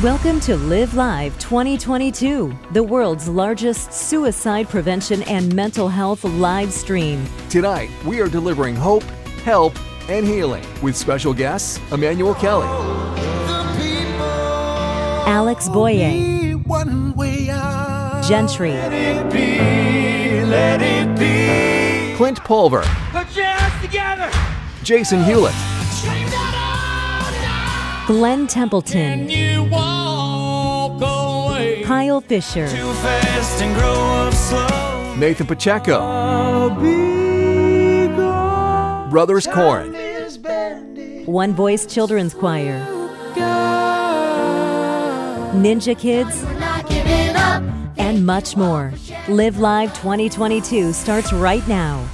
Welcome to Live Live 2022, the world's largest suicide prevention and mental health live stream. Tonight, we are delivering hope, help, and healing with special guests Emmanuel Kelly, Alex Boye, Gentri, Clint Pulver, Put your hands together. Jason Hewlett, Glen Templeton, Kyle Fisher, Too fast and grow up slow. Nathan Pacheco, Brothers Koren, One Voice Children's Choir, Ninja Kids, and much more. Live Live 2022 starts right now.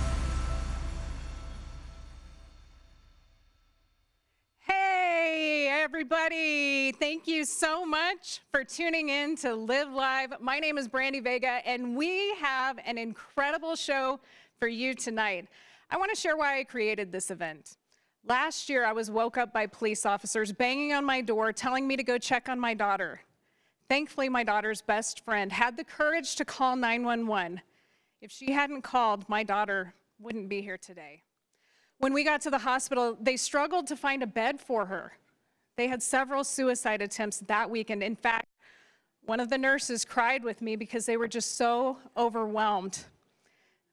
Everybody, thank you so much for tuning in to Live Live. My name is Brandy Vega, and we have an incredible show for you tonight. I want to share why I created this event. Last year, I was woke up by police officers banging on my door, telling me to go check on my daughter. Thankfully, my daughter's best friend had the courage to call 911. If she hadn't called, my daughter wouldn't be here today. When we got to the hospital, they struggled to find a bed for her. They had several suicide attempts that weekend. In fact, one of the nurses cried with me because they were just so overwhelmed.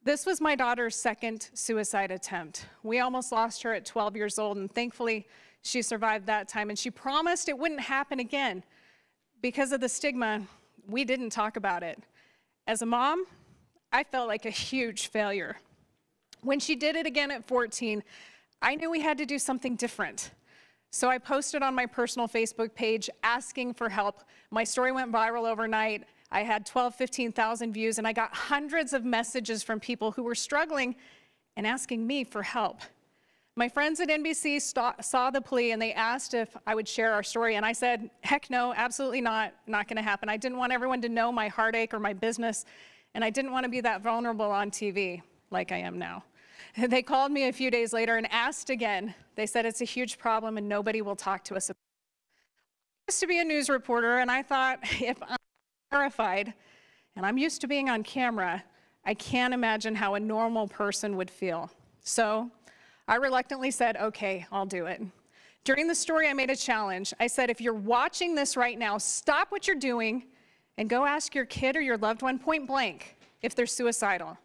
This was my daughter's second suicide attempt. We almost lost her at 12 years old, and thankfully, she survived that time. And she promised it wouldn't happen again. Because of the stigma, we didn't talk about it. As a mom, I felt like a huge failure. When she did it again at 14, I knew we had to do something different. So I posted on my personal Facebook page asking for help. My story went viral overnight. I had 15,000 views, and I got hundreds of messages from people who were struggling and asking me for help. My friends at NBC saw the plea, and they asked if I would share our story, and I said, heck no, absolutely not gonna happen. I didn't want everyone to know my heartache or my business, and I didn't want to be that vulnerable on TV like I am now. They called me a few days later and asked again. They said it's a huge problem and nobody will talk to us about it. I used to be a news reporter, and I thought, if I'm terrified and I'm used to being on camera, I can't imagine how a normal person would feel. So I reluctantly said, okay, I'll do it. During the story, I made a challenge. I said, if you're watching this right now, stop what you're doing and go ask your kid or your loved one point blank if they're suicidal.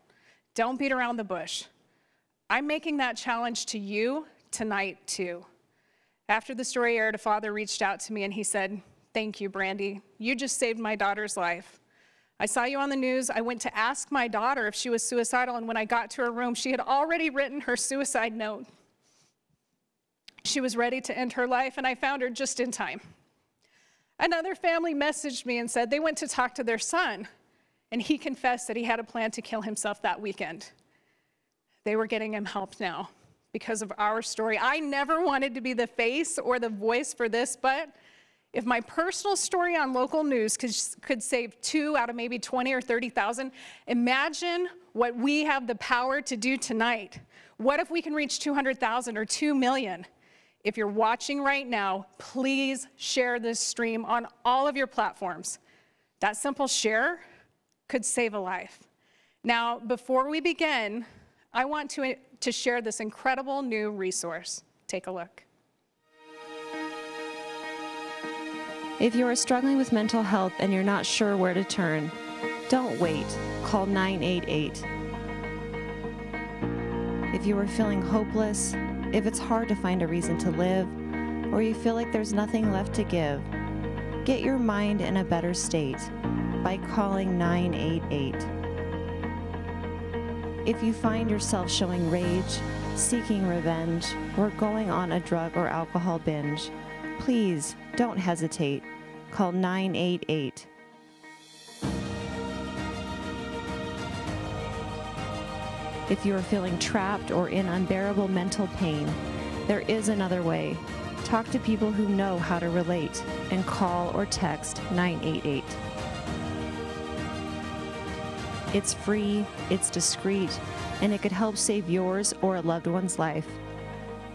Don't beat around the bush. I'm making that challenge to you tonight, too. After the story aired, a father reached out to me and he said, thank you, Brandy. You just saved my daughter's life. I saw you on the news. I went to ask my daughter if she was suicidal, and when I got to her room, she had already written her suicide note. She was ready to end her life, and I found her just in time. Another family messaged me and said they went to talk to their son, and he confessed that he had a plan to kill himself that weekend. They were getting him help now because of our story. I never wanted to be the face or the voice for this, but if my personal story on local news could save 2 out of maybe 20 or 30,000, imagine what we have the power to do tonight. What if we can reach 200,000 or 2 million? If you're watching right now, please share this stream on all of your platforms. That simple share could save a life. Now, before we begin, I want to share this incredible new resource. Take a look. If you are struggling with mental health and you're not sure where to turn, don't wait. Call 988. If you are feeling hopeless, if it's hard to find a reason to live, or you feel like there's nothing left to give, get your mind in a better state by calling 988. If you find yourself showing rage, seeking revenge, or going on a drug or alcohol binge, please don't hesitate. Call 988. If you are feeling trapped or in unbearable mental pain, there is another way. Talk to people who know how to relate and call or text 988. It's free, it's discreet, and it could help save yours or a loved one's life.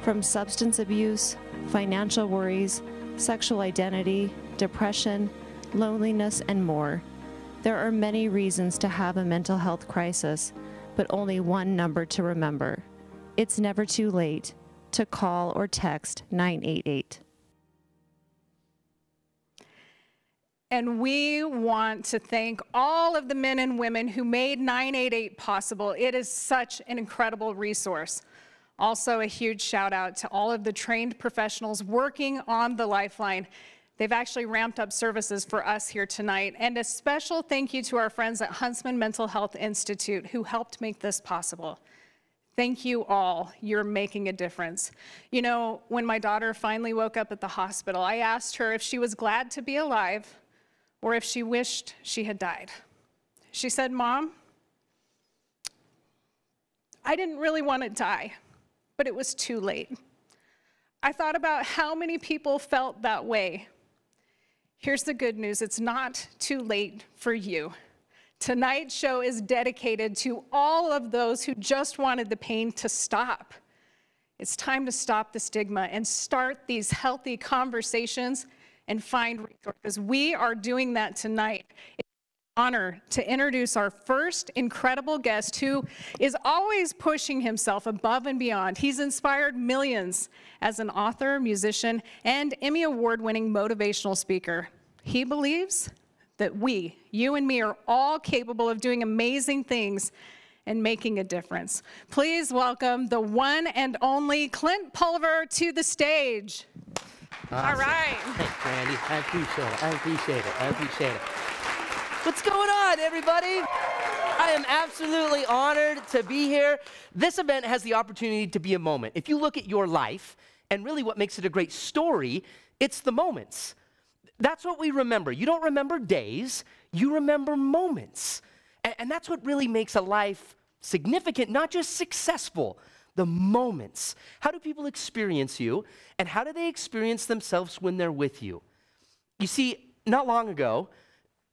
From substance abuse, financial worries, sexual identity, depression, loneliness, and more. There are many reasons to have a mental health crisis, but only one number to remember. It's never too late to call or text 988. And we want to thank all of the men and women who made 988 possible. It is such an incredible resource. Also, a huge shout out to all of the trained professionals working on the Lifeline. They've actually ramped up services for us here tonight. And a special thank you to our friends at Huntsman Mental Health Institute who helped make this possible. Thank you all. You're making a difference. You know, when my daughter finally woke up at the hospital, I asked her if she was glad to be alive or if she wished she had died. She said, "Mom, I didn't really want to die, but it was too late." I thought about how many people felt that way. Here's the good news. It's not too late for you. Tonight's show is dedicated to all of those who just wanted the pain to stop. It's time to stop the stigma and start these healthy conversations and find resources. We are doing that tonight. It's an honor to introduce our first incredible guest who is always pushing himself above and beyond. He's inspired millions as an author, musician, and Emmy Award-winning motivational speaker. He believes that we, you and me, are all capable of doing amazing things and making a difference. Please welcome the one and only Clint Pulver to the stage. Awesome. All right. Thanks, Brandy. I appreciate it. What's going on, everybody? I am absolutely honored to be here. This event has the opportunity to be a moment. If you look at your life, and really what makes it a great story, it's the moments. That's what we remember. You don't remember days, you remember moments. And that's what really makes a life significant, not just successful, the moments. How do people experience you, and how do they experience themselves when they're with you? You see, not long ago,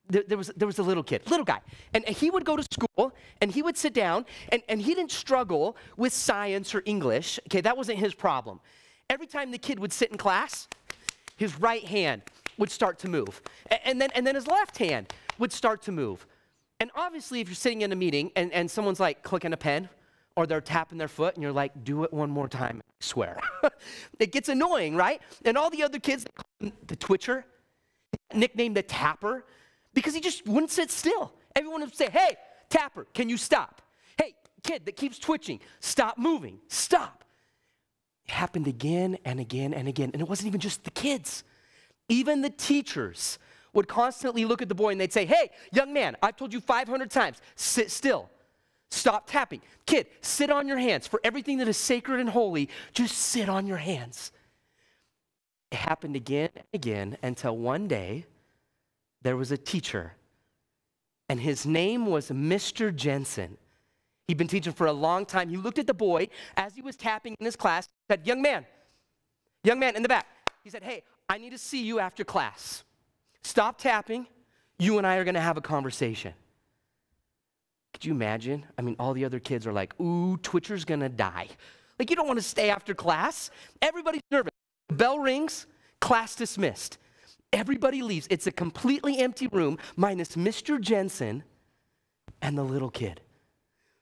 there was a little guy, and he would go to school, and he would sit down, and he didn't struggle with science or English. Okay, that wasn't his problem. Every time the kid would sit in class, his right hand would start to move. And then his left hand would start to move. And obviously, if you're sitting in a meeting and someone's like clicking a pen or they're tapping their foot and you're like, "Do it one more time, I swear." It gets annoying, right? And all the other kids, they call him the twitcher, nicknamed the tapper, because he just wouldn't sit still. Everyone would say, "Hey, tapper, can you stop? Hey, kid that keeps twitching, stop moving, stop." It happened again and again and again. And it wasn't even just the kids. Even the teachers would constantly look at the boy and they'd say, "Hey, young man, I've told you 500 times, sit still. Stop tapping. Kid, sit on your hands. For everything that is sacred and holy, just sit on your hands." It happened again and again until one day there was a teacher, and his name was Mr. Jensen. He'd been teaching for a long time. He looked at the boy as he was tapping in his class, said, young man in the back." He said, "Hey, I need to see you after class. Stop tapping. You and I are going to have a conversation." Could you imagine? I mean, all the other kids are like, "Ooh, Twitcher's going to die." Like, you don't want to stay after class. Everybody's nervous. The bell rings, class dismissed. Everybody leaves. It's a completely empty room minus Mr. Jensen and the little kid.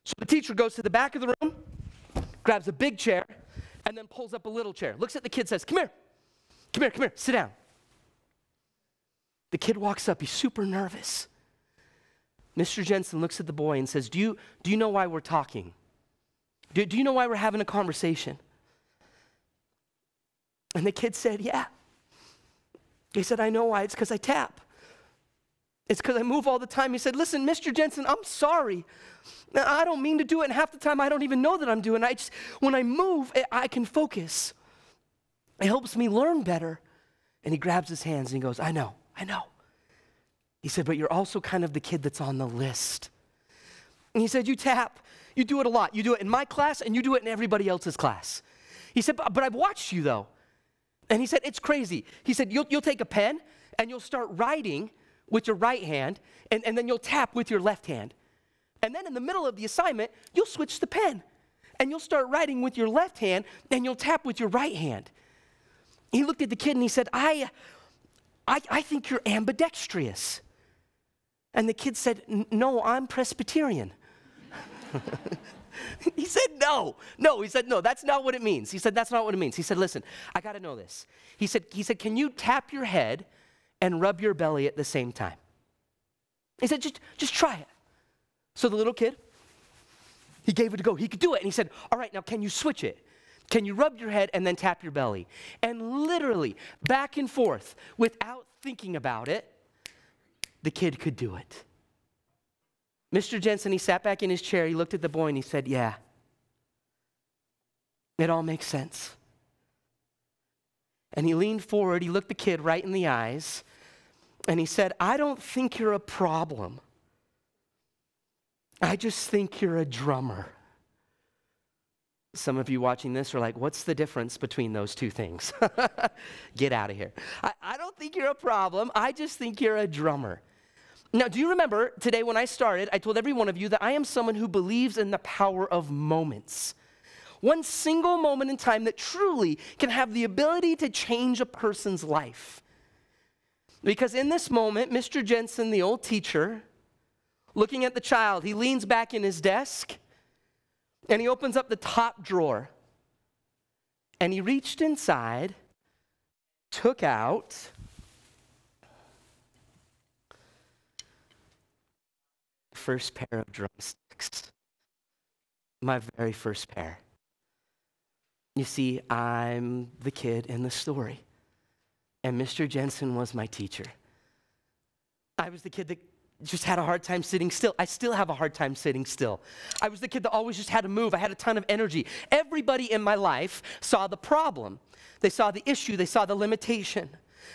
So the teacher goes to the back of the room, grabs a big chair, and then pulls up a little chair. Looks at the kid, says, come here, sit down." The kid walks up, he's super nervous. Mr. Jensen looks at the boy and says, do you know why we're talking? Do you know why we're having a conversation? And the kid said, "Yeah." He said, "I know why. It's because I tap. It's because I move all the time." He said, "Listen, Mr. Jensen, I'm sorry. I don't mean to do it, and half the time I don't even know that I'm doing it. When I move, I can focus. It helps me learn better." And he grabs his hands and he goes, I know. He said, "But you're also kind of the kid that's on the list." And he said, "You tap. You do it a lot. You do it in my class, and you do it in everybody else's class." He said, but I've watched you, though." And he said, "It's crazy." He said, you'll take a pen, and you'll start writing with your right hand, and then you'll tap with your left hand. And then in the middle of the assignment, you'll switch the pen, and you'll start writing with your left hand, and you'll tap with your right hand." he looked at the kid and he said, I think you're ambidextrous. And the kid said, no, I'm Presbyterian. He said, no. He said, no, that's not what it means. He said, that's not what it means. He said, listen, I got to know this. He said, can you tap your head and rub your belly at the same time? He said, just try it. So the little kid, he gave it a go. He could do it. And he said, all right, now can you switch it? Can you rub your head and then tap your belly? And literally, back and forth, without thinking about it, the kid could do it. Mr. Jensen, he sat back in his chair, he looked at the boy and he said, yeah, it all makes sense. And he leaned forward, he looked the kid right in the eyes, and he said, I don't think you're a problem. I just think you're a drummer. Some of you watching this are like, what's the difference between those two things? Get out of here. I don't think you're a problem. I just think you're a drummer. Now, do you remember today when I started, I told every one of you that I am someone who believes in the power of moments. One single moment in time that truly can have the ability to change a person's life. Because in this moment, Mr. Jensen, the old teacher, looking at the child, he leans back in his desk and he opens up the top drawer. And he reached inside, took out first pair of drumsticks. My very first pair. You see, I'm the kid in the story. And Mr. Jensen was my teacher. I was the kid that just had a hard time sitting still. I still have a hard time sitting still. I was the kid that always just had to move. I had a ton of energy. Everybody in my life saw the problem. They saw the issue. They saw the limitation.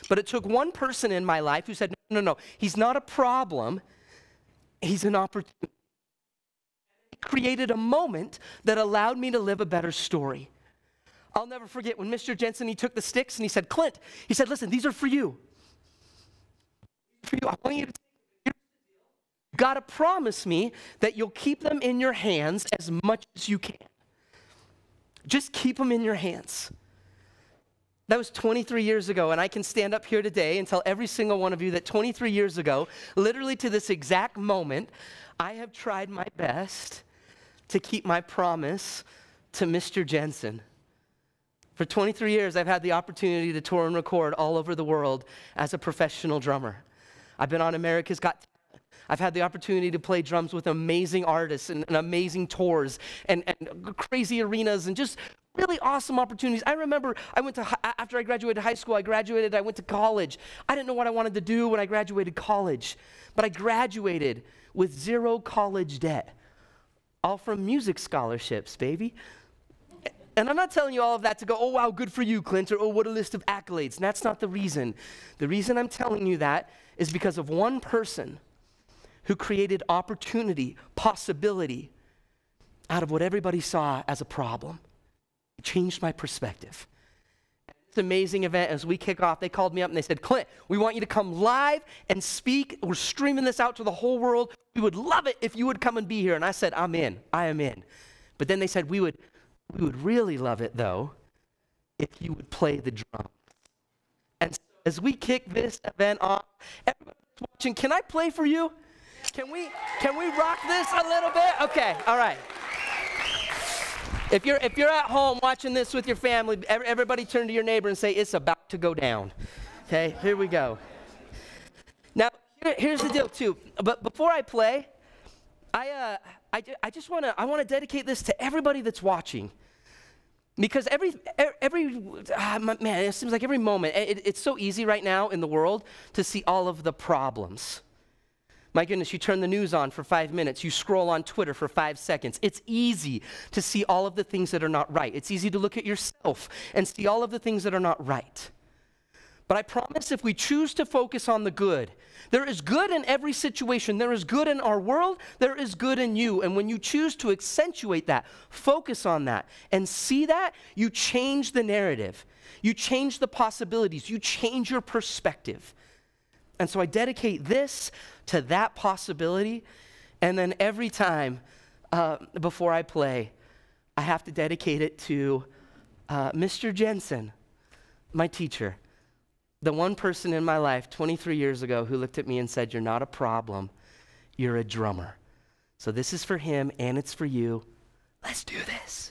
But it took one person in my life who said, no, he's not a problem. He's an opportunity. He created a moment that allowed me to live a better story. I'll never forget when Mr. Jensen, he took the sticks and he said, Clint, he said, listen, these are for you. For you, I want you to you got to promise me that you'll keep them in your hands as much as you can. Just keep them in your hands. That was 23 years ago, and I can stand up here today and tell every single one of you that 23 years ago, literally to this exact moment, I have tried my best to keep my promise to Mr. Jensen. For 23 years, I've had the opportunity to tour and record all over the world as a professional drummer. I've been on America's Got Talent. I've had the opportunity to play drums with amazing artists and amazing tours and crazy arenas and just really awesome opportunities. I remember after I graduated high school, I went to college. I didn't know what I wanted to do when I graduated college, but I graduated with 0 college debt, all from music scholarships, baby. And I'm not telling you all of that to go, oh, wow, good for you, Clint, or oh, what a list of accolades. And that's not the reason. The reason I'm telling you that is because of one person who created opportunity, possibility, out of what everybody saw as a problem. It changed my perspective. This amazing event, as we kick off, they called me up and they said, Clint, we want you to come live and speak. We're streaming this out to the whole world. We would love it if you would come and be here. And I said, I'm in. I am in. But then they said, we would really love it, though, if you would play the drum. And so as we kick this event off, everybody watching, can I play for you? Can we rock this a little bit? Okay, all right. If you're at home watching this with your family, everybody turn to your neighbor and say, it's about to go down. Okay, here we go. Now, here's the deal, too. But before I play, I want to dedicate this to everybody that's watching. Because man, it seems like every moment, it's so easy right now in the world to see all of the problems. My goodness, you turn the news on for 5 minutes. You scroll on Twitter for 5 seconds. It's easy to see all of the things that are not right. It's easy to look at yourself and see all of the things that are not right. But I promise if we choose to focus on the good, there is good in every situation. There is good in our world. There is good in you. And when you choose to accentuate that, focus on that, and see that, you change the narrative. You change the possibilities. You change your perspective. And so I dedicate this to that possibility. And then every time before I play, I have to dedicate it to Mr. Jensen, my teacher, the one person in my life 23 years ago who looked at me and said, "You're not a problem, you're a drummer." So this is for him and it's for you. Let's do this.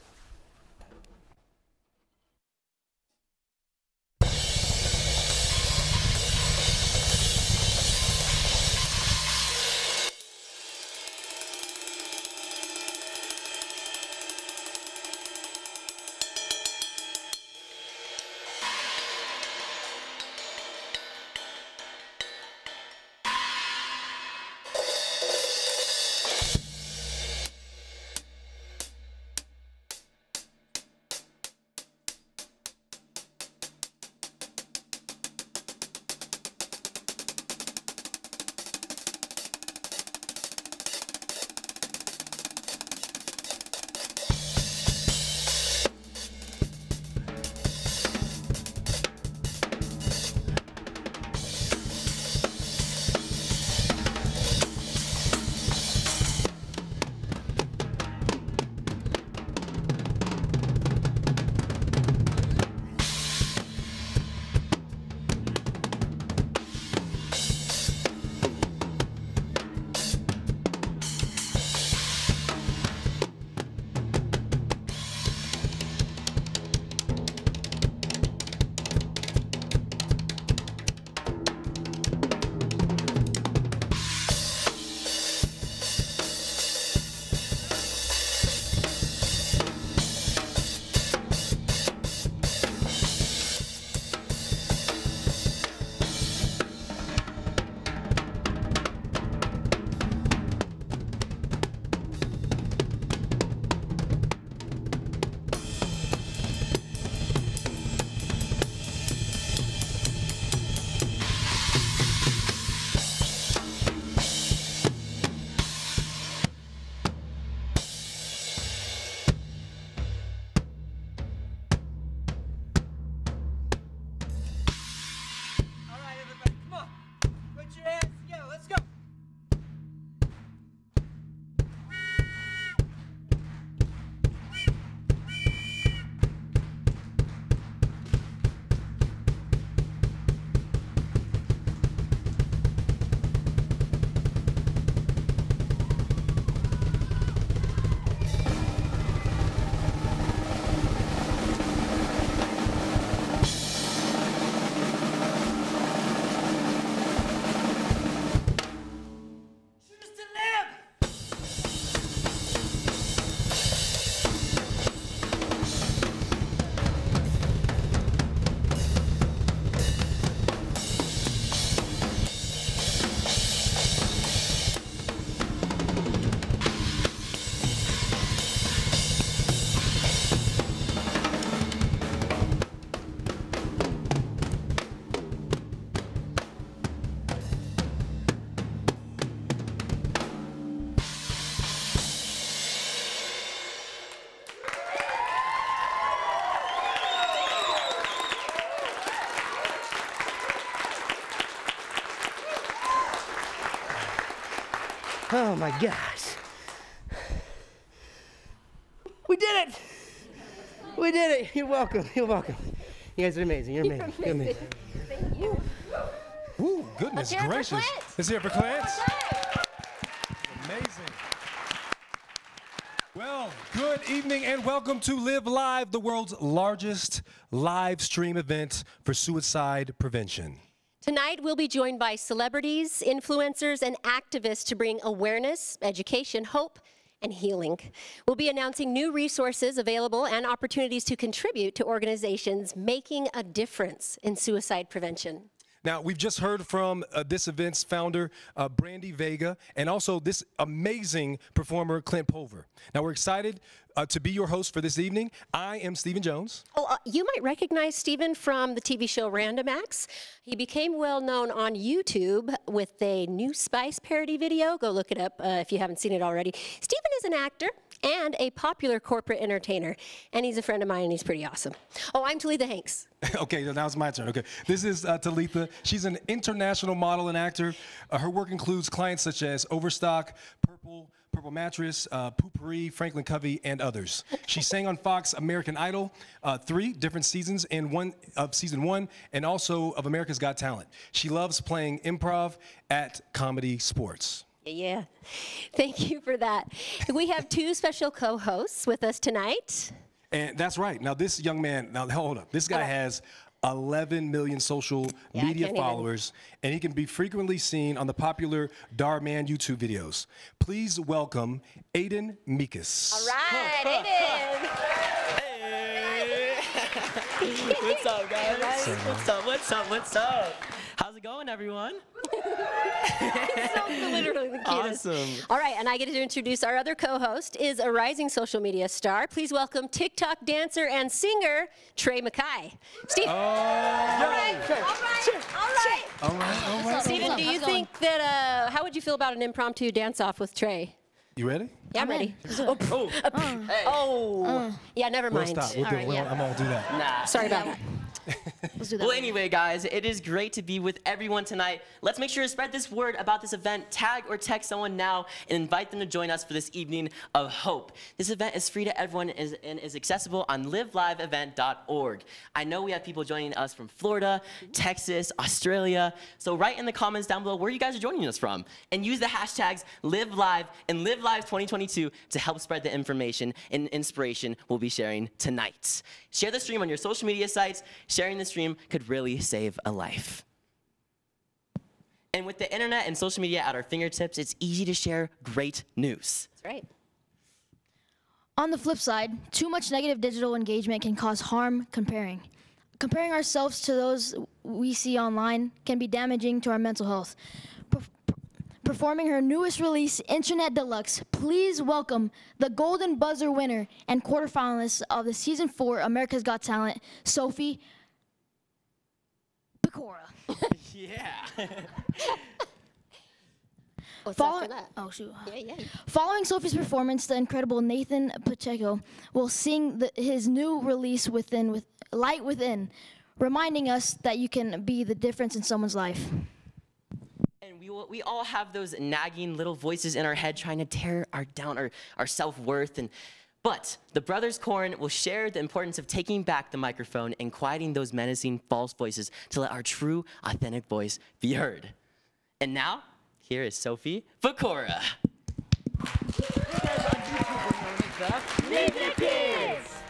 Oh my gosh. We did it! We did it. You're welcome. You're welcome. You guys are amazing. You're amazing. You're amazing. Thank you. Ooh, goodness gracious. Let's hear it for Clint. Amazing. Well, good evening and welcome to Live Live, the world's largest live stream event for suicide prevention. Tonight, we'll be joined by celebrities, influencers, and activists to bring awareness, education, hope, and healing. We'll be announcing new resources available and opportunities to contribute to organizations making a difference in suicide prevention. Now, we've just heard from this event's founder, Brandy Vega, and also this amazing performer, Clint Pulver. Now, we're excited to be your host for this evening. I am Stephen Jones. Oh, you might recognize Stephen from the TV show Random Acts. He became well known on YouTube with a New Spice parody video. Go look it up if you haven't seen it already. Stephen is an actor, and a popular corporate entertainer. And he's a friend of mine, and he's pretty awesome. Oh, I'm Talitha Hanks. Okay, now it's my turn. Okay, this is Talitha. She's an international model and actor. Her work includes clients such as Overstock, Purple Mattress, Poopery, Franklin Covey, and others. She sang on Fox American Idol 3 different seasons and season 1, and also of America's Got Talent. She loves playing improv at Comedy Sports. Yeah, thank you for that. We have 2 special co-hosts with us tonight. And that's right. Now this young man, now hold up, this guy has 11 million social media followers, and he can be frequently seen on the popular Dar Man YouTube videos. Please welcome Ayden Mekus. All right, Ayden. Hey. What's up, guys? What's up? How's it going, everyone? So literally the cutest. Awesome. All right, and I get to introduce our other co-host, is a rising social media star. Please welcome TikTok dancer and singer, Trey Makai. Steve. Oh. All right. Steven, do you think that, how would you feel about an impromptu dance-off with Trey? You ready? Yeah, I'm ready. Yeah, never mind. We'll stop. I'm gonna do that. Nah. Sorry about that. Let's do that. Well, anyway, guys, it is great to be with everyone tonight. Let's make sure to spread this word about this event. Tag or text someone now and invite them to join us for this evening of hope. This event is free to everyone and is accessible on livelivevent.org. I know we have people joining us from Florida, Texas, Australia. So write in the comments down below where you guys are joining us from. And use the hashtags LiveLive and LiveLive2022 to help spread the information and inspiration we'll be sharing tonight. Share the stream on your social media sites. Sharing the stream could really save a life. And with the internet and social media at our fingertips, it's easy to share great news. That's right. On the flip side, too much negative digital engagement can cause harm. Comparing ourselves to those we see online can be damaging to our mental health. Performing her newest release, Internet Deluxe, please welcome the Golden Buzzer winner and quarterfinalist of the Season 4 America's Got Talent, Sophie Pecora. Yeah. Following Sophie's performance, the incredible Nathan Pacheco will sing his new release with Light Within, reminding us that you can be the difference in someone's life. And we all have those nagging little voices in our head trying to tear down our self-worth. But the brothers Koren will share the importance of taking back the microphone and quieting those menacing false voices to let our true, authentic voice be heard. And now, here is Sophie Pecora.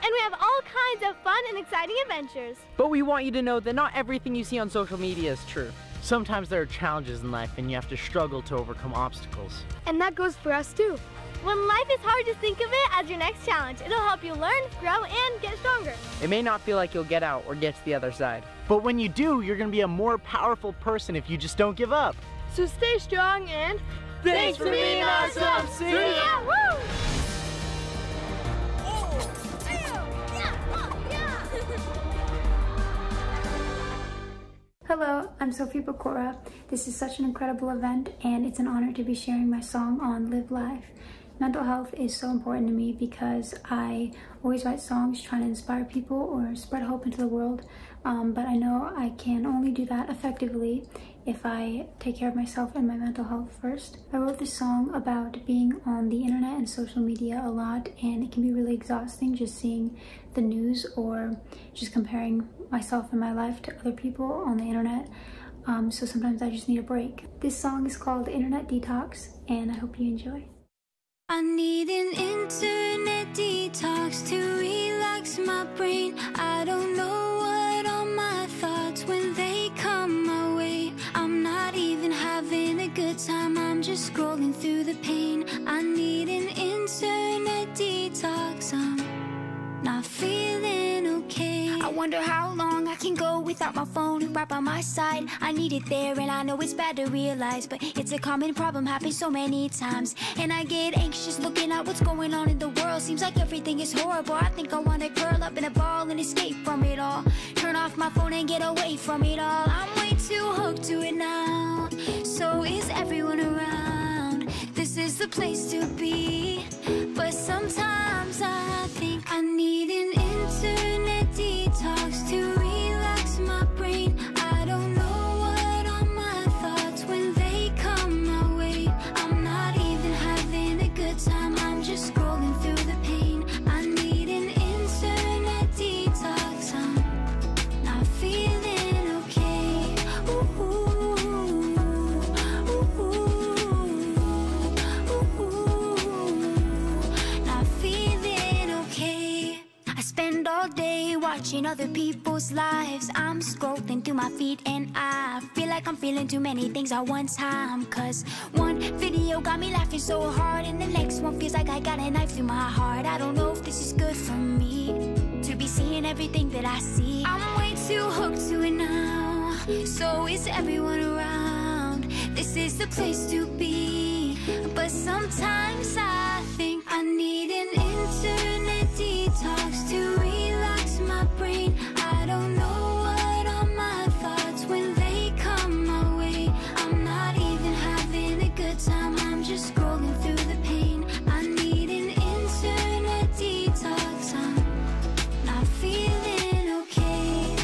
And we have all kinds of fun and exciting adventures. But we want you to know that not everything you see on social media is true. Sometimes there are challenges in life and you have to struggle to overcome obstacles. And that goes for us too. When life is hard, just think of it as your next challenge. It'll help you learn, grow, and get stronger. It may not feel like you'll get out or get to the other side. But when you do, you're going to be a more powerful person if you just don't give up. So stay strong and thanks for being awesome. See ya! Woo! Hello, I'm Sophie Pecora. This is such an incredible event, and it's an honor to be sharing my song on Live Live. Mental health is so important to me because I always write songs trying to inspire people or spread hope into the world, but I know I can only do that effectively if I take care of myself and my mental health first. I wrote this song about being on the internet and social media a lot, and it can be really exhausting just seeing the news or just comparing myself and my life to other people on the internet. So sometimes I just need a break. This song is called Internet Detox, and I hope you enjoy. I need an internet detox to relax my brain. I don't know what are my thoughts when they come my way. I'm not even having a good time, I'm just scrolling through the pain. I need an internet detox, I'm not feeling okay. I wonder how long I can go without my phone right by my side. I need it there and I know it's bad to realize, but it's a common problem, happens so many times. And I get anxious looking at what's going on in the world. Seems like everything is horrible. I think I wanna curl up in a ball and escape from it all. Turn off my phone and get away from it all. I'm way too hooked to it now. So is everyone around? This is the place to be, but some sometimes I think I need an internet detox to relax my brain. I don't know what are my thoughts when they come my way. I'm not even having a good time, I'm just scrolling through the pain. I need an internet detox, I'm not feeling okay. Ooh, not feeling okay. I spend all day watching other people's lives. I'm scrolling through my feed and I feel like I'm feeling too many things at one time. Cause one video got me laughing so hard and the next one feels like I got a knife through my heart. I don't know if this is good for me to be seeing everything that I see. I'm way too hooked to it now, so is everyone around. This is the place to be. But sometimes I think I need an internet detox to relax my brain. I don't know what are my thoughts when they come my way. I'm not even having a good time, I'm just scrolling through the pain. I need an internet detox, I'm not feeling okay.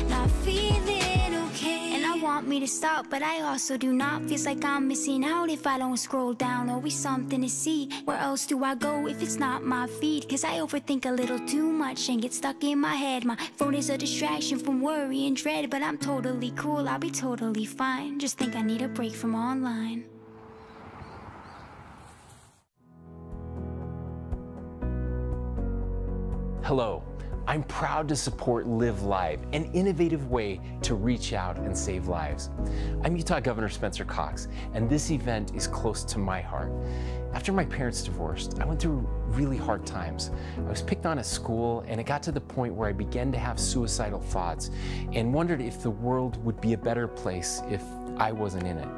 Not feeling okay. And I want me to stop, but I also do not. Feels like I'm missing out if I don't scroll down. Always something to see. Where else do I go if it's not my feed? Cause I overthink a little too much and get stuck in my head. My phone is a distraction from worry and dread, but I'm totally cool, I'll be totally fine. Just think I need a break from online. Hello, I'm proud to support Live Live, an innovative way to reach out and save lives. I'm Utah Governor Spencer Cox, and this event is close to my heart. After my parents divorced, I went through really hard times. I was picked on at school, and it got to the point where I began to have suicidal thoughts and wondered if the world would be a better place if I wasn't in it.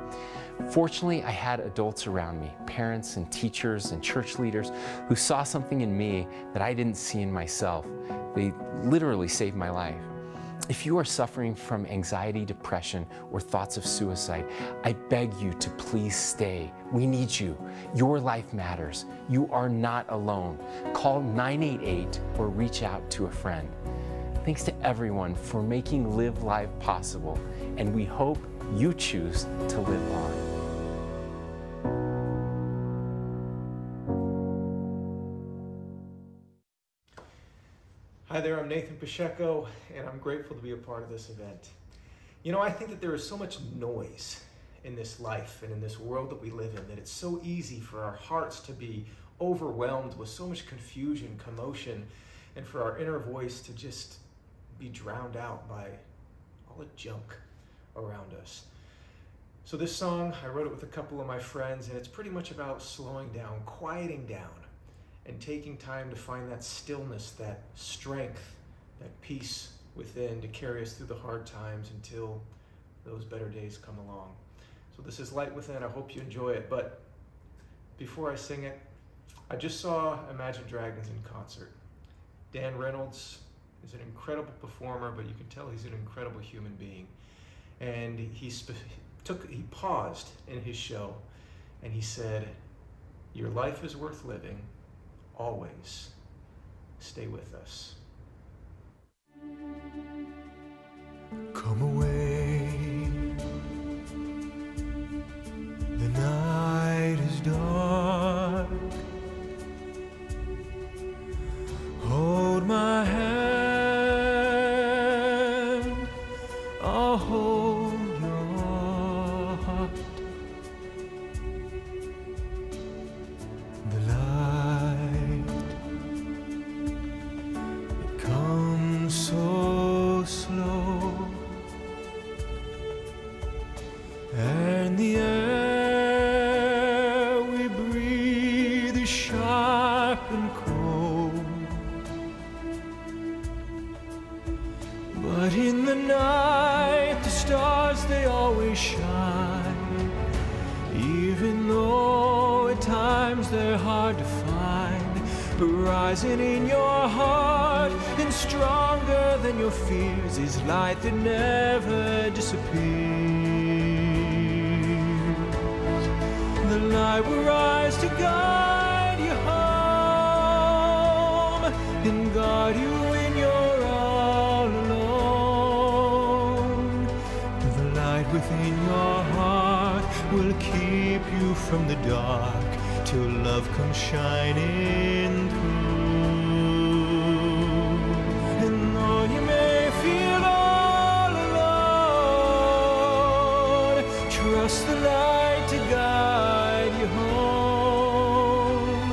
Fortunately, I had adults around me, parents and teachers and church leaders who saw something in me that I didn't see in myself. They literally saved my life. If you are suffering from anxiety, depression, or thoughts of suicide, I beg you to please stay. We need you. Your life matters. You are not alone. Call 988 or reach out to a friend. Thanks to everyone for making Live Live possible, and we hope you choose to live on. Hi there, I'm Nathan Pacheco, and I'm grateful to be a part of this event. You know, I think that there is so much noise in this life and in this world that we live in that it's so easy for our hearts to be overwhelmed with so much confusion, commotion, and for our inner voice to just be drowned out by all the junk around us. So this song, I wrote it with a couple of my friends, and it's pretty much about slowing down, quieting down, and taking time to find that stillness, that strength, that peace within to carry us through the hard times until those better days come along. So this is Light Within. I hope you enjoy it. But before I sing it, I just saw Imagine Dragons in concert. Dan Reynolds is an incredible performer, but you can tell he's an incredible human being. And he paused in his show and he said, "Your life is worth living. Always stay with us." Come away, the night is dark. Hold my hand, I'll hold your heart. The light, it comes so slow, and the air we breathe is sharp and cold. But in the night, the stars, they always shine, even though at times they're hard to find. rising in your heart, and stronger than your fears is light that never disappears. The light will rise to guide you home and guard you when you're all alone. The light within your heart will keep you from the dark till love comes shining through. And though you may feel all alone, trust the light to guide you home.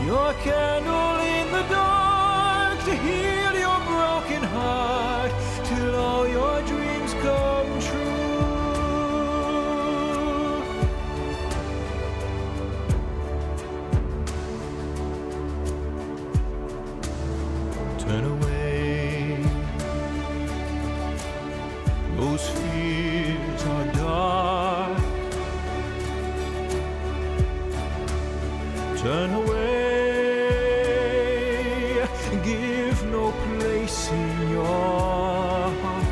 Your candle in the dark to heal your broken heart till all your dreams come true. Turn away, those fears are dark. Turn away, give no place in your heart.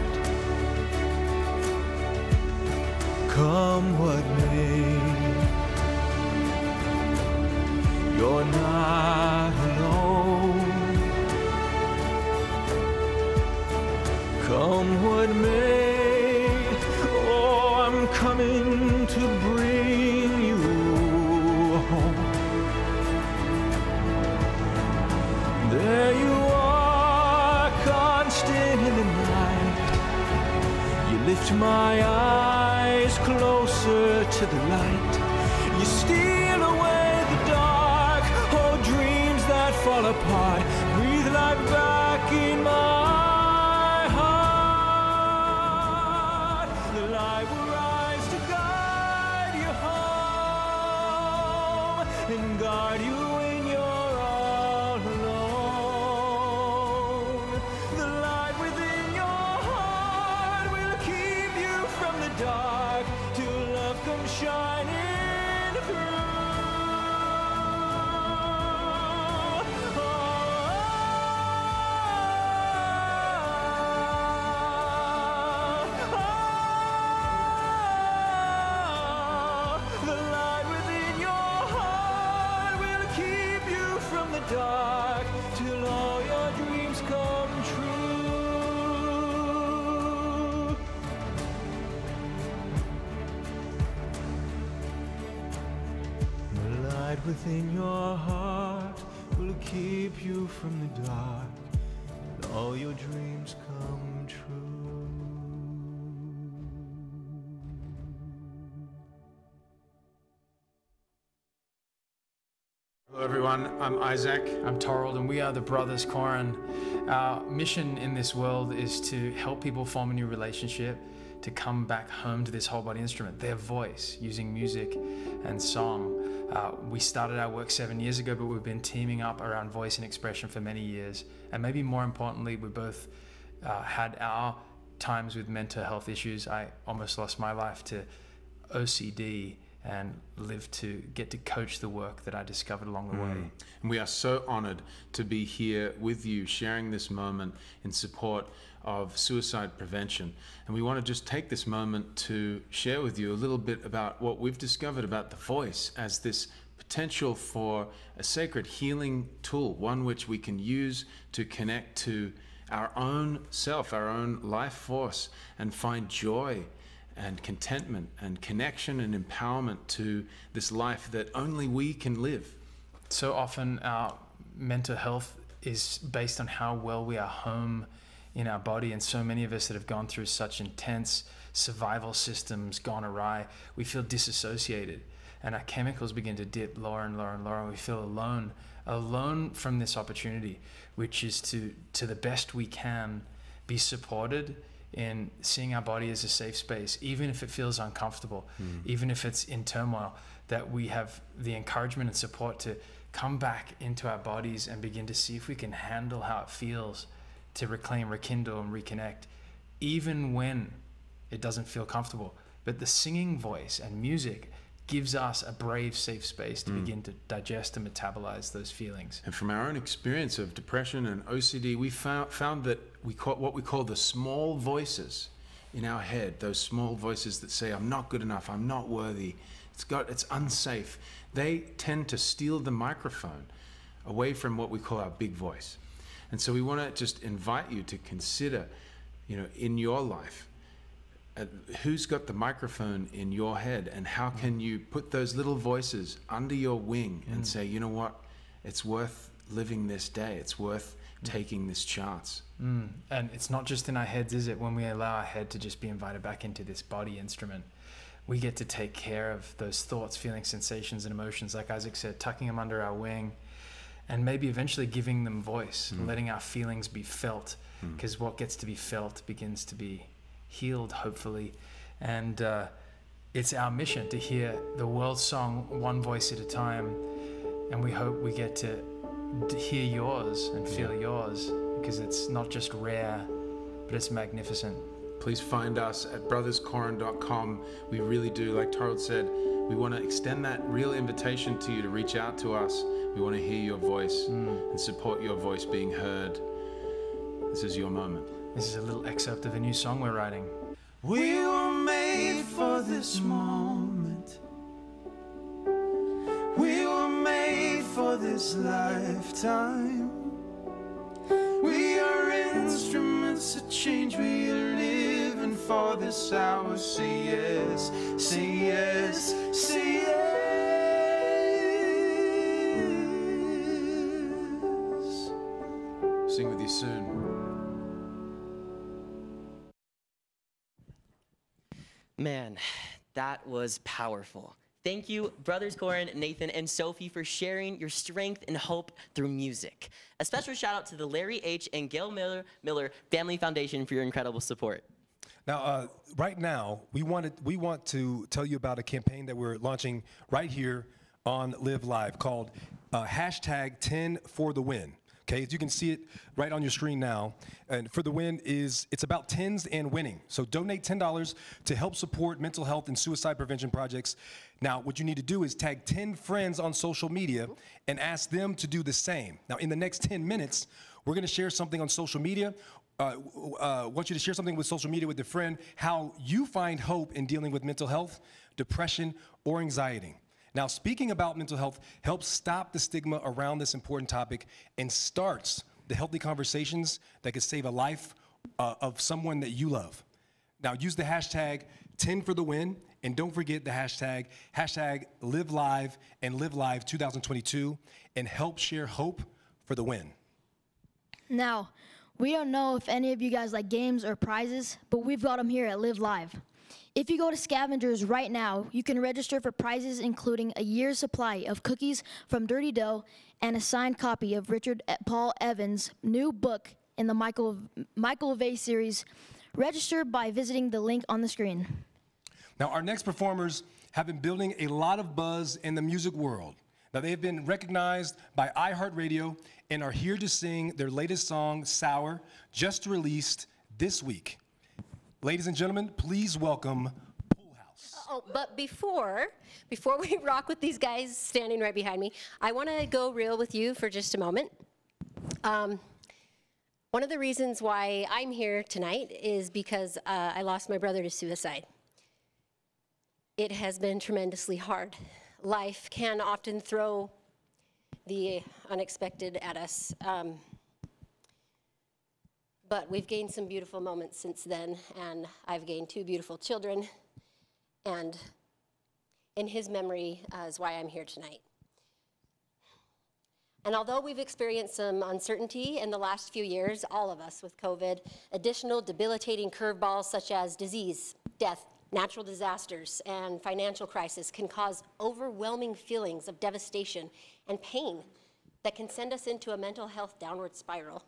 Come what may, you're not alone. Come what may, oh, I'm coming to bring you home. There you are, constant in the night. You lift my eyes closer to the light. You steal away the dark, oh, dreams that fall apart. Breathe life back in my heart. The light will rise to guide you home and guard you when you're all alone. The light within your heart will keep you from the dark till love comes shining through. The light within your heart will keep you from the dark till all your dreams come true. The light within your heart will keep you from the dark till all your dreams come true. Hello everyone, I'm Isaac. I'm Torald, and we are the brothers Koren. Our mission in this world is to help people form a new relationship, to come back home to this whole body instrument, their voice, using music and song. We started our work 7 years ago, but we've been teaming up around voice and expression for many years. And maybe more importantly, we both had our times with mental health issues. I almost lost my life to OCD, and live to get to coach the work that I discovered along the way. And we are so honored to be here with you, sharing this moment in support of suicide prevention. And we want to just take this moment to share with you a little bit about what we've discovered about the voice as this potential for a sacred healing tool, one which we can use to connect to our own self, our own life force, and find joy and contentment and connection and empowerment to this life that only we can live. So often our mental health is based on how well we are home in our body, and so many of us that have gone through such intense survival systems gone awry, we feel disassociated, and our chemicals begin to dip lower and lower and lower, and we feel alone from this opportunity, which is to the best we can be supported in seeing our body as a safe space, even if it feels uncomfortable, even if it's in turmoil, that we have the encouragement and support to come back into our bodies and begin to see if we can handle how it feels to reclaim, rekindle, and reconnect, even when it doesn't feel comfortable. But the singing voice and music gives us a brave, safe space to begin to digest and metabolize those feelings. And from our own experience of depression and OCD, we found that what we call the small voices in our head, those small voices that say, I'm not good enough, I'm not worthy, it's unsafe, they tend to steal the microphone away from what we call our big voice. And so we want to just invite you to consider, in your life, who's got the microphone in your head, and how can you put those little voices under your wing and say, you know what, it's worth living this day, it's worth taking this chance. And it's not just in our heads, is it? When we allow our head to just be invited back into this body instrument, we get to take care of those thoughts, feelings, sensations, and emotions, like Isaac said, tucking them under our wing, and maybe eventually giving them voice, letting our feelings be felt, because what gets to be felt begins to be healed, hopefully. And it's our mission to hear the world's song one voice at a time, and we hope we get to hear yours and feel yours, because it's not just rare, but it's magnificent. Please find us at brotherskoren.com. We really do, like Torald said, we want to extend that real invitation to you to reach out to us. We want to hear your voice and support your voice being heard. This is your moment. This is a little excerpt of a new song we're writing. We were made for this moment. We were made for this lifetime. We are instruments of change. We are living for this hour. Say yes, say yes, say yes. Sing with you soon. Man, that was powerful. Thank you, brothers Koren, Nathan, and Sophie, for sharing your strength and hope through music. A special shout out to the Larry H. and Gail Miller Family Foundation for your incredible support. Now, right now, we want to tell you about a campaign that we're launching right here on Live Live called hashtag 10 for the win. Okay, as you can see it right on your screen now, and for the win it's about tens and winning. So donate $10 to help support mental health and suicide prevention projects. Now, what you need to do is tag 10 friends on social media and ask them to do the same. Now, in the next 10 minutes, we're going to share something on social media. Want you to share something with social media with a friend, how you find hope in dealing with mental health, depression, or anxiety. Now, speaking about mental health helps stop the stigma around this important topic and starts the healthy conversations that could save a life of someone that you love. Now, use the hashtag 10 for the win, and don't forget the hashtag Live Live and Live Live 2022, and help share hope for the win. Now, we don't know if any of you guys like games or prizes, but we've got them here at Live Live. If you go to Scavengers right now, you can register for prizes including a year's supply of cookies from Dirty Dough and a signed copy of Richard Paul Evans' new book in the Michael Vey series. Register by visiting the link on the screen. Now, our next performers have been building a lot of buzz in the music world. Now, they've been recognized by iHeartRadio and are here to sing their latest song, Sour, just released this week. Ladies and gentlemen, please welcome Poolhouse. Oh, but before we rock with these guys standing right behind me, I want to go real with you for just a moment. One of the reasons why I'm here tonight is because I lost my brother to suicide. It has been tremendously hard. Life can often throw the unexpected at us. But we've gained some beautiful moments since then, and I've gained 2 beautiful children, and in his memory is why I'm here tonight. And although we've experienced some uncertainty in the last few years, all of us with COVID, additional debilitating curveballs such as disease, death, natural disasters, and financial crisis can cause overwhelming feelings of devastation and pain that can send us into a mental health downward spiral.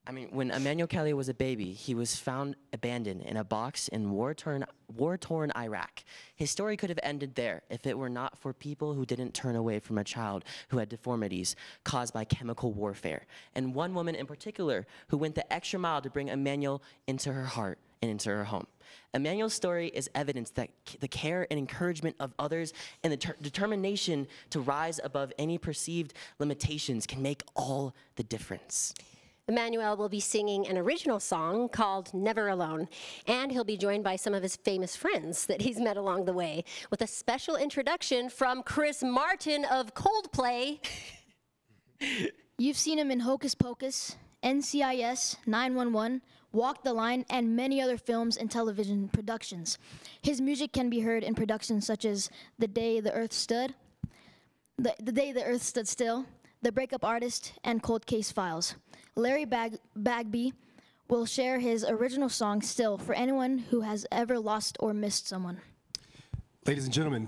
I mean, when Emmanuel Kelly was a baby, he was found abandoned in a box in war-torn Iraq. His story could have ended there if it were not for people who didn't turn away from a child who had deformities caused by chemical warfare. And one woman in particular who went the extra mile to bring Emmanuel into her heart and into her home. Emmanuel's story is evidence that the care and encouragement of others and the determination to rise above any perceived limitations can make all the difference. Emmanuel will be singing an original song called Never Alone, and he'll be joined by some of his famous friends that he's met along the way, with a special introduction from Chris Martin of Coldplay. You've seen him in Hocus Pocus, NCIS, 911, Walk the Line, and many other films and television productions. His music can be heard in productions such as The Day the Earth Stood, The Day the Earth Stood Still, The Breakup Artist, and Cold Case Files. Larry Bagby will share his original song, Still, for anyone who has ever lost or missed someone. Ladies and gentlemen,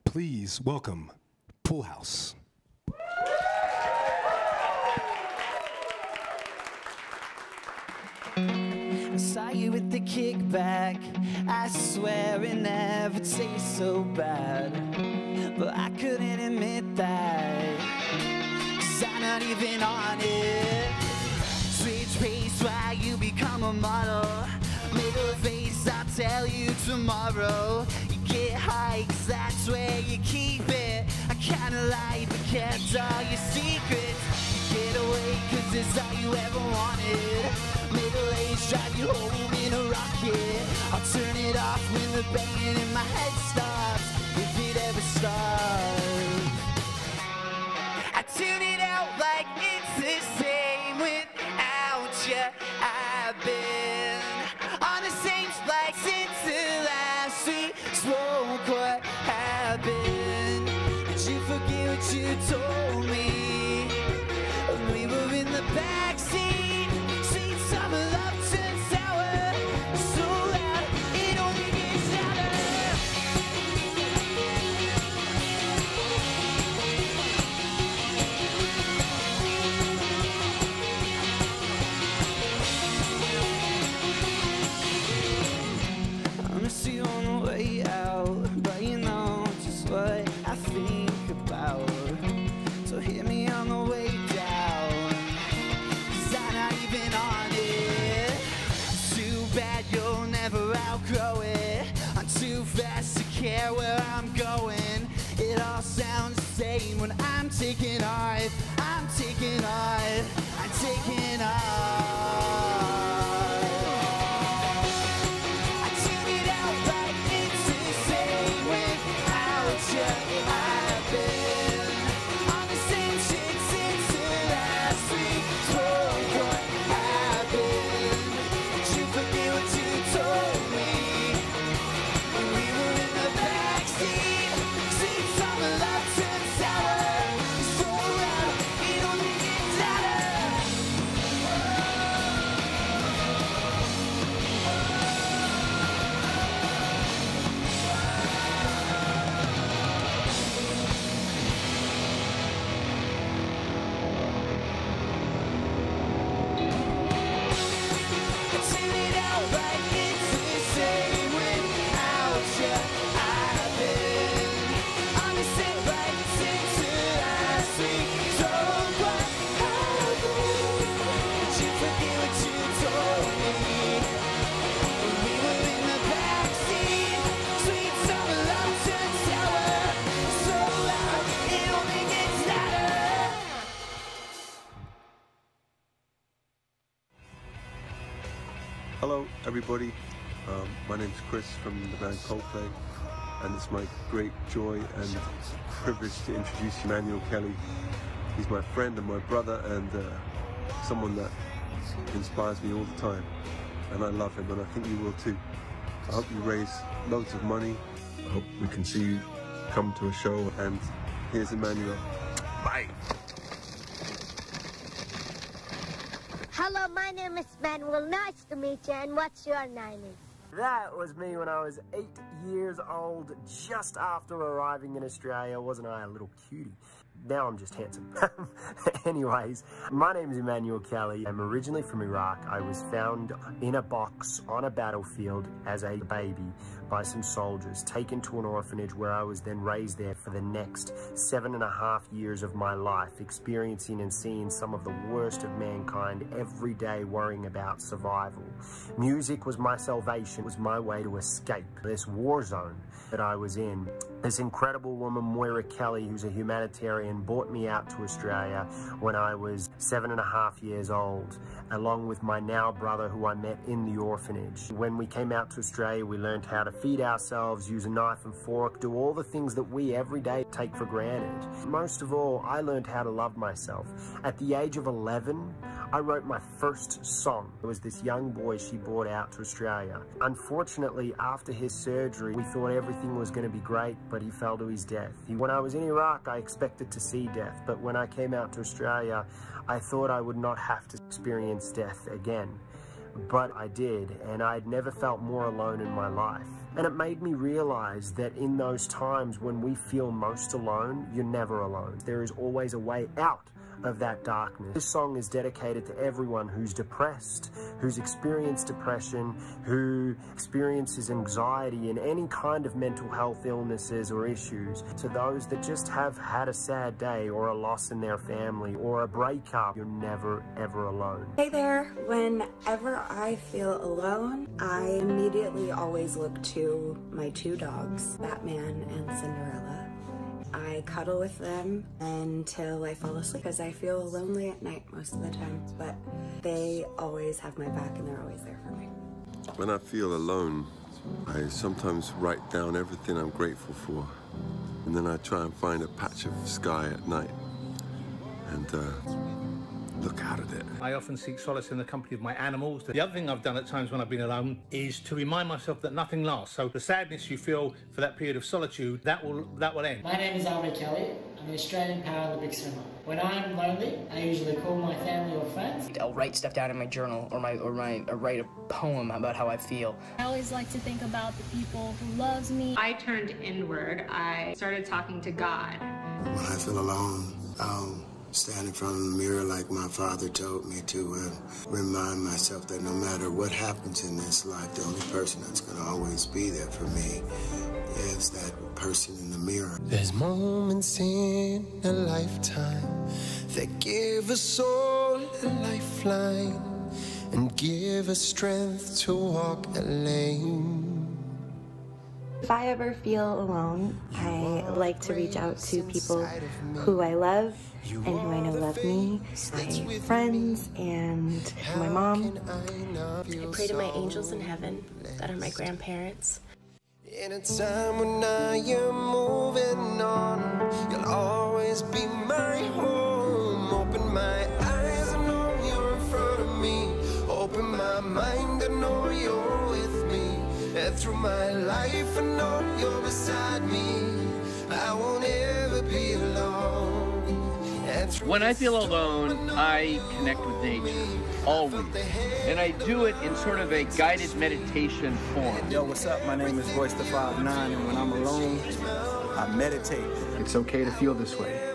please welcome Poolhouse. I saw you with the kickback. I swear it never tastes so bad, but I couldn't admit that, 'cause I'm not even on it. Switch pace while you become a model. Make a face, I'll tell you tomorrow. You get high 'cause that's where you keep it. I kinda lied but kept all your secrets. You get away 'cause it's all you ever wanted. Middle age, drive you home in a rocket. I'll turn it off when the banging in my head stops, if it ever stops. I tune it out like it's the same without you. I've been on the same flight since the last we spoke. What happened? Did you forget what you told me? We were in the backseat. Sweet summer love turned sour. So loud, it only gets louder. I miss you on the way out, but you know just what I think about. So hit me on the way down, 'cause I'm not even on it. Too bad you'll never outgrow it. I'm too fast to care where I'm going. It all sounds the same when I'm taking off. I'm taking off. I'm taking off. I tune it out like it's the same without you. I've been on the same shit since the last week. Told what happened. Did you forget what you told me? When we were in the backseat. Sweet summer love turned sour. So loud, it only gets louder. Tune it out like it's the same without you. I've been on the same flight since the last week. Told what happened. Did you forget what you told me? When we were in the backseat. Sweet summer love turned sour. So loud, it only gets louder. Hello, everybody. My name's Chris from the band Coldplay, and it's my great joy and privilege to introduce Emmanuel Kelly. He's my friend and my brother, and someone that inspires me all the time. And I love him, and I think you will too. I hope you raise loads of money. I hope we can see you come to a show, and here's Emmanuel. Bye. Hello, my name is Emmanuel. Nice to meet you. And what's your name? That was me when I was 8 years old, just after arriving in Australia. Wasn't I a little cutie? now I'm just handsome. Anyways, my name is Emmanuel Kelly. I'm originally from Iraq. I was found in a box on a battlefield as a baby by some soldiers, taken to an orphanage where I was then raised there for the next 7.5 years of my life, experiencing and seeing some of the worst of mankind every day, worrying about survival. Music was my salvation, was my way to escape this war zone that I was in. This incredible woman, Moira Kelly, who's a humanitarian, brought me out to Australia when I was 7.5 years old, along with my now brother who I met in the orphanage. When we came out to Australia, we learned how to feed ourselves, use a knife and fork, do all the things that we every day take for granted. Most of all, I learned how to love myself. At the age of 11, I wrote my first song. It was this young boy she brought out to Australia. Unfortunately, after his surgery, we thought everything was going to be great, but he fell to his death. When I was in Iraq, I expected to see death, but when I came out to Australia, I thought I would not have to experience death again. But I did, and I'd never felt more alone in my life. And it made me realize that in those times when we feel most alone, you're never alone. There is always a way out of that darkness. This song is dedicated to everyone who's depressed, who's experienced depression, who experiences anxiety and any kind of mental health illnesses or issues, to those that just have had a sad day or a loss in their family or a breakup. You're never, ever alone. Hey there. Whenever I feel alone, I immediately always look to my two dogs, Batman and Cinderella. I cuddle with them until I fall asleep because I feel lonely at night most of the time, but they always have my back and they're always there for me. When I feel alone, I sometimes write down everything I'm grateful for, and then I try and find a patch of sky at night and look out at it. I often seek solace in the company of my animals. The other thing I've done at times when I've been alone is to remind myself that nothing lasts. So the sadness you feel for that period of solitude, that will end. My name is Ayden Kelly. I'm an Australian Paralympic swimmer. When I'm lonely, I usually call my family or friends. I'll write stuff down in my journal or write a poem about how I feel. I always like to think about the people who loves me. I turned inward. I started talking to God. When I feel alone, I'll stand in front of the mirror like my father told me to remind myself that no matter what happens in this life, the only person that's going to always be there for me is that person in the mirror. There's moments in a lifetime that give a soul a lifeline and give us strength to walk a lane. If I ever feel alone, I like to reach out to people who I love and who I know love me, my friends and my mom. I pray to my angels in heaven that are my grandparents. In a time when I am moving on, you'll always be my home. Open my eyes, I know you're in front of me. Open my mind, I know you're with me. And through my life, I know you're beside me. I won't ever be alone. When I feel alone, I connect with nature, always. And I do it in sort of a guided meditation form. Yo, what's up? My name is Royce the 5'9", and when I'm alone, I meditate. It's okay to feel this way.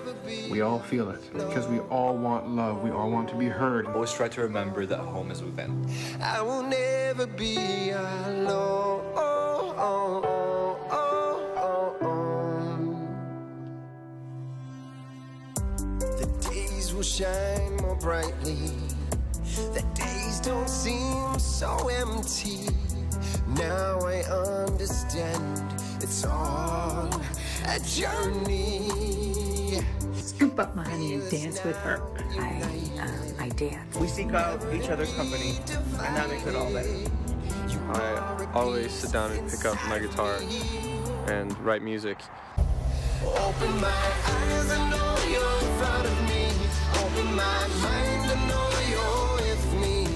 We all feel it, because we all want love. We all want to be heard. Always try to remember that home is within. I will never be alone. Will shine more brightly. The days don't seem so empty. Now I understand it's all a journey. Scoop up my honey and dance with her. I dance. We seek out each other's company, and that makes it all better. I always sit down and pick up my guitar and write music. Open my eyes, I know you're in front of me. Open my mind, I know you're with me.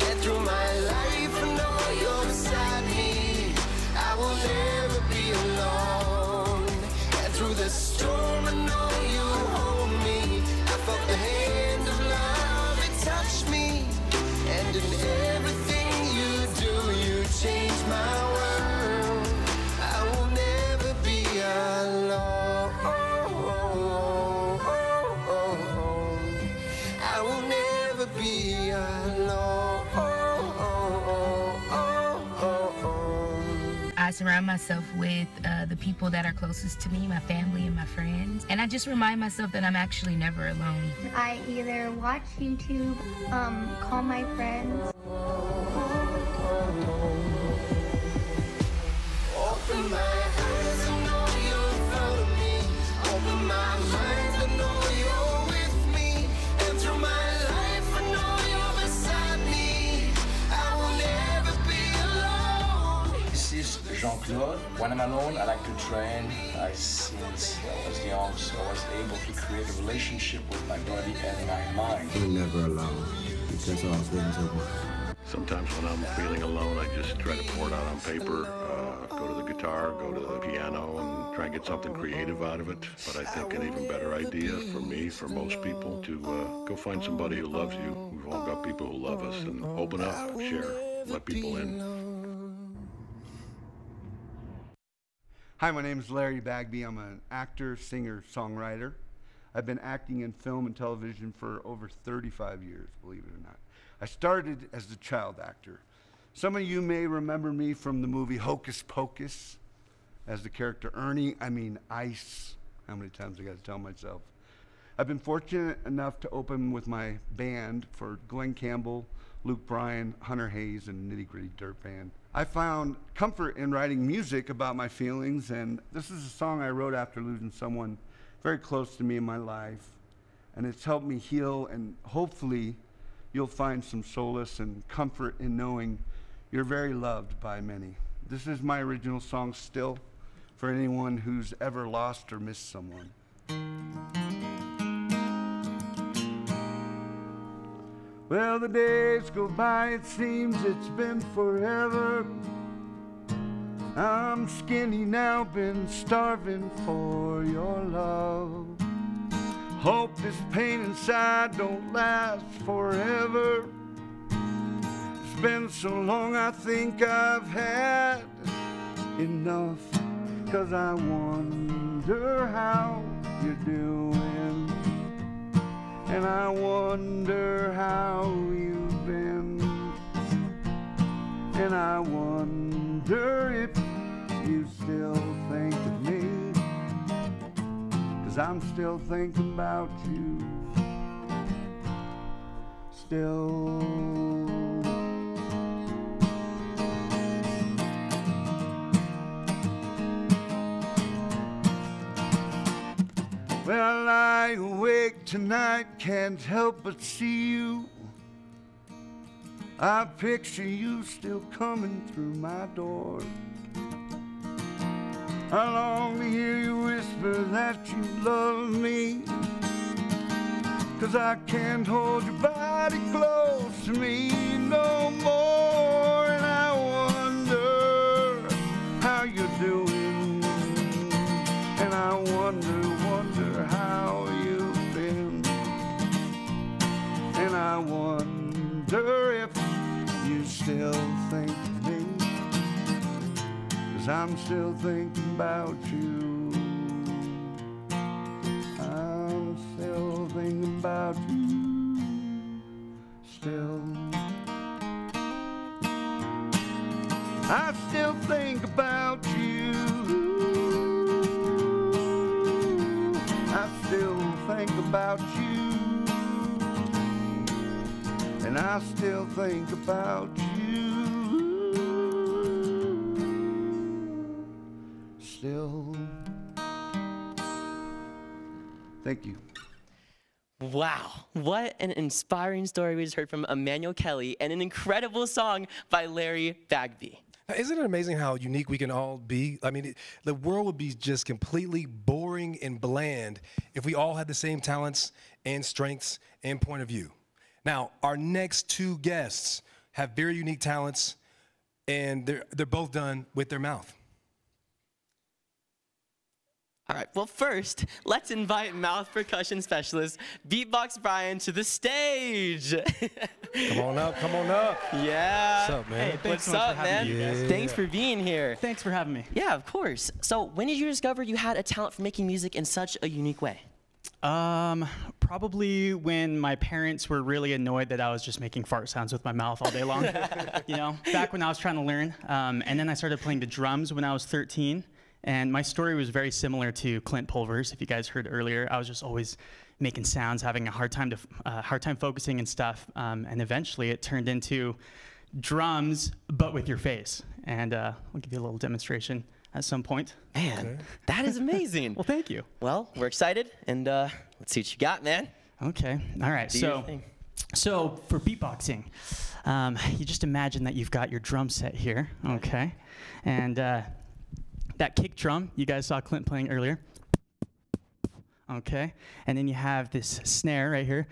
And through my life, I know you're beside me. I will never be alone. And through the storm, I know you hold me. I felt the hand of love, it touched me. And in everything you do, you change my world. I will never be alone. I will never be alone. I surround myself with the people that are closest to me, my family and my friends. And I just remind myself that I'm actually never alone. I either watch YouTube, call my friends. Open my eyes, I know you're in front of me. Open my mind, I know you're with me. And through my life, I know you're beside me. I will never be alone. This is Jean-Claude. When I'm alone, I like to train. Since I was young, so I was able to create a relationship with my body and my mind. You're never alone, because all things are one. Sometimes when I'm feeling alone, I just try to pour it out on paper, go to the guitar, go to the piano, and try and get something creative out of it. But I think an even better idea for me, for most people, to go find somebody who loves you. We've all got people who love us, and open up, share, let people in. Hi, my name is Larry Bagby. I'm an actor, singer, songwriter. I've been acting in film and television for over 35 years, believe it or not. I started as a child actor. Some of you may remember me from the movie Hocus Pocus as the character Ernie, Ice. How many times I got to tell myself? I've been fortunate enough to open with my band for Glen Campbell, Luke Bryan, Hunter Hayes, and Nitty Gritty Dirt Band. I found comfort in writing music about my feelings, and this is a song I wrote after losing someone very close to me in my life, and it's helped me heal, and hopefully you'll find some solace and comfort in knowing you're very loved by many. This is my original song, Still, for anyone who's ever lost or missed someone. Well, the days go by, it seems it's been forever. I'm skinny now, been starving for your love. Hope this pain inside don't last forever. It's been so long, I think I've had enough. 'Cause I wonder how you're doing, and I wonder how you've been, and I wonder if you still think of me. 'Cause I'm still thinking about you, still. Well, I lie awake tonight, can't help but see you. I picture you still coming through my door. I long to hear you whisper that you love me, 'cause I can't hold your body close to me no more. And I wonder how you're doing, and I wonder how you've been, and I wonder if you still think of me. 'Cause I'm still thinking about you. I'm still thinking about you. Still. I still think about you. I still think about you. And I still think about you. Still. Thank you. Wow, what an inspiring story we just heard from Emmanuel Kelly, and an incredible song by Larry Bagby. Isn't it amazing how unique we can all be? I mean, the world would be just completely boring and bland if we all had the same talents and strengths and point of view. Now, our next two guests have very unique talents, and they're both done with their mouth. All right, well, first, let's invite mouth percussion specialist Beatbox Brian to the stage. Come on up, come on up. Yeah. What's up, man? Hey, what's up, man? Yeah. Thanks for being here. Thanks for having me. Yeah, of course. So when did you discover you had a talent for making music in such a unique way? Probably when my parents were really annoyed that I was just making fart sounds with my mouth all day long. You know, back when I was trying to learn. And then I started playing the drums when I was 13. And my story was very similar to Clint Pulver's. If you guys heard earlier, I was just always making sounds, having a hard time focusing and stuff. And eventually it turned into drums, but with your face. And I'll give you a little demonstration at some point. Man, that is amazing. Well, thank you. Well, we're excited, and let's see what you got, man. Okay. All right. So for beatboxing, you just imagine that you've got your drum set here, okay? And that kick drum, you guys saw Clint playing earlier. Okay. And then you have this snare right here.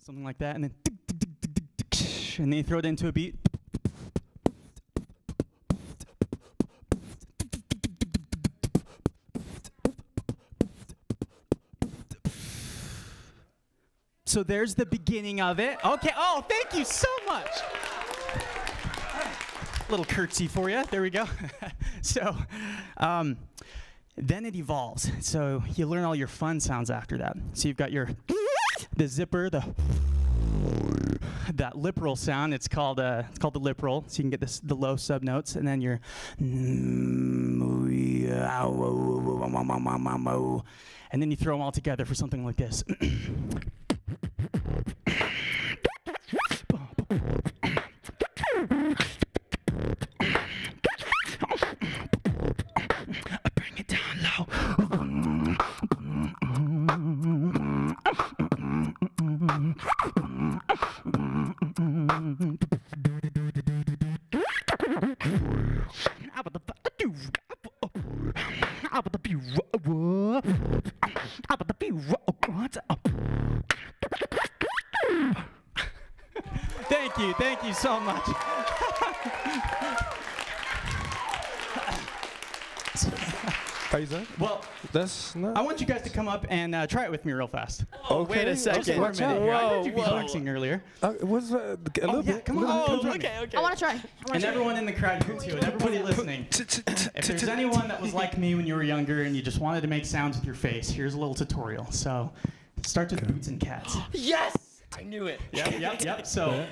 Something like that. And then you throw it into a beat. So there's the beginning of it. Okay. Oh, thank you so much. Little curtsy for you. There we go. So then it evolves. So you learn all your fun sounds after that. So you've got the zipper, that lip roll sound. It's called the lip roll. So you can get the low sub notes, and then your and then you throw them all together for something like this. Thank you so much. Are you done? Well, that's not. I want you guys to come up and try it with me real fast. Oh, okay. Wait a second. Just for a minute here. I heard you beatboxing earlier. What's a little bit? Come on. Okay. I want to try. And everyone in the crowd here too, and everybody listening. If there's anyone that was like me when you were younger and you just wanted to make sounds with your face, here's a little tutorial. So, start with boots and cats. Yes! I knew it. Yep. So,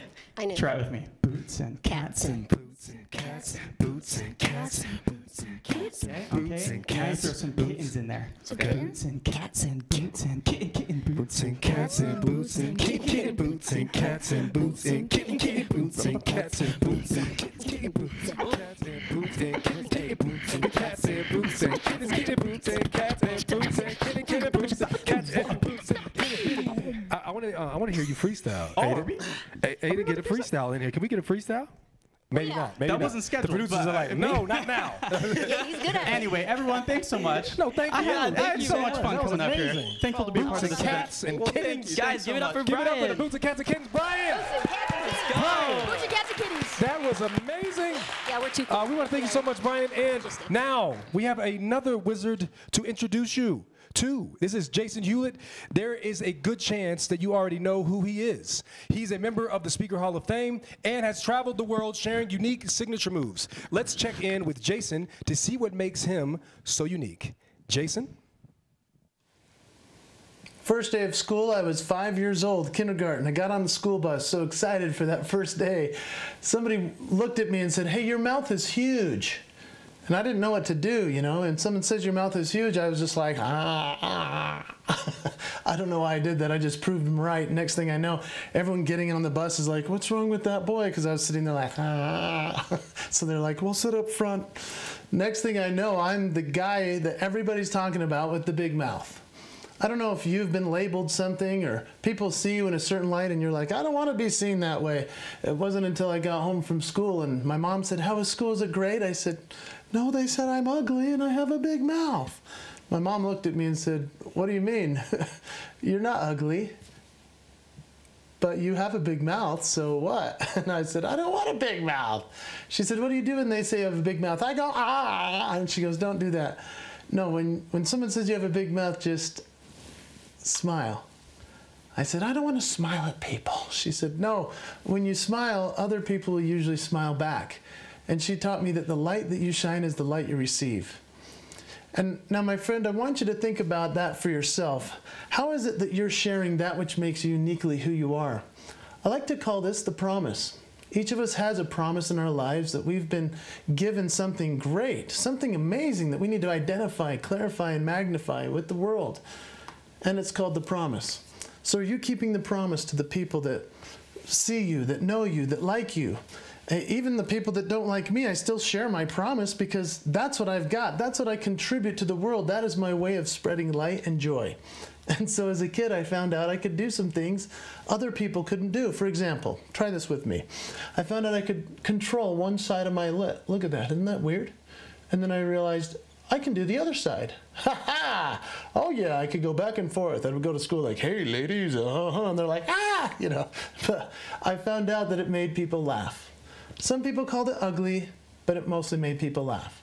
try it with me. Boots and cats and boots and cats, boots and cats, boots and cats. Okay. Now you throw some kittens in there. Boots and cats and boots and kitten boots and cats and boots and kitten boots and cats and boots and kitten boots and cats and boots and kitten boots and cats and boots and kitten boots and cats and boots and kitten boots and cats and boots and kitten boots and cats and boots and I want to hear you freestyle. Ayden, get a freestyle in here. Can we get a freestyle? Maybe not. Maybe that not. wasn't scheduled. The producers are like, no, not now. Yeah, he's good at it. Anyway, everyone, thanks so much. No, thank you. I had so much fun coming up here. Thankful to be part of this cats and kittens. Guys, give it up for Brian. Give it up for the boots and cats and kittens, Brian. Boots and cats and kitties. That was amazing. Yeah, we're too cool. We want to thank you so much, Brian. And now we have another wizard to introduce you to. This is Jason Hewlett. There is a good chance that you already know who he is. He's a member of the Speaker Hall of Fame and has traveled the world sharing unique signature moves. Let's check in with Jason to see what makes him so unique. Jason? First day of school, I was 5 years old, kindergarten. I got on the school bus, so excited for that first day. Somebody looked at me and said, "Hey, your mouth is huge." And I didn't know what to do, you know, and someone says your mouth is huge, I was just like, I don't know why I did that, I just proved them right. Next thing I know, everyone getting on the bus is like, "What's wrong with that boy?" Because I was sitting there like, So they're like, "We'll sit up front." Next thing I know, I'm the guy that everybody's talking about with the big mouth. I don't know if you've been labeled something or people see you in a certain light and you're like, "I don't want to be seen that way." It wasn't until I got home from school and my mom said, "How was school? Is it great?" I said, "No, they said I'm ugly and I have a big mouth." My mom looked at me and said, "What do you mean? You're not ugly, but you have a big mouth, so what?" And I said, "I don't want a big mouth." She said, "What do you do when they say you have a big mouth?" I go, "Ah," and she goes, "Don't do that." No, when someone says you have a big mouth, just smile. I said, "I don't want to smile at people." She said, "No, when you smile, other people will usually smile back." And she taught me that the light that you shine is the light you receive. And now, my friend, I want you to think about that for yourself. How is it that you're sharing that which makes you uniquely who you are? I like to call this the promise. Each of us has a promise in our lives that we've been given something great, something amazing that we need to identify, clarify, and magnify with the world. And it's called the promise. So are you keeping the promise to the people that see you, that know you, that like you? Even the people that don't like me, I still share my promise because that's what I've got. That's what I contribute to the world. That is my way of spreading light and joy. And so as a kid, I found out I could do some things other people couldn't do. For example, try this with me. I found out I could control one side of my lip. Look at that. Isn't that weird? And then I realized I can do the other side. Ha ha! Oh yeah, I could go back and forth. I would go to school like, hey ladies, and they're like, ah, you know. But I found out that it made people laugh. Some people called it ugly, but it mostly made people laugh.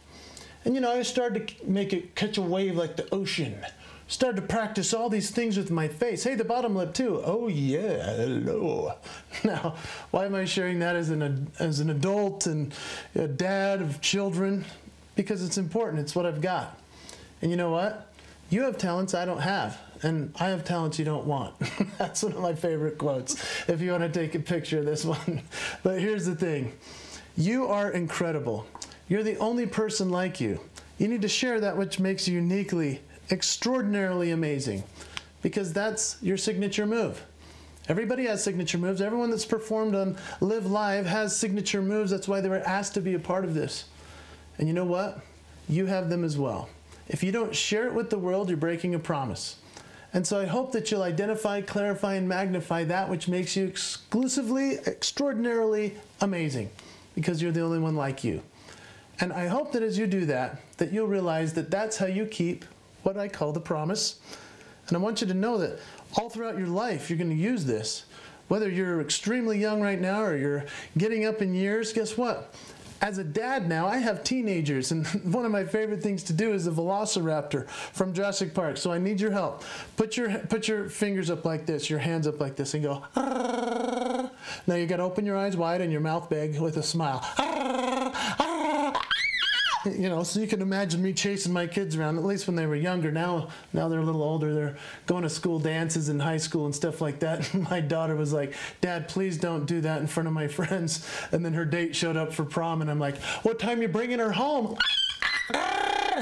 And you know, I started to make it catch a wave like the ocean. Started to practice all these things with my face. Hey, the bottom lip too. Oh yeah, hello. Now, why am I sharing that as an adult and a dad of children? Because it's important. It's what I've got. And you know what? You have talents I don't have, and I have talents you don't want. That's one of my favorite quotes, if you want to take a picture of this one. But here's the thing. You are incredible. You're the only person like you. You need to share that which makes you uniquely, extraordinarily amazing, because that's your signature move. Everybody has signature moves. Everyone that's performed on Live Live has signature moves. That's why they were asked to be a part of this. And you know what? You have them as well. If you don't share it with the world, you're breaking a promise. And so I hope that you'll identify, clarify, and magnify that which makes you exclusively, extraordinarily amazing, because you're the only one like you. And I hope that as you do that, that you'll realize that that's how you keep what I call the promise. And I want you to know that all throughout your life, you're going to use this. Whether you're extremely young right now or you're getting up in years, guess what? As a dad now, I have teenagers, and one of my favorite things to do is the Velociraptor from Jurassic Park. So I need your help. Put your fingers up like this, your hands up like this, and go. Arr. Now you got to open your eyes wide and your mouth big with a smile. Arr. Arr. You know, so you can imagine me chasing my kids around, at least when they were younger. Now they're a little older. They're going to school dances in high school and stuff like that. My daughter was like, Dad, please don't do that in front of my friends. And then her date showed up for prom, and I'm like, what time you bringing her home?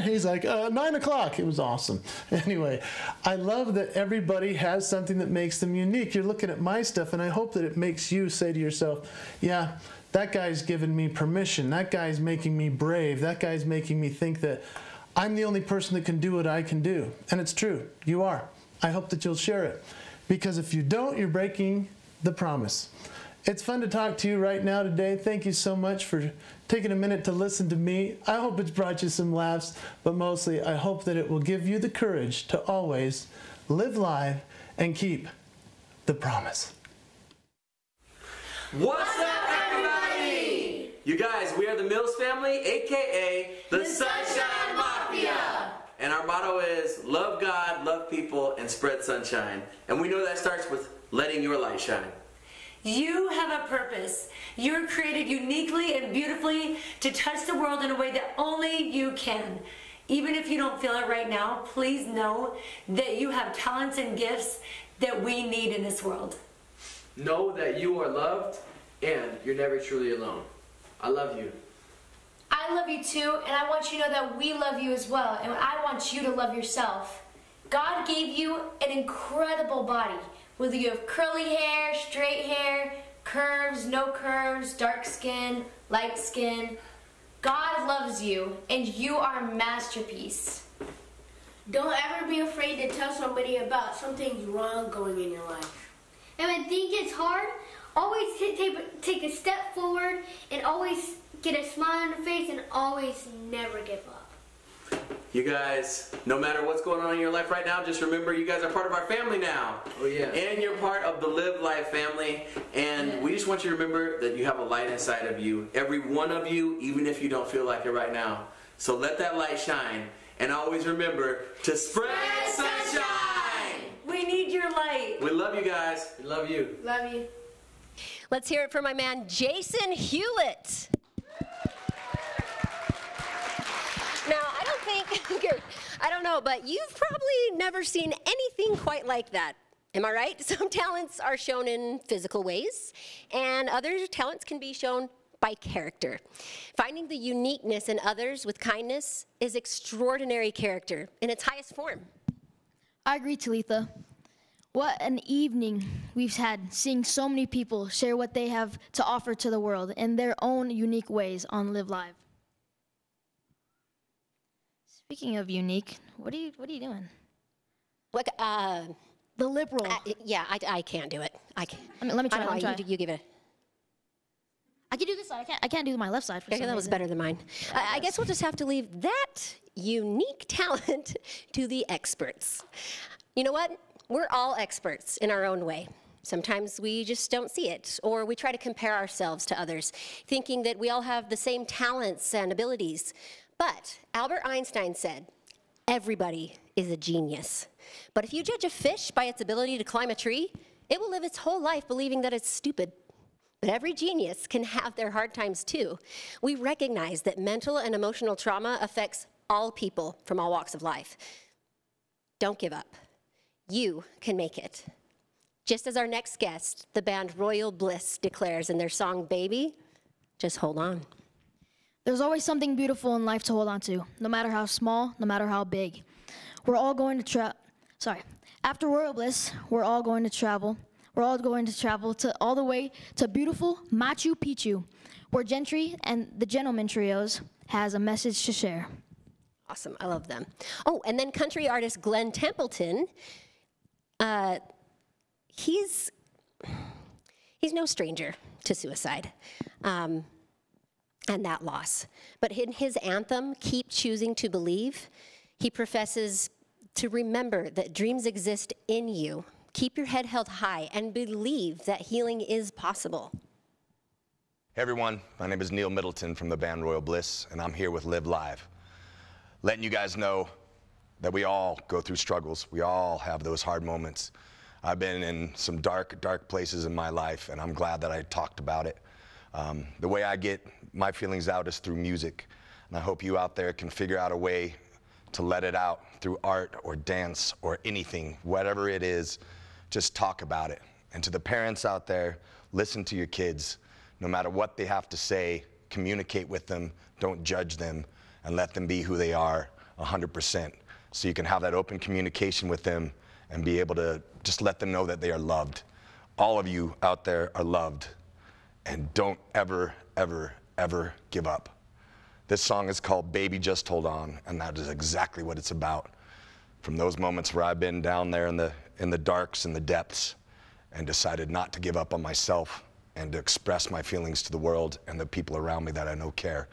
He's like, 9 o'clock. It was awesome. Anyway, I love that everybody has something that makes them unique. You're looking at my stuff, and I hope that it makes you say to yourself, yeah, that guy's given me permission. That guy's making me brave. That guy's making me think that I'm the only person that can do what I can do. And it's true. You are. I hope that you'll share it. Because if you don't, you're breaking the promise. It's fun to talk to you right now today. Thank you so much for taking a minute to listen to me. I hope it's brought you some laughs, but mostly I hope that it will give you the courage to always live live and keep the promise. What's up, everybody? You guys, we are the Mills family, aka the Sunshine Mafia. And our motto is love God, love people, and spread sunshine. And we know that starts with letting your light shine. You have a purpose. You're created uniquely and beautifully to touch the world in a way that only you can. Even if you don't feel it right now, please know that you have talents and gifts that we need in this world. Know that you are loved and you're never truly alone. I love you. I love you too, and I want you to know that we love you as well, and I want you to love yourself. God gave you an incredible body. Whether you have curly hair, straight hair, curves, no curves, dark skin, light skin, God loves you, and you are a masterpiece. Don't ever be afraid to tell somebody about something wrong going in your life. And when things get hard, always take a step forward and always get a smile on the face and always never give up. You guys, no matter what's going on in your life right now, just remember you guys are part of our family now. Oh yeah. And you're part of the Live Life family. And we just want you to remember that you have a light inside of you. Every one of you, even if you don't feel like it right now. So let that light shine. And always remember to spread sunshine. We need your light. We love you guys. We love you. Love you. Let's hear it for my man, Jason Hewlett. Now, I don't I don't know, but you've probably never seen anything quite like that. Am I right? Some talents are shown in physical ways, and other talents can be shown by character. Finding the uniqueness in others with kindness is extraordinary character in its highest form. I agree, Talitha. What an evening we've had, seeing so many people share what they have to offer to the world in their own unique ways on Live Live. Speaking of unique, what are you doing? Look, the liberal. Yeah, I can't do it. I can't. I mean, let me try. You give it. I can do this side. I can't do my left side for some reason. That was better than mine. I guess we'll just have to leave that unique talent to the experts. You know what? We're all experts in our own way. Sometimes we just don't see it, or we try to compare ourselves to others, thinking that we all have the same talents and abilities. But Albert Einstein said, everybody is a genius. But if you judge a fish by its ability to climb a tree, it will live its whole life believing that it's stupid. But every genius can have their hard times too. We recognize that mental and emotional trauma affects all people from all walks of life. Don't give up. You can make it. Just as our next guest, the band Royal Bliss, declares in their song, Baby, just hold on. There's always something beautiful in life to hold on to, no matter how small, no matter how big. We're all going to after Royal Bliss, we're all going to travel. We're all going to travel all the way to beautiful Machu Picchu, where Gentri and the Gentleman Trios has a message to share. Awesome, I love them. Oh, and then country artist Glen Templeton, he's no stranger to suicide. And that loss. But in his anthem, Keep Choosing to Believe, he professes to remember that dreams exist in you. Keep your head held high and believe that healing is possible. Hey everyone, my name is Neil Middleton from the band Royal Bliss, and I'm here with Live Live. Letting you guys know that we all go through struggles. We all have those hard moments. I've been in some dark, dark places in my life, and I'm glad that I talked about it. The way I get my feelings out is through music, and I hope you out there can figure out a way to let it out through art or dance or anything, whatever it is, just talk about it. And to the parents out there, listen to your kids. No matter what they have to say, communicate with them, don't judge them, and let them be who they are 100%. So you can have that open communication with them and be able to just let them know that they are loved. All of you out there are loved. And don't ever, ever, ever give up. This song is called Baby Just Hold On, and that is exactly what it's about. From those moments where I've been down there in the darks and the depths and decided not to give up on myself and to express my feelings to the world and the people around me that I know care.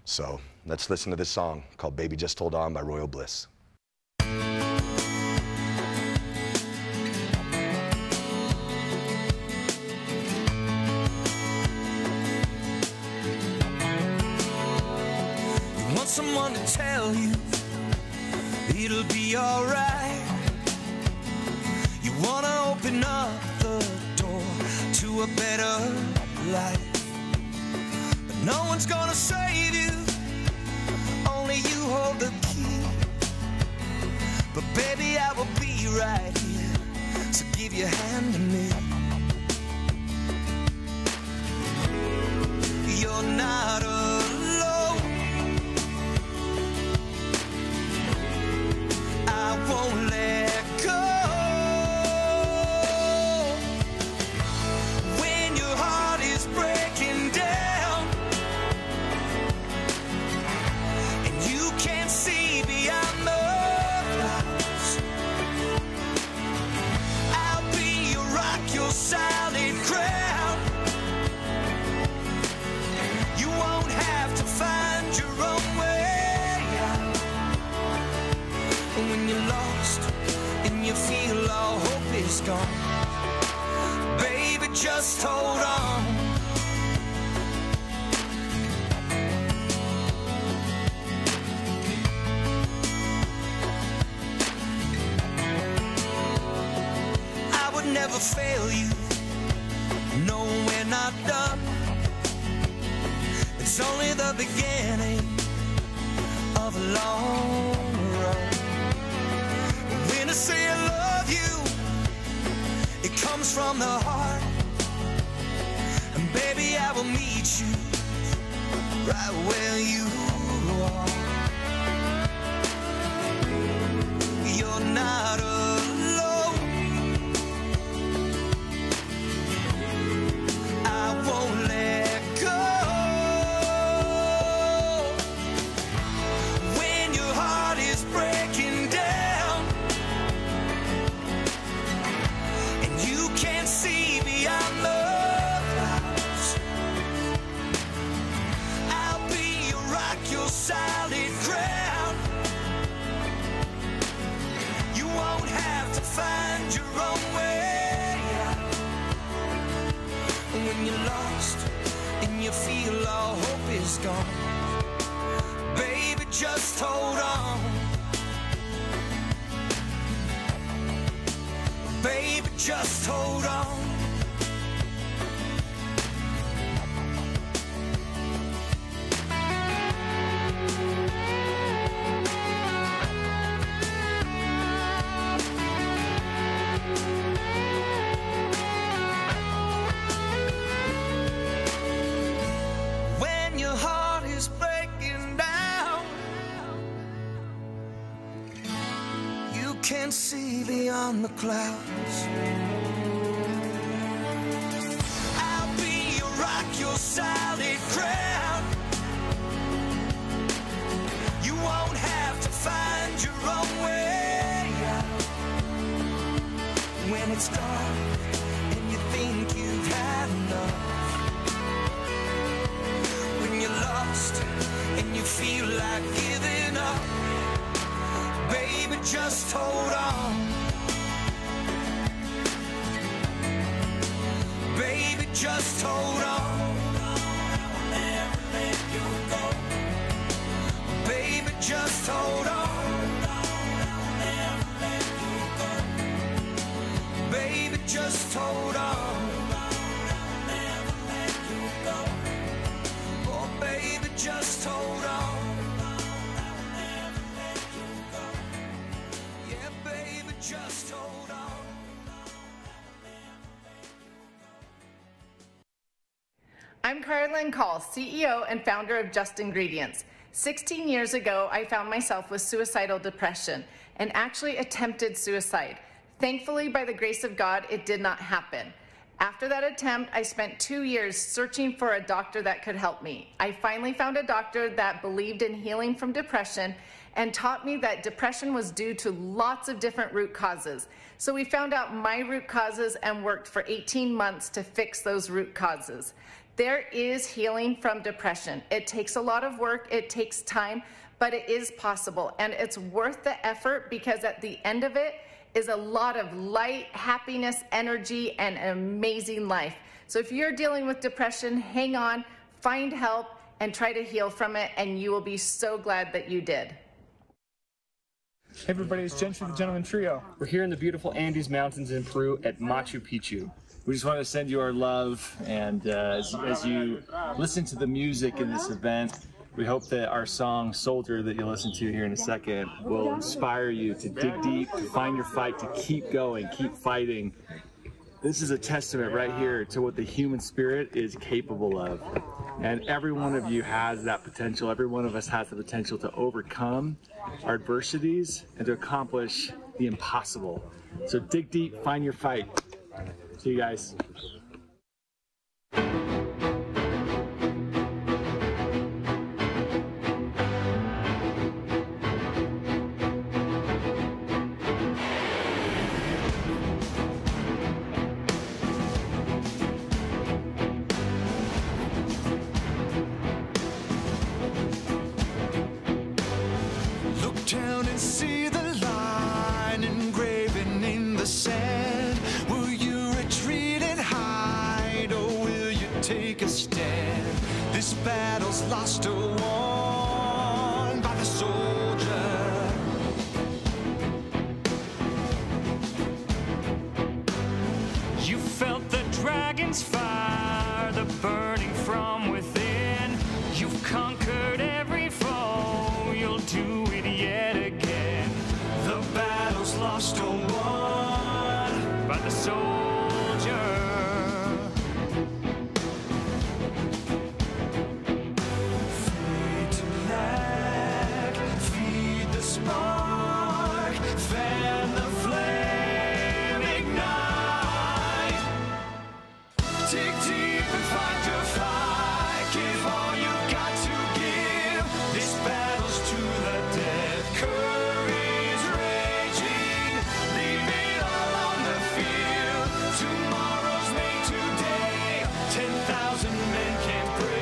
So let's listen to this song called Baby Just Hold On by Royal Bliss. Someone to tell you it'll be alright. You wanna open up the door to a better life, but no one's gonna save you, only you hold the key. But baby, I will be right here, so give your hand to me. You're not alone. I won't let go. When your heart is breaking down and you can't see beyond the clouds, I'll be your rock, your solid ground. You won't have to find your own way out. When you're lost and you feel all hope is gone, baby, just hold on. I would never fail you, no, we're not done. It's only the beginning of long run. When I say I love you, it comes from the heart. And baby, I will meet you right where you are. You're not alone. I won't let go. When your heart is breaking down and you can't see beyond the clouds, I'll be your rock, your solid ground. You won't have to find your own way out. When you're lost and you feel all hope is gone, baby, just hold on. Baby, just hold on. When your heart is breaking down, you can't see beyond the clouds. I'll be your rock, your solid ground. You won't have to find your own way out. When it's dark and you think you've had enough, when you're lost and you feel like giving up, baby, just hold on. Baby, just hold on. I'll never let you go. Baby, just hold on. I'll never let you go. Baby, just hold on. I'll never let you go. Oh, baby, just hold on. I'll never let you go. Yeah, baby, just hold on. I'm Carolyn Call, CEO and founder of Just Ingredients. 16 years ago, I found myself with suicidal depression and actually attempted suicide. Thankfully, by the grace of God, it did not happen. After that attempt, I spent 2 years searching for a doctor that could help me. I finally found a doctor that believed in healing from depression and taught me that depression was due to lots of different root causes. So we found out my root causes and worked for 18 months to fix those root causes. There is healing from depression. It takes a lot of work, it takes time, but it is possible. And it's worth the effort because at the end of it is a lot of light, happiness, energy, and an amazing life. So if you're dealing with depression, hang on, find help, and try to heal from it, and you will be so glad that you did. Hey everybody, it's Gentri, the Gentleman Trio. We're here in the beautiful Andes Mountains in Peru at Machu Picchu. We just want to send you our love, and as you listen to the music in this event, we hope that our song, Soldier, that you'll listen to here in a second, will inspire you to dig deep, to find your fight, to keep going, keep fighting. This is a testament right here to what the human spirit is capable of. And every one of you has that potential. Every one of us has the potential to overcome our adversities and to accomplish the impossible. So dig deep, find your fight. See you guys. Look down and see the line engraven in the sand. Will you retreat and hide, or will you take a stand? This battle's lost or won by the soldier. You felt the dragon's fire, the burning from within. You've conquered every foe. You'll do Dig deep and find your fight. Give all you got to give. This battle's to the death. Courage raging. Leave it all on the field. Tomorrow's made today. 10,000 men can't break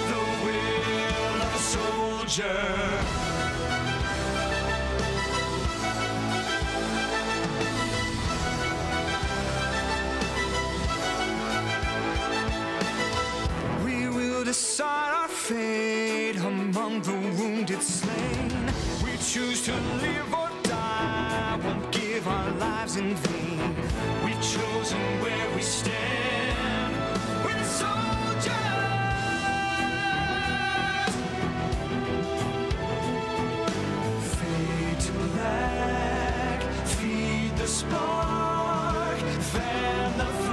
the will of a soldier. Decide our fate among the wounded slain. We choose to live or die, won't give our lives in vain. We've chosen where we stand. We're the soldiers. Fade to black, feed the spark, fan the flame.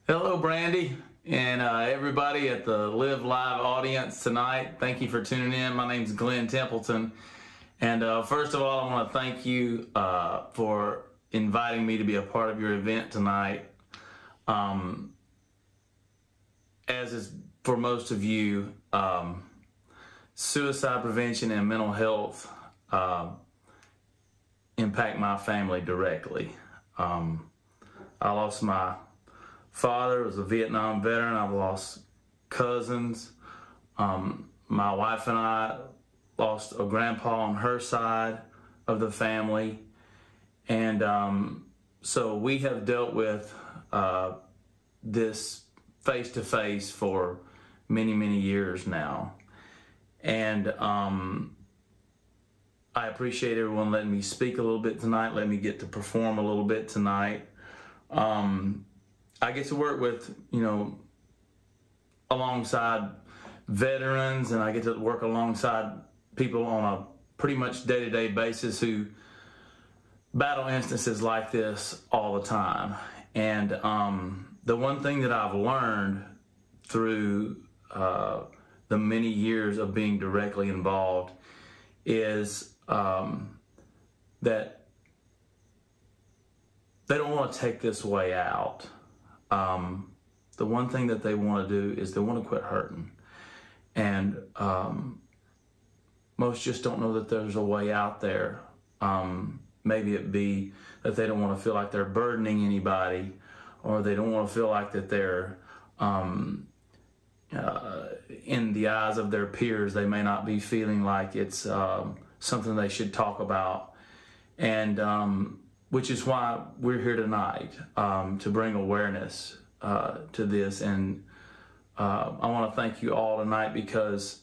Hello, Brandy, and everybody at the Live Live audience tonight. Thank you for tuning in. My name's Glen Templeton, and first of all, I want to thank you for inviting me to be a part of your event tonight. As is for most of you, suicide prevention and mental health impact my family directly. I lost my father, was a Vietnam veteran. I've lost cousins. My wife and I lost a grandpa on her side of the family. And so we have dealt with this face-to-face for many, many years now. And I appreciate everyone letting me speak a little bit tonight, letting me get to perform a little bit tonight. I get to work with, alongside veterans, and I get to work alongside people on a pretty much day-to-day basis who battle instances like this all the time. And the one thing that I've learned through the many years of being directly involved is that they don't want to take this way out. The one thing that they want to do is they want to quit hurting. And most just don't know that there's a way out there. Maybe it be that they don't want to feel like they're burdening anybody, or they don't want to feel like that they're, in the eyes of their peers, they may not be feeling like it's something they should talk about. And which is why we're here tonight, to bring awareness to this. And I want to thank you all tonight because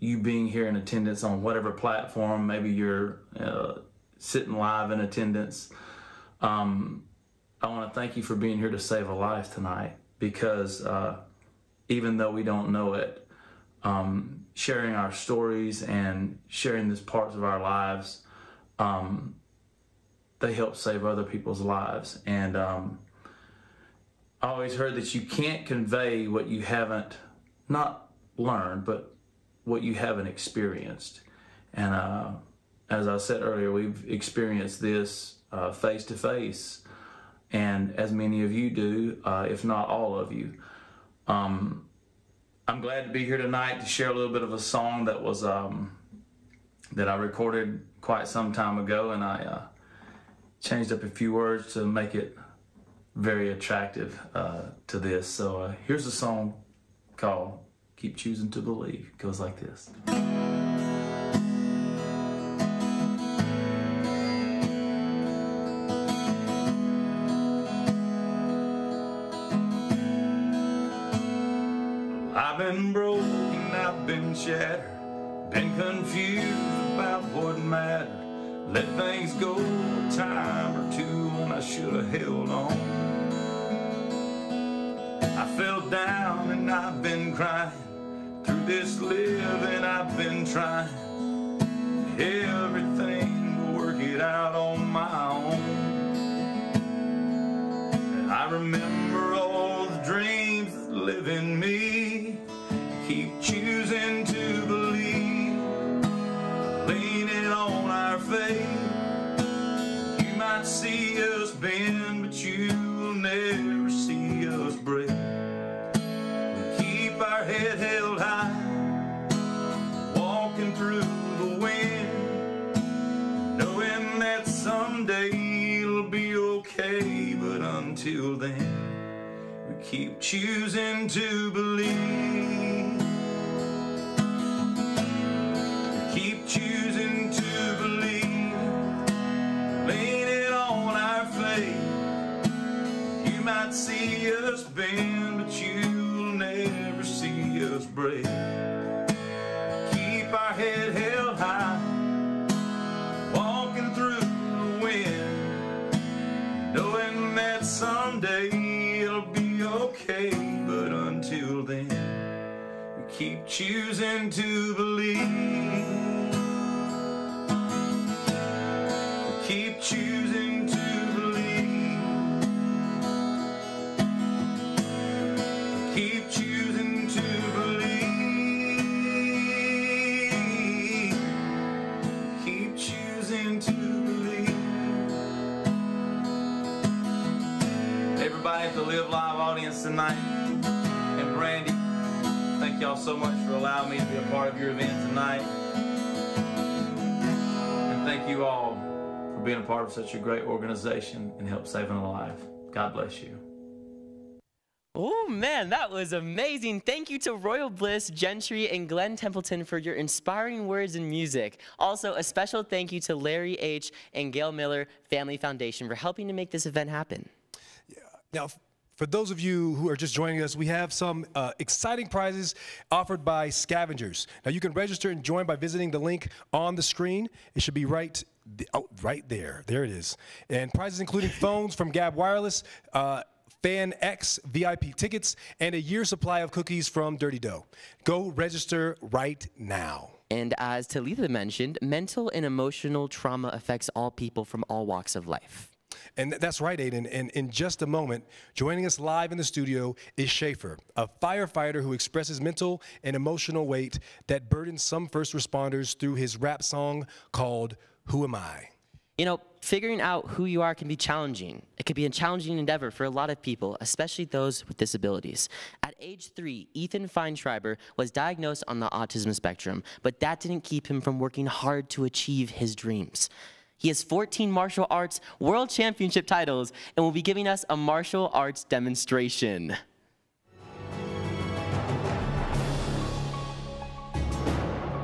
you being here in attendance on whatever platform, maybe you're sitting live in attendance. I want to thank you for being here to save a life tonight, because even though we don't know it, sharing our stories and sharing these parts of our lives, they help save other people's lives. And I always heard that you can't convey what you haven't not learned, but what you haven't experienced. And as I said earlier, we've experienced this face to face, and as many of you do, if not all of you. I'm glad to be here tonight to share a little bit of a song that was that I recorded quite some time ago, and I changed up a few words to make it very attractive to this. So here's a song called Keep Choosing to Believe. It goes like this. I've been broken, I've been shattered, been confused about what mattered. Let things go a time or two when I should have held on. I fell down and I've been crying. Through this living I've been trying. Everything to work it out on my own. And I remember all the dreams that live in me. Keep choosing to believe, leaning on our faith. You might see us bend, but you'll never see us break. We keep our head held high, walking through the wind, knowing that someday it'll be okay. But until then, we keep choosing to believe. Keep choosing to believe, leaning on our faith. You might see us bend, but you'll never see us break. Keep our head held high, walking through the wind, knowing that someday it'll be okay. But until then, we keep choosing to believe. Keep choosing to believe. Keep choosing to believe. Keep choosing to believe. Everybody at the Live Live audience tonight, and Brandy, thank y'all so much for allowing me to be a part of your event tonight. And thank you all for being a part of such a great organization and help saving a life. God bless you. Oh man, that was amazing. Thank you to Royal Bliss, Gentri, and Glen Templeton for your inspiring words and music. Also, a special thank you to Larry H. and Gail Miller Family Foundation for helping to make this event happen. Yeah. Now, for those of you who are just joining us, we have some exciting prizes offered by scavengers. Now, you can register and join by visiting the link on the screen. It should be right there. There it is. And prizes including phones from Gab Wireless, Fan X VIP tickets, and a year's supply of cookies from Dirty Dough. Go register right now. And as Talitha mentioned, mental and emotional trauma affects all people from all walks of life. And that's right, Ayden. And in just a moment, joining us live in the studio is Schaefer, a firefighter who expresses mental and emotional weight that burdens some first responders through his rap song called Who Am I? You know, figuring out who you are can be challenging. It can be a challenging endeavor for a lot of people, especially those with disabilities. At age 3, Ethan Feinschreiber was diagnosed on the autism spectrum, but that didn't keep him from working hard to achieve his dreams. He has 14 martial arts world championship titles and will be giving us a martial arts demonstration.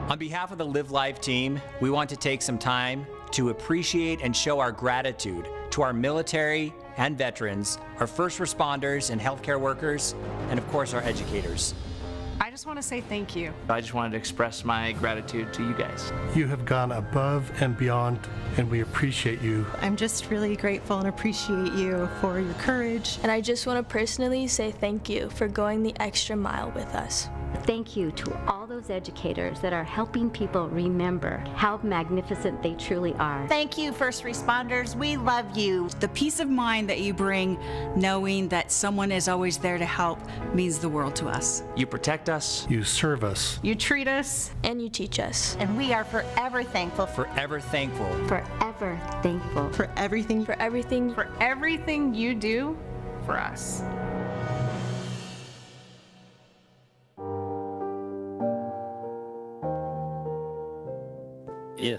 On behalf of the Live Life team, we want to take some time to appreciate and show our gratitude to our military and veterans, our first responders and healthcare workers, and of course our educators. I just want to say thank you. I just wanted to express my gratitude to you guys. You have gone above and beyond, and we appreciate you. I'm just really grateful and appreciate you for your courage. And I just want to personally say thank you for going the extra mile with us. Thank you to all those educators that are helping people remember how magnificent they truly are. Thank you, first responders. We love you. The peace of mind that you bring, knowing that someone is always there to help, means the world to us. You protect us. You serve us. You treat us. And you teach us. And we are forever thankful. Forever thankful. Forever thankful. For everything. For everything. For everything you do for us. Yeah.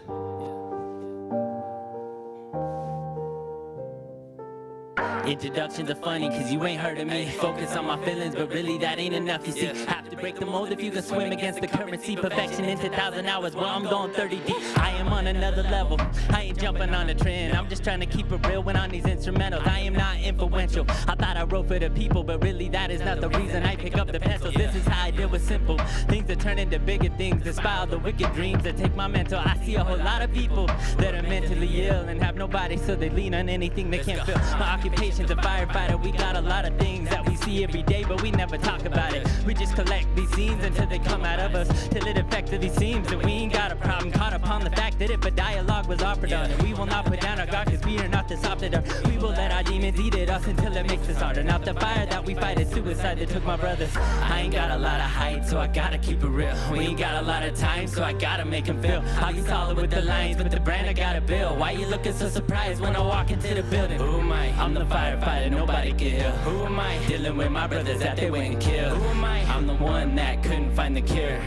Introductions are funny, cause you ain't heard of me. Focus on my feelings, but really that ain't enough, you see. Have to break the mold if you can swim against the current. See perfection into 1,000 hours, well, I'm going 30 deep. I am on another level, I ain't jumping on a trend. I'm just trying to keep it real when on these instrumentals. I am not influential, I thought I wrote for the people, but really that is not the reason I pick up the pencils. This is how I deal with simple things that turn into bigger things. Despite the wicked dreams that take my mental. I see a whole lot of people that are mentally ill and have nobody, so they lean on anything they can't feel. My occupation a firefighter, we got a lot of things that we see every day, but we never talk about it. We just collect these scenes until they come out of us, till it effectively seems that we ain't got a problem. Caught upon the fact that if a dialogue was offered on it, we will not put down our guard, cause we are not the soft at We will let our demons eat at us until it makes us harder. Now the fire that we fight is suicide that took my brothers. I ain't got a lot of height, so I gotta keep it real. We ain't got a lot of time, so I gotta make them feel. I'll be solid with the lines, but the brand I gotta build. Why you looking so surprised when I walk into the building? Who am I? I'm the firefighter, nobody can heal. Who am I? Dealing with my brothers that they went and killed. Who am I? I'm the one that couldn't find the cure.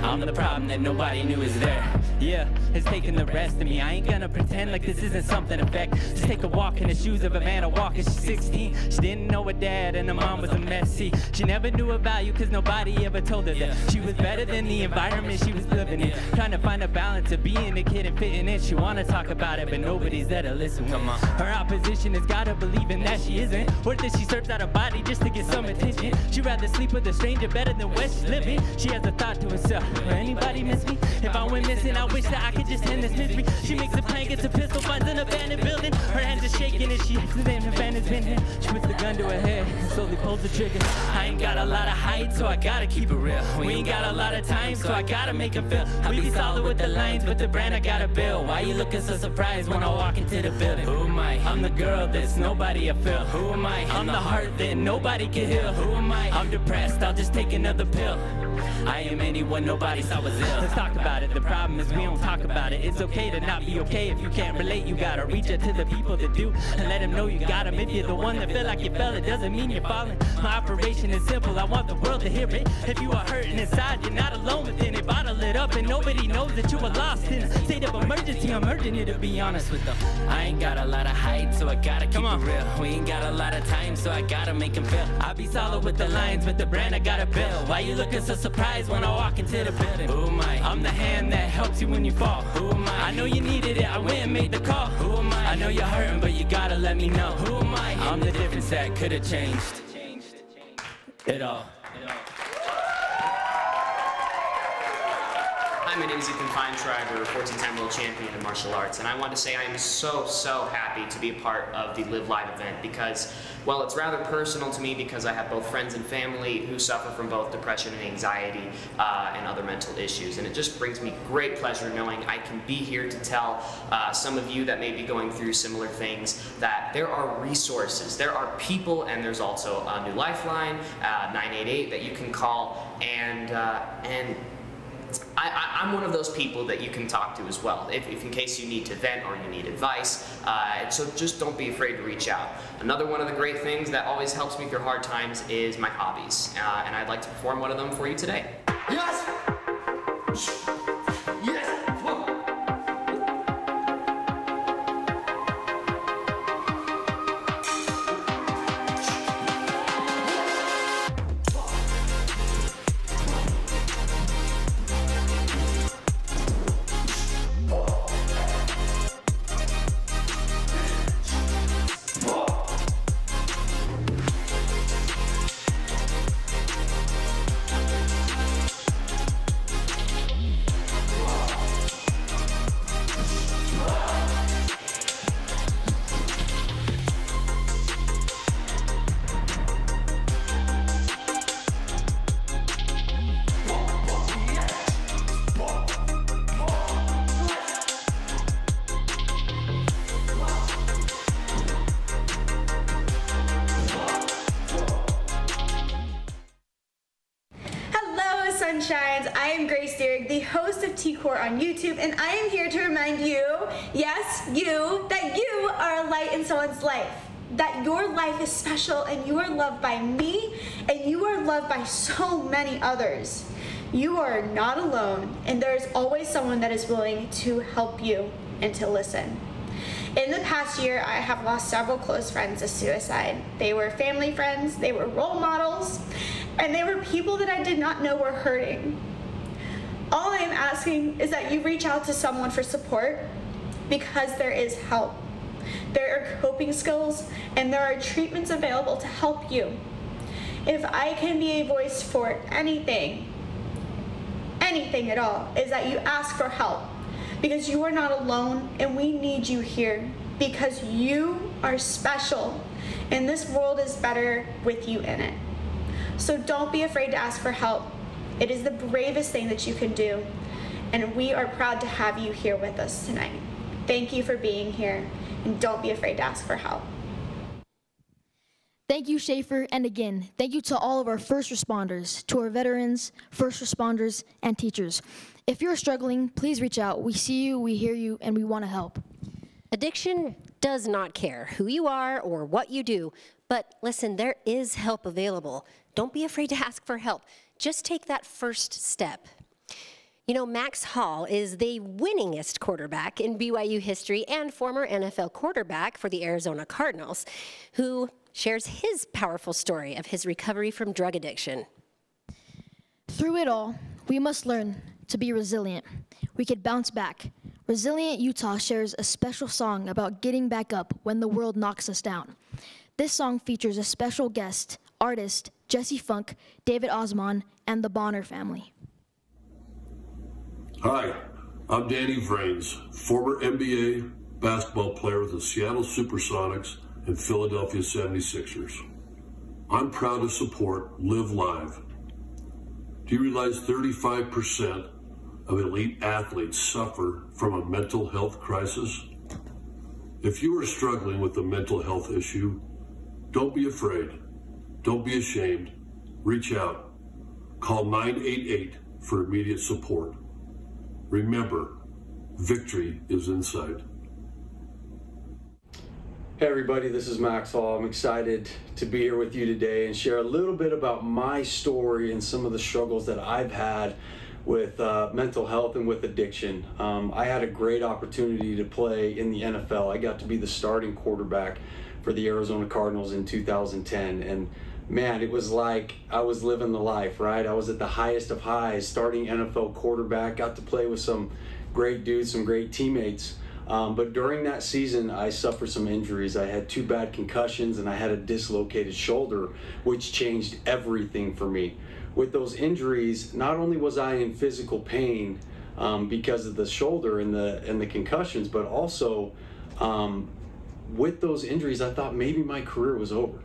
I'm the problem that nobody knew is there. Yeah, it's taking the rest of me. I ain't gonna pretend like this isn't something effect. Just take a walk in the shoes of Amanda Walker. She's 16. She didn't know her dad and her mom was a mess. See, she never knew her value cause nobody ever told her that she was better than the environment she was living in. Trying to find a balance of being a kid and fitting in. She wanna talk about it, but nobody's there to listen. Come on. Her opposition has gotta believe in that she isn't. Or that she serves out her body just to get some attention. She'd rather sleep with a stranger better than where she's living. She has a thought to herself, will anybody miss me? If I went missing, I wish that I could just end this mystery. She makes a plan, gets a pistol, finds an abandoned building. Her hands are shaking as she exits and her van has been hit. She puts the gun to her head and slowly pulls the trigger. I ain't got a lot of height, so I gotta keep it real. We ain't got a lot of time, so I gotta make them feel. We be solid with the lines, but the brand I gotta build. Why you looking so surprised when I walk into the building? Who am I? I'm the girl that's nobody I feel. Who am I? I'm the heart that nobody can heal. Who am I? I'm depressed, I'll just take another pill. I am anyone nobody saw was ill. Let's talk about it, the problem is we don't talk about it. It's okay to not be okay. If you can't relate, you gotta reach out to the people that do and let them know you got them. If you're the one that feel like you fell, it doesn't mean you're falling. My operation is simple, I want the world to hear it. If you are hurting inside, you're not alone within it. Bottle it up and nobody knows that you were lost in a state of emergency. I'm urging you to be honest with them. I ain't got a lot of height, so I gotta keep it real. We ain't got a lot of time, so I gotta make them feel. I'll be solid with the lines, but the brand I gotta build. Why you looking so surprised when I walk into the building? Who am I? I'm the hand that helps you when you fall. Who am I? I know you needed it, I went and made the call. Who am I? I know you're hurting, but you gotta let me know. Who am I? I'm the difference that could've changed it all. Hi, my name is Ethan Feinschreiber, 14-time world champion in martial arts, and I want to say I am so happy to be a part of the Live Live event because, well, it's rather personal to me because I have both friends and family who suffer from both depression and anxiety and other mental issues, and it just brings me great pleasure knowing I can be here to tell some of you that may be going through similar things that there are resources, there are people, and there's also a new lifeline, 988 that you can call, and I'm one of those people that you can talk to as well, if in case you need to vent or you need advice, so just don't be afraid to reach out. Another one of the great things that always helps me through hard times is my hobbies, and I'd like to perform one of them for you today. Yes! Yes! the host of T-Core on YouTube, and I am here to remind you, yes, you, that you are a light in someone's life. That your life is special and you are loved by me and you are loved by so many others. You are not alone, and there is always someone that is willing to help you and to listen. In the past year, I have lost several close friends to suicide. They were family friends, they were role models, and they were people that I did not know were hurting. All I am asking is that you reach out to someone for support, because there is help. There are coping skills, and there are treatments available to help you. If I can be a voice for anything at all, is that you ask for help, because you are not alone, and we need you here, because you are special, and this world is better with you in it. So don't be afraid to ask for help. It is the bravest thing that you can do, and we are proud to have you here with us tonight. Thank you for being here, and don't be afraid to ask for help. Thank you, Schaefer, and again, thank you to all of our first responders, to our veterans, first responders, and teachers. If you're struggling, please reach out. We see you, we hear you, and we want to help. Addiction does not care who you are or what you do, but listen, there is help available. Don't be afraid to ask for help. Just take that first step. You know, Max Hall is the winningest quarterback in BYU history and former NFL quarterback for the Arizona Cardinals, who shares his powerful story of his recovery from drug addiction. Through it all, we must learn to be resilient. We could bounce back. Resilient Utah shares a special song about getting back up when the world knocks us down. This song features a special guest, artist Jesse Funk, David Osmond, and the Bonner family. Hi, I'm Danny Vrains, former NBA basketball player with the Seattle Supersonics and Philadelphia 76ers. I'm proud to support Live Live. Do you realize 35% of elite athletes suffer from a mental health crisis? If you are struggling with a mental health issue, don't be afraid. Don't be ashamed. Reach out. Call 988 for immediate support. Remember, victory is inside. Hey everybody, this is Max Hall. I'm excited to be here with you today and share a little bit about my story and some of the struggles that I've had with mental health and with addiction. I had a great opportunity to play in the NFL. I got to be the starting quarterback for the Arizona Cardinals in 2010, and man, it was like I was living the life, right? I was at the highest of highs, starting NFL quarterback, got to play with some great dudes, some great teammates. But during that season, I suffered some injuries. I had 2 bad concussions and I had a dislocated shoulder, which changed everything for me. With those injuries, not only was I in physical pain because of the shoulder and the concussions, but also with those injuries, I thought maybe my career was over.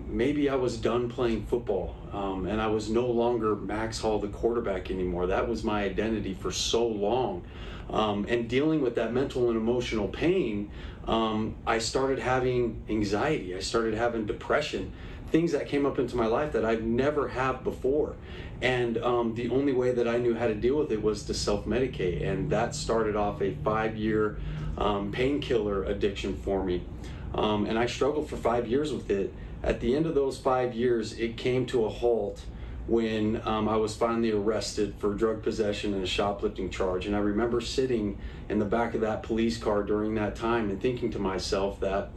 Maybe I was done playing football and I was no longer Max Hall, the quarterback, anymore. That was my identity for so long. And dealing with that mental and emotional pain, I started having anxiety. I started having depression, things that came up into my life that I'd never had before. And the only way that I knew how to deal with it was to self-medicate. And that started off a 5-year painkiller addiction for me. And I struggled for 5 years with it. At the end of those 5 years, it came to a halt when I was finally arrested for drug possession and a shoplifting charge. And I remember sitting in the back of that police car during that time and thinking to myself that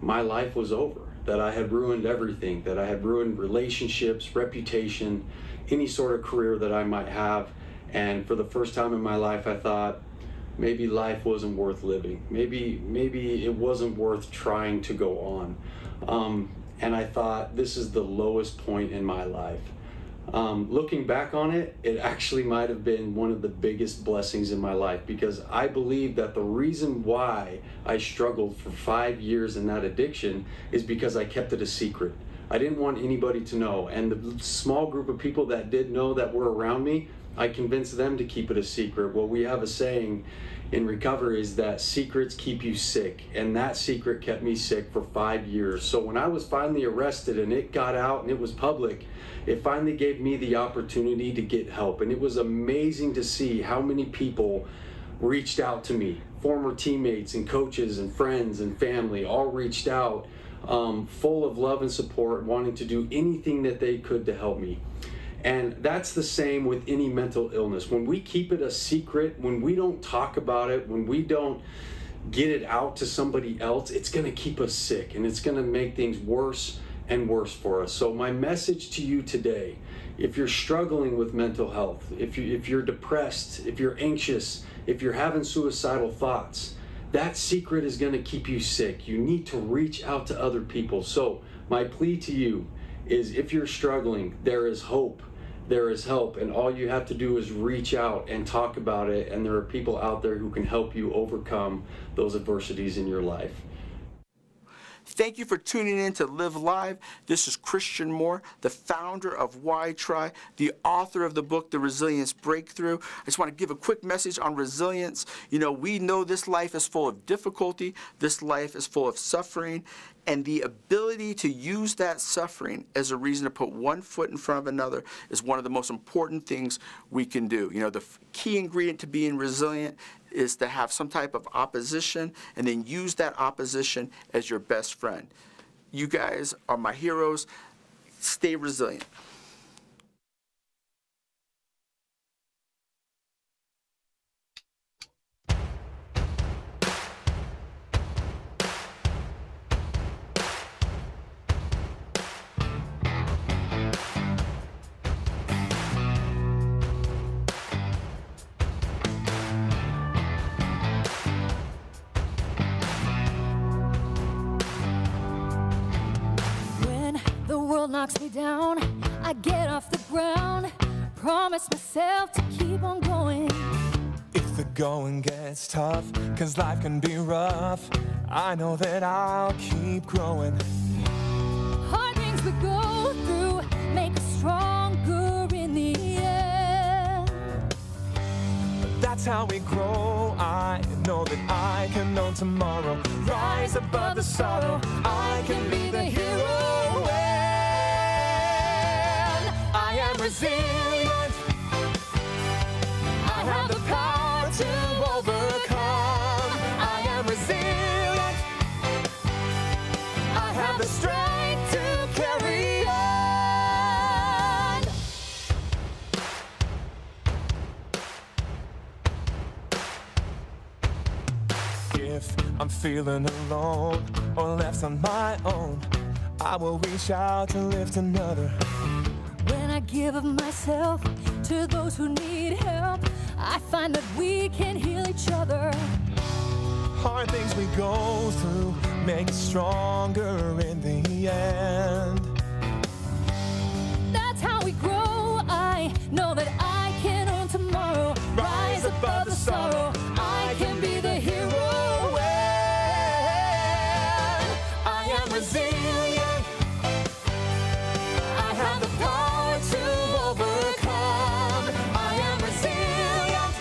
my life was over, that I had ruined everything, that I had ruined relationships, reputation, any sort of career that I might have. And for the first time in my life, I thought maybe life wasn't worth living. Maybe it wasn't worth trying to go on. And I thought, this is the lowest point in my life. Looking back on it, it actually might have been one of the biggest blessings in my life, because I believe that the reason why I struggled for 5 years in that addiction is because I kept it a secret. I didn't want anybody to know, and the small group of people that did know that were around me, I convinced them to keep it a secret. Well, we have a saying in recovery is that secrets keep you sick, and that secret kept me sick for 5 years. So when I was finally arrested and it got out and it was public, it finally gave me the opportunity to get help. And it was amazing to see how many people reached out to me. Former teammates and coaches and friends and family all reached out, full of love and support, wanting to do anything that they could to help me. And that's the same with any mental illness. When we keep it a secret, when we don't talk about it, when we don't get it out to somebody else, it's going to keep us sick, and it's going to make things worse and worse for us. So my message to you today, if you're struggling with mental health, if you're depressed, if you're anxious, if you're having suicidal thoughts, that secret is going to keep you sick. You need to reach out to other people. So my plea to you is, if you're struggling, there is hope. There is help, and all you have to do is reach out and talk about it, and there are people out there who can help you overcome those adversities in your life. Thank you for tuning in to Live Live. This is Christian Moore, the founder of Why Try, the author of the book, The Resilience Breakthrough. I just want to give a quick message on resilience. You know, we know this life is full of difficulty. This life is full of suffering. And the ability to use that suffering as a reason to put one foot in front of another is one of the most important things we can do. You know, the key ingredient to being resilient is to have some type of opposition and then use that opposition as your best friend. You guys are my heroes. Stay resilient. Knocks me down, I get off the ground, promise myself to keep on going. If the going gets tough, 'cause life can be rough, I know that I'll keep growing. Hard things we go through make us stronger in the end. That's how we grow. I know that I can own tomorrow. Rise above the sorrow, I can be the hero. I am resilient. I have the power to overcome. I am resilient. I have the strength to carry on. If I'm feeling alone or left on my own, I will reach out to lift another. When I give of myself to those who need help, I find that we can heal each other. Hard things we go through make us stronger in the end. That's how we grow. I know that I can own tomorrow. Rise above the sorrow, I can be the hero. I am resilient. I have the power to overcome. I am resilient.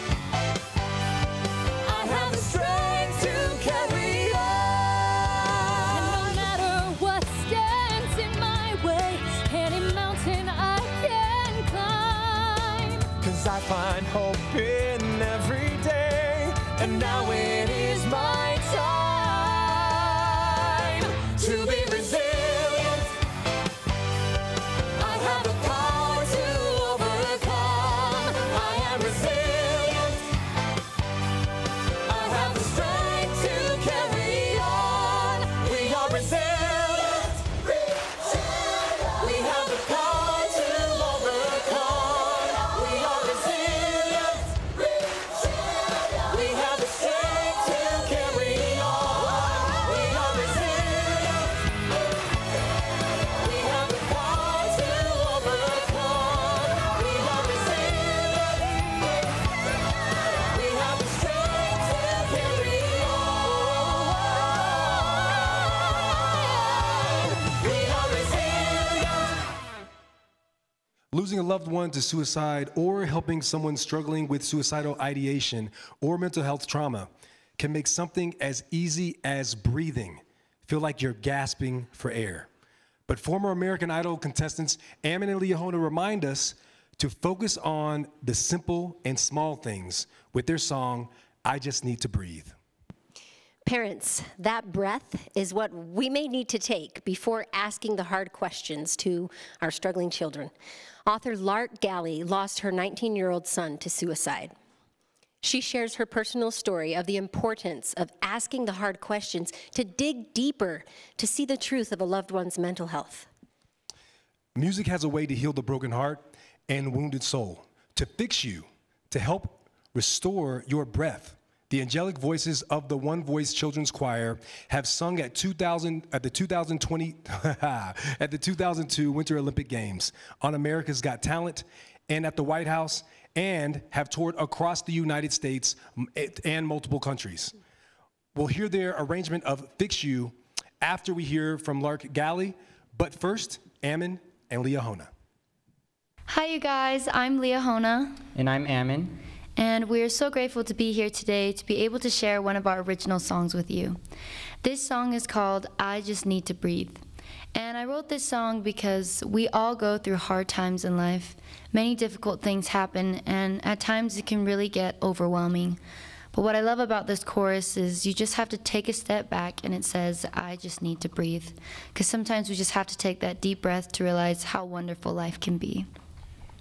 I have the strength to carry on. And no matter what stands in my way, any mountain I can climb. 'Cause I find hope in every day, and now it is my time to be resilient. We have the strength to Losing a loved one to suicide or helping someone struggling with suicidal ideation or mental health trauma can make something as easy as breathing feel like you're gasping for air. But former American Idol contestants Ammon and Liahona remind us to focus on the simple and small things with their song, I Just Need to Breathe. Parents, that breath is what we may need to take before asking the hard questions to our struggling children. Author Lark Galley lost her 19-year-old son to suicide. She shares her personal story of the importance of asking the hard questions to dig deeper, to see the truth of a loved one's mental health. Music has a way to heal the broken heart and wounded soul, to fix you, to help restore your breath. The angelic voices of the One Voice Children's Choir have sung at the 2002 Winter Olympic Games, on America's Got Talent, and at the White House, and have toured across the United States and multiple countries. We'll hear their arrangement of Fix You after we hear from Lark Galley, but first, Ammon and Liahona. Hi, you guys. I'm Liahona. And I'm Ammon. And we are so grateful to be here today to be able to share one of our original songs with you. This song is called I Just Need to Breathe. And I wrote this song because we all go through hard times in life. Many difficult things happen, and at times it can really get overwhelming. But what I love about this chorus is you just have to take a step back, and it says, I just need to breathe. Because sometimes we just have to take that deep breath to realize how wonderful life can be.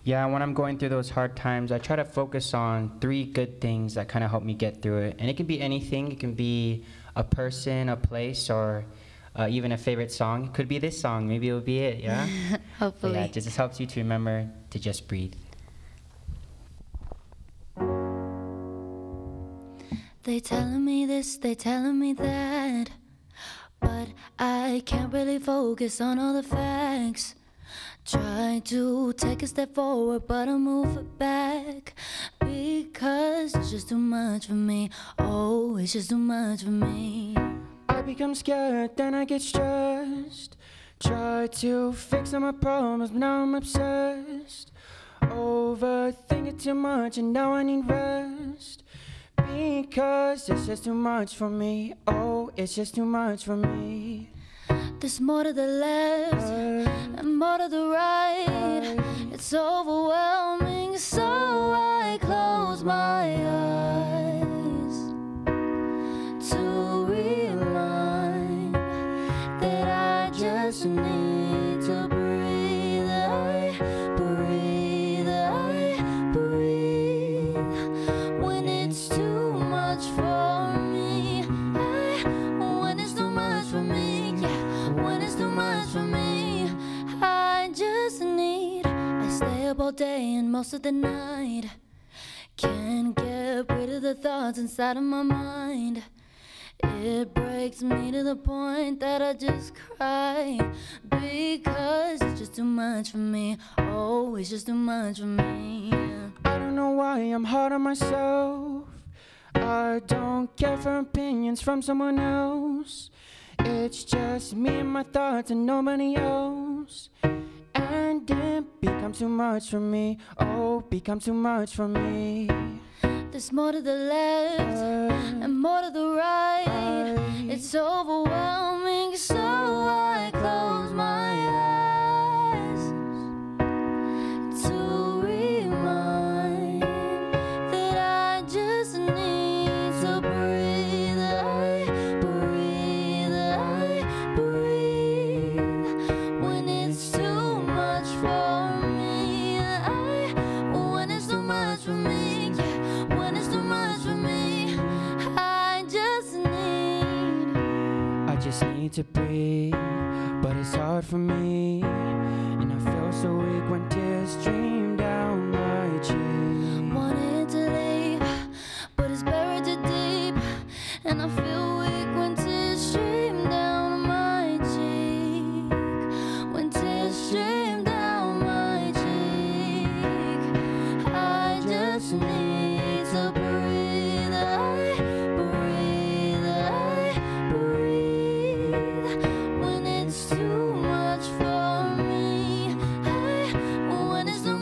Yeah, when I'm going through those hard times, I try to focus on 3 good things that kind of help me get through it. And it can be anything. It can be a person, a place, or even a favorite song. It could be this song. Maybe it'll be it, yeah? Hopefully. Yeah, it just helps you to remember to just breathe. They telling me this, they telling me that, but I can't really focus on all the facts. Try to take a step forward, but I move back because it's just too much for me. Oh, it's just too much for me. I become scared, then I get stressed. Try to fix all my problems, but now I'm obsessed. Overthink it too much, and now I need rest. Because it's just too much for me. Oh, it's just too much for me. There's more to the left and more to the right. It's overwhelming, so I close my eyes to remind that I just need to breathe. I breathe, I breathe. When it's too much for me, when it's too much for me, when it's too much for me, I just need. I stay up all day and most of the night. Can't get rid of the thoughts inside of my mind. It breaks me to the point that I just cry because it's just too much for me. Oh, it's just too much for me. I don't know why I'm hard on myself. I don't care for opinions from someone else. It's just me and my thoughts and nobody else. And it becomes too much for me. Oh, becomes too much for me. There's more to the left and more to the right. It's overwhelming, so I close my eyes to remind that I just need to breathe. I breathe, I breathe. When it's too much for me, when it's too much for me, when it's too much for me, I just need To breathe, but it's hard for me, and I feel so weak when tears stream down my cheek. Wanted to leave, but it's buried too deep, and I feel weak when tears stream down my cheek. When tears stream down my cheek, I just need to breathe. I breathe, I breathe. When it's too much for me, when it's too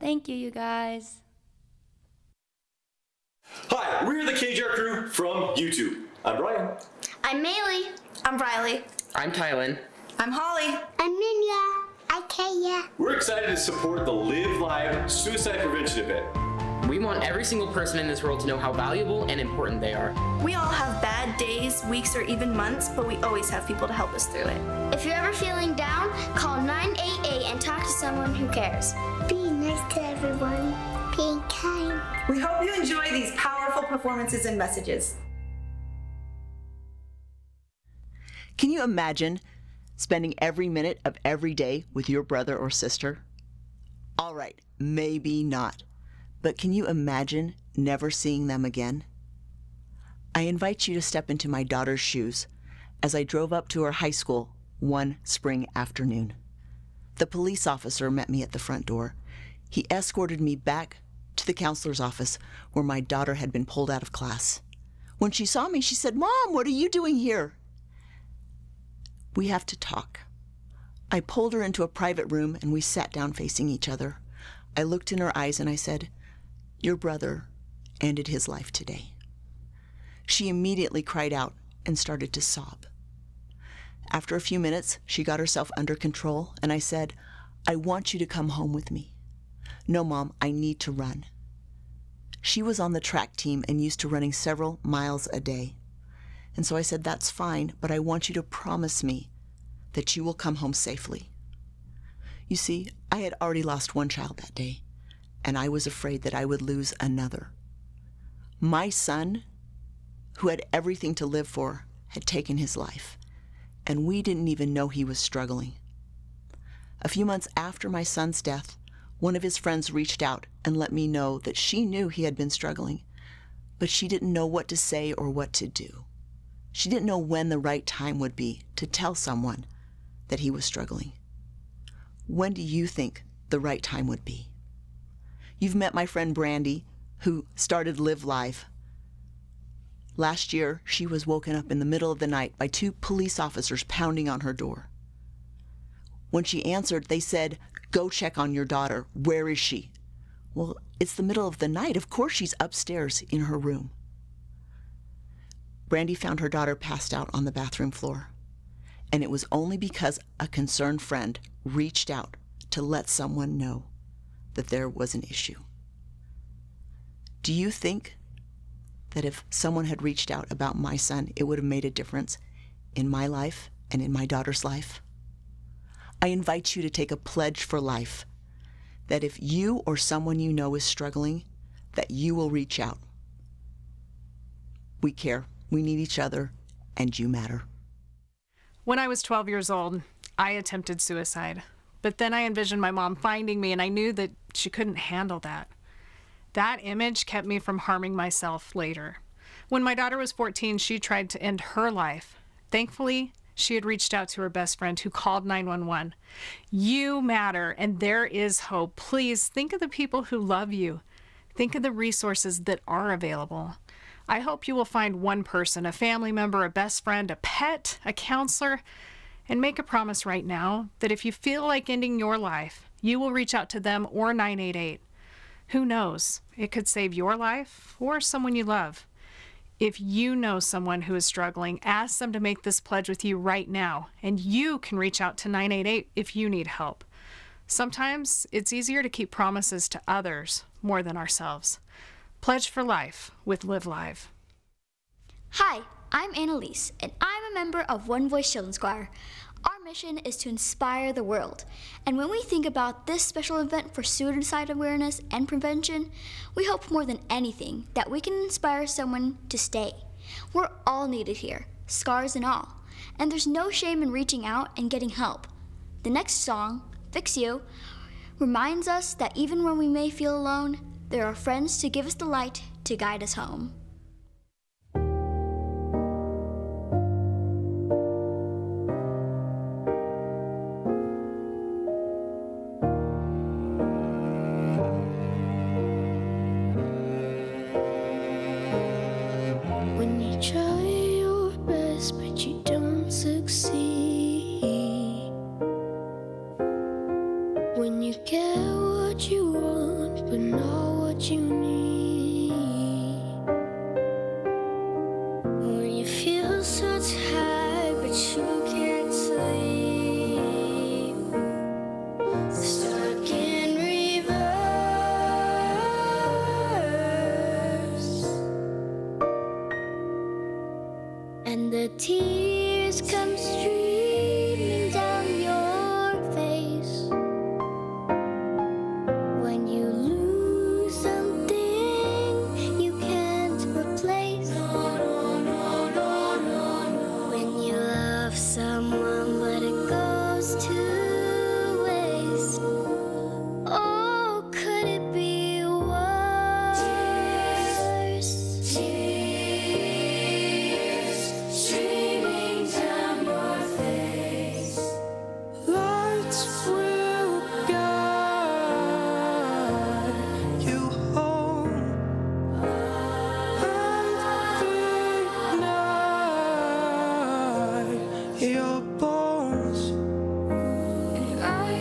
Thank you, you guys. Hi, we're the KJR crew from YouTube. I'm Brian. I'm Maylee. I'm Riley. I'm Tylen. I'm Holly. I'm Minya. I'm Kaya. We're excited to support the Live Live Suicide Prevention event. We want every single person in this world to know how valuable and important they are. We all have bad days, weeks, or even months, but we always have people to help us through it. If you're ever feeling down, call 988 and talk to someone who cares. Be nice to everyone. Be kind. We hope you enjoy these powerful performances and messages. Can you imagine spending every minute of every day with your brother or sister? All right, maybe not. But can you imagine never seeing them again? I invite you to step into my daughter's shoes as I drove up to her high school one spring afternoon. The police officer met me at the front door. He escorted me back to the counselor's office where my daughter had been pulled out of class. When she saw me, she said, "Mom, what are you doing here?" "We have to talk." I pulled her into a private room and we sat down facing each other. I looked in her eyes and I said, "Your brother ended his life today." She immediately cried out and started to sob. After a few minutes, she got herself under control and I said, "I want you to come home with me." "No, Mom, I need to run." She was on the track team and used to running several miles a day. And so I said, "That's fine, but I want you to promise me that you will come home safely." You see, I had already lost one child that day, and I was afraid that I would lose another. My son, who had everything to live for, had taken his life, and we didn't even know he was struggling. A few months after my son's death, one of his friends reached out and let me know that she knew he had been struggling, but she didn't know what to say or what to do. She didn't know when the right time would be to tell someone that he was struggling. When do you think the right time would be? You've met my friend Brandy, who started Live Live. Last year, she was woken up in the middle of the night by 2 police officers pounding on her door. When she answered, they said, "Go check on your daughter. Where is she?" Well, it's the middle of the night. Of course she's upstairs in her room. Brandy found her daughter passed out on the bathroom floor, and it was only because a concerned friend reached out to let someone know that there was an issue. Do you think that if someone had reached out about my son, it would have made a difference in my life and in my daughter's life? I invite you to take a pledge for life that if you or someone you know is struggling, that you will reach out. We care, we need each other, and you matter. When I was 12 years old, I attempted suicide. But then I envisioned my mom finding me, and I knew that she couldn't handle that. That image kept me from harming myself later. When my daughter was 14, she tried to end her life. Thankfully, she had reached out to her best friend who called 911. You matter, and there is hope. Please think of the people who love you. Think of the resources that are available. I hope you will find one person, a family member, a best friend, a pet, a counselor, and make a promise right now that if you feel like ending your life, you will reach out to them or 988. Who knows? It could save your life or someone you love. If you know someone who is struggling, ask them to make this pledge with you right now, and you can reach out to 988 if you need help. Sometimes it's easier to keep promises to others more than ourselves. Pledge for life with Live Live. Hi, I'm Annalise, and I'm a member of One Voice Children's Choir. Our mission is to inspire the world. And when we think about this special event for suicide awareness and prevention, we hope more than anything that we can inspire someone to stay. We're all needed here, scars and all. And there's no shame in reaching out and getting help. The next song, Fix You, reminds us that even when we may feel alone, there are friends to give us the light to guide us home. When you try your best but you don't succeed, when you get what you want tears come streaming down your face when you lose something you can't replace. When you love someone but it goes to waste. Oh, could it be worse? Tears streaming down your face. Lights will guide you home and ignite your bones. And I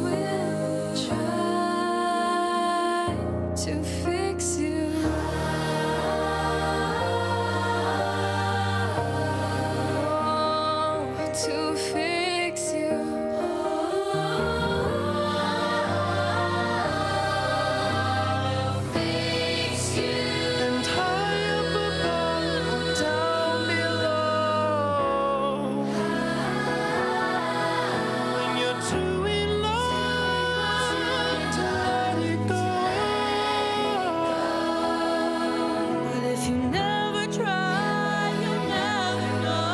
will try to fix you. To fix you. Fix you. And high up above or down below. When you're too in love to let it go. But if you never try, you'll never know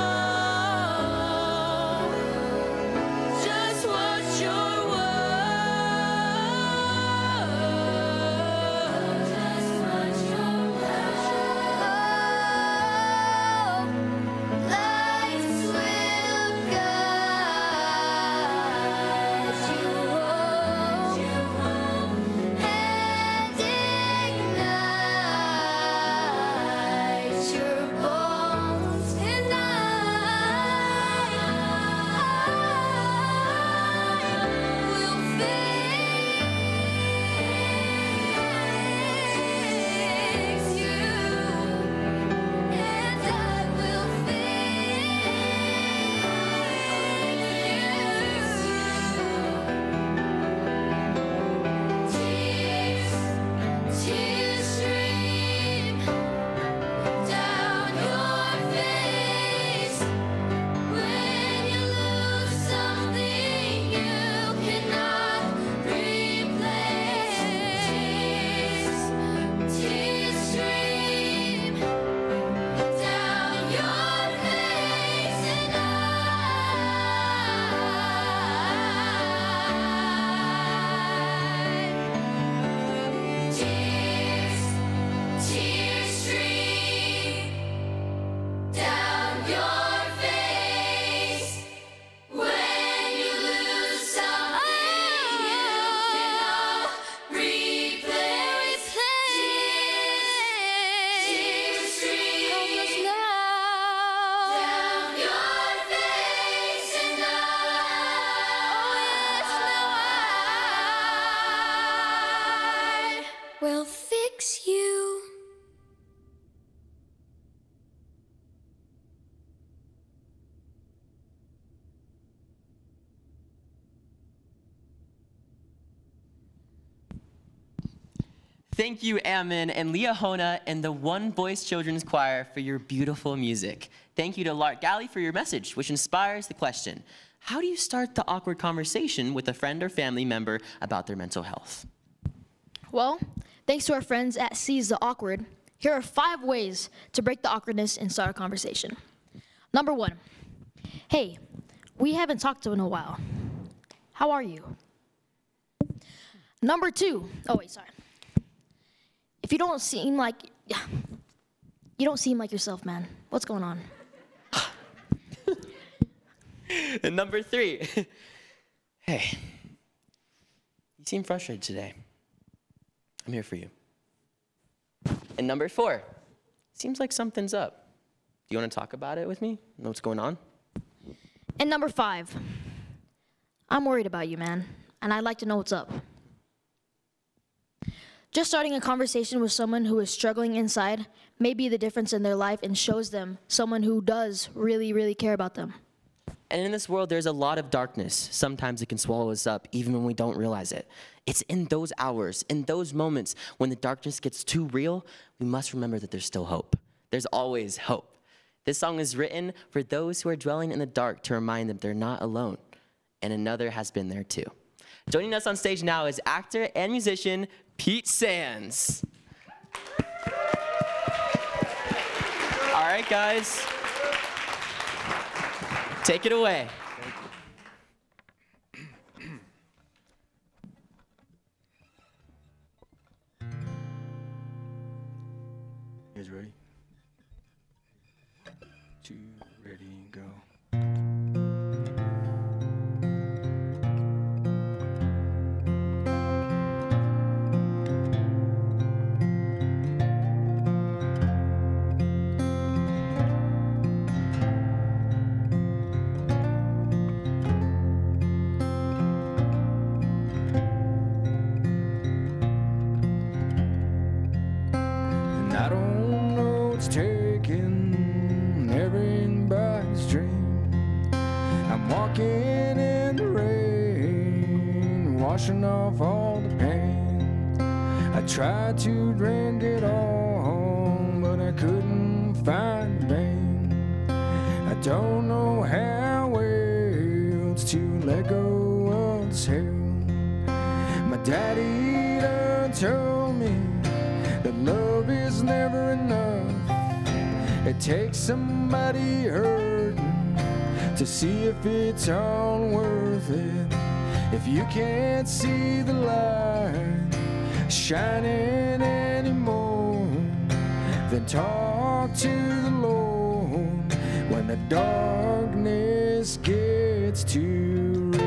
just what you're worth. Just what you're worth. Lights will guide you home and ignite your bones. And I will fix you. And I will fix you. Tears stream down your face when you lose something you cannot replace. Tears stream down your face, and tears stream down your face when you lose something you cannot replace. Tears stream down your face, and I will fix you. Thank you, Ammon and Liahona and the One Voice Children's Choir for your beautiful music. Thank you to Lark Galley for your message, which inspires the question, how do you start the awkward conversation with a friend or family member about their mental health? Well, thanks to our friends at Seize the Awkward, here are 5 ways to break the awkwardness and start a conversation. Number 1, hey, we haven't talked in a while. How are you? Number 2, oh wait, sorry. If you don't seem like yourself, man. What's going on? And number 3, hey, you seem frustrated today. I'm here for you. And number 4, seems like something's up. Do you want to talk about it with me? Know what's going on? And number 5, I'm worried about you, man, and I'd like to know what's up. Just starting a conversation with someone who is struggling inside may be the difference in their life and shows them someone who does really, really care about them. And in this world, there's a lot of darkness. Sometimes it can swallow us up, even when we don't realize it. It's in those hours, in those moments, when the darkness gets too real, we must remember that there's still hope. There's always hope. This song is written for those who are dwelling in the dark to remind them they're not alone, and another has been there too. Joining us on stage now is actor and musician Pete Sands. All right, guys, take it away. You guys ready? 2, ready, go. I don't know what's taking everybody's dream. I'm walking in the rain, washing off all the pain. I tried to drink it all, but I couldn't find the vein. I don't know how else to let go of this hell. My daddy done told me that love is never enough. It takes somebody hurting to see if it's all worth it. If you can't see the light shining anymore, then talk to the Lord when the darkness gets too real.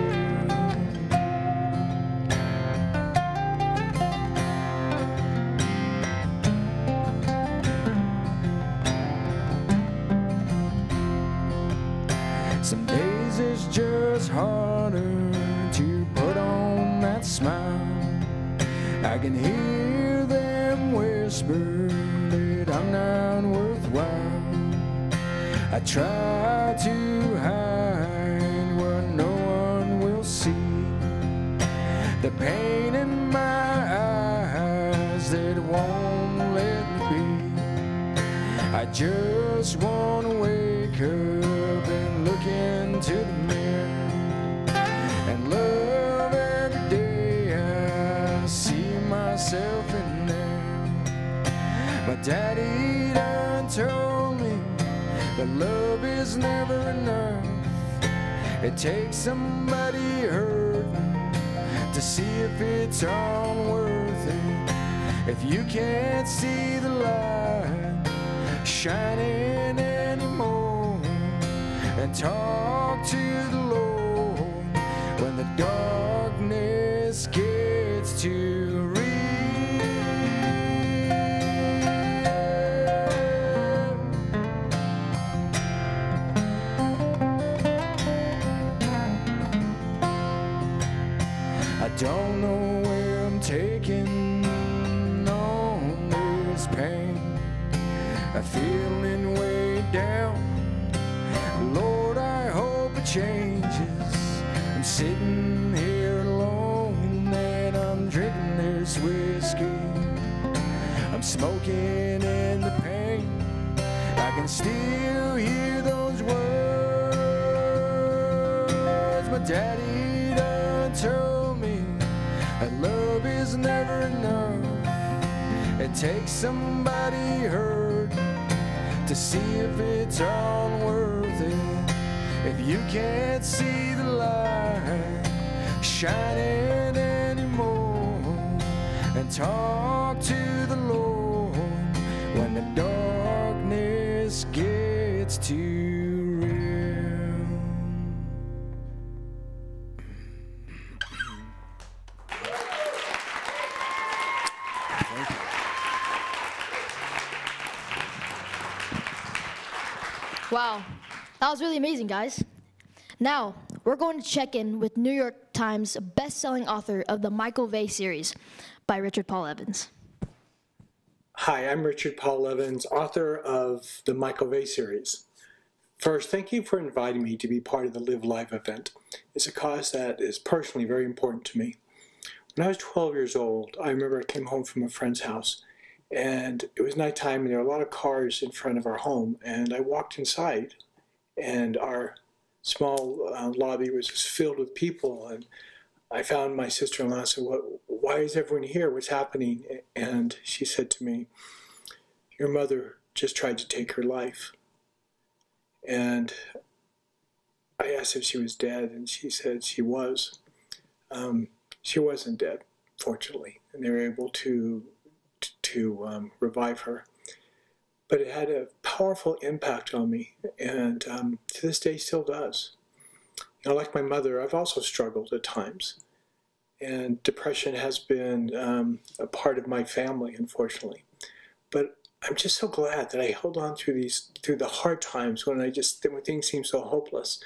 Some days it's just harder to put on that smile. I can hear them whisper that I'm not worthwhile. I try to hide where no one will see the pain in my eyes that won't let me be. I just want to wake up and look into the mirror and love every day. I see myself in there. My daddy done told me that love is never enough. It takes somebody hurting to see if it's all worth it. If you can't see the light shining anymore, and talk to the Lord when the darkness gets too real. I don't know where I'm taking on this pain. I'm feeling way down. Lord, I hope it changes. I'm sitting here alone and I'm drinking this whiskey. I'm smoking in the pain. I can still hear those words my daddy done told me, that love is never enough. It takes somebody hurt to see if it's all worth it. If you can't see the light shining anymore, and talk to the Lord when the darkness gets too real. Wow, that was really amazing, guys. Now, we're going to check in with New York Times best-selling author of the Michael Vey series by Richard Paul Evans. Hi, I'm Richard Paul Evans, author of the Michael Vey series. First, thank you for inviting me to be part of the Live Live event. It's a cause that is personally very important to me. When I was 12 years old, I remember I came home from a friend's house, And it was nighttime, and there were a lot of cars in front of our home. And I walked inside, and our small lobby was just filled with people. And I found my sister-in-law and said, why is everyone here? What's happening? And she said to me, your mother just tried to take her life. And I asked if she was dead, and she said she was. She wasn't dead, fortunately, and they were able to revive her. But it had a powerful impact on me, and to this day still does. You know, like my mother, I've also struggled at times, and depression has been a part of my family, unfortunately. But I'm just so glad that I held on through the hard times when things seemed so hopeless.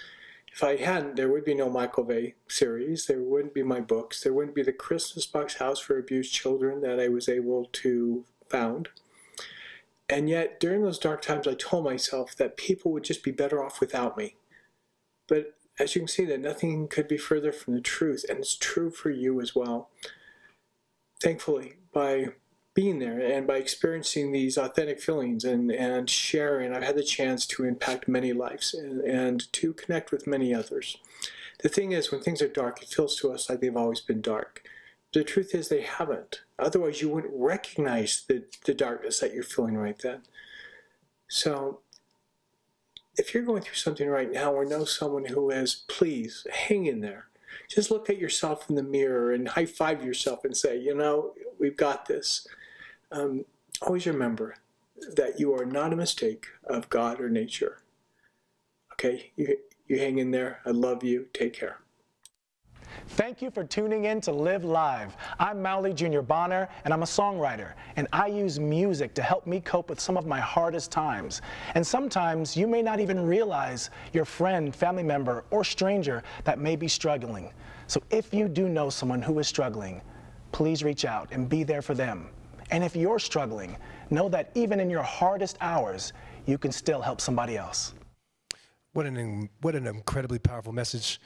If I hadn't, there would be no Michael Vey series, there wouldn't be my books, there wouldn't be the Christmas Box House for Abused Children that I was able to found. And yet, during those dark times, I told myself that people would just be better off without me. But as you can see, that nothing could be further from the truth, and it's true for you as well. Thankfully, by being there and by experiencing these authentic feelings and sharing, I've had the chance to impact many lives and to connect with many others. The thing is, when things are dark, it feels to us like they've always been dark. The truth is they haven't. Otherwise, you wouldn't recognize the darkness that you're feeling right then. So if you're going through something right now or know someone who is, please hang in there. Just look at yourself in the mirror and high-five yourself and say, you know, we've got this. Always remember that you are not a mistake of God or nature. Okay? You hang in there. I love you. Take care. Thank you for tuning in to Live Live. I'm Mauli Jr. Bonner, and I'm a songwriter, and I use music to help me cope with some of my hardest times. And sometimes you may not even realize your friend, family member, or stranger that may be struggling. So if you do know someone who is struggling, please reach out and be there for them. And if you're struggling, know that even in your hardest hours, you can still help somebody else. What an incredibly powerful message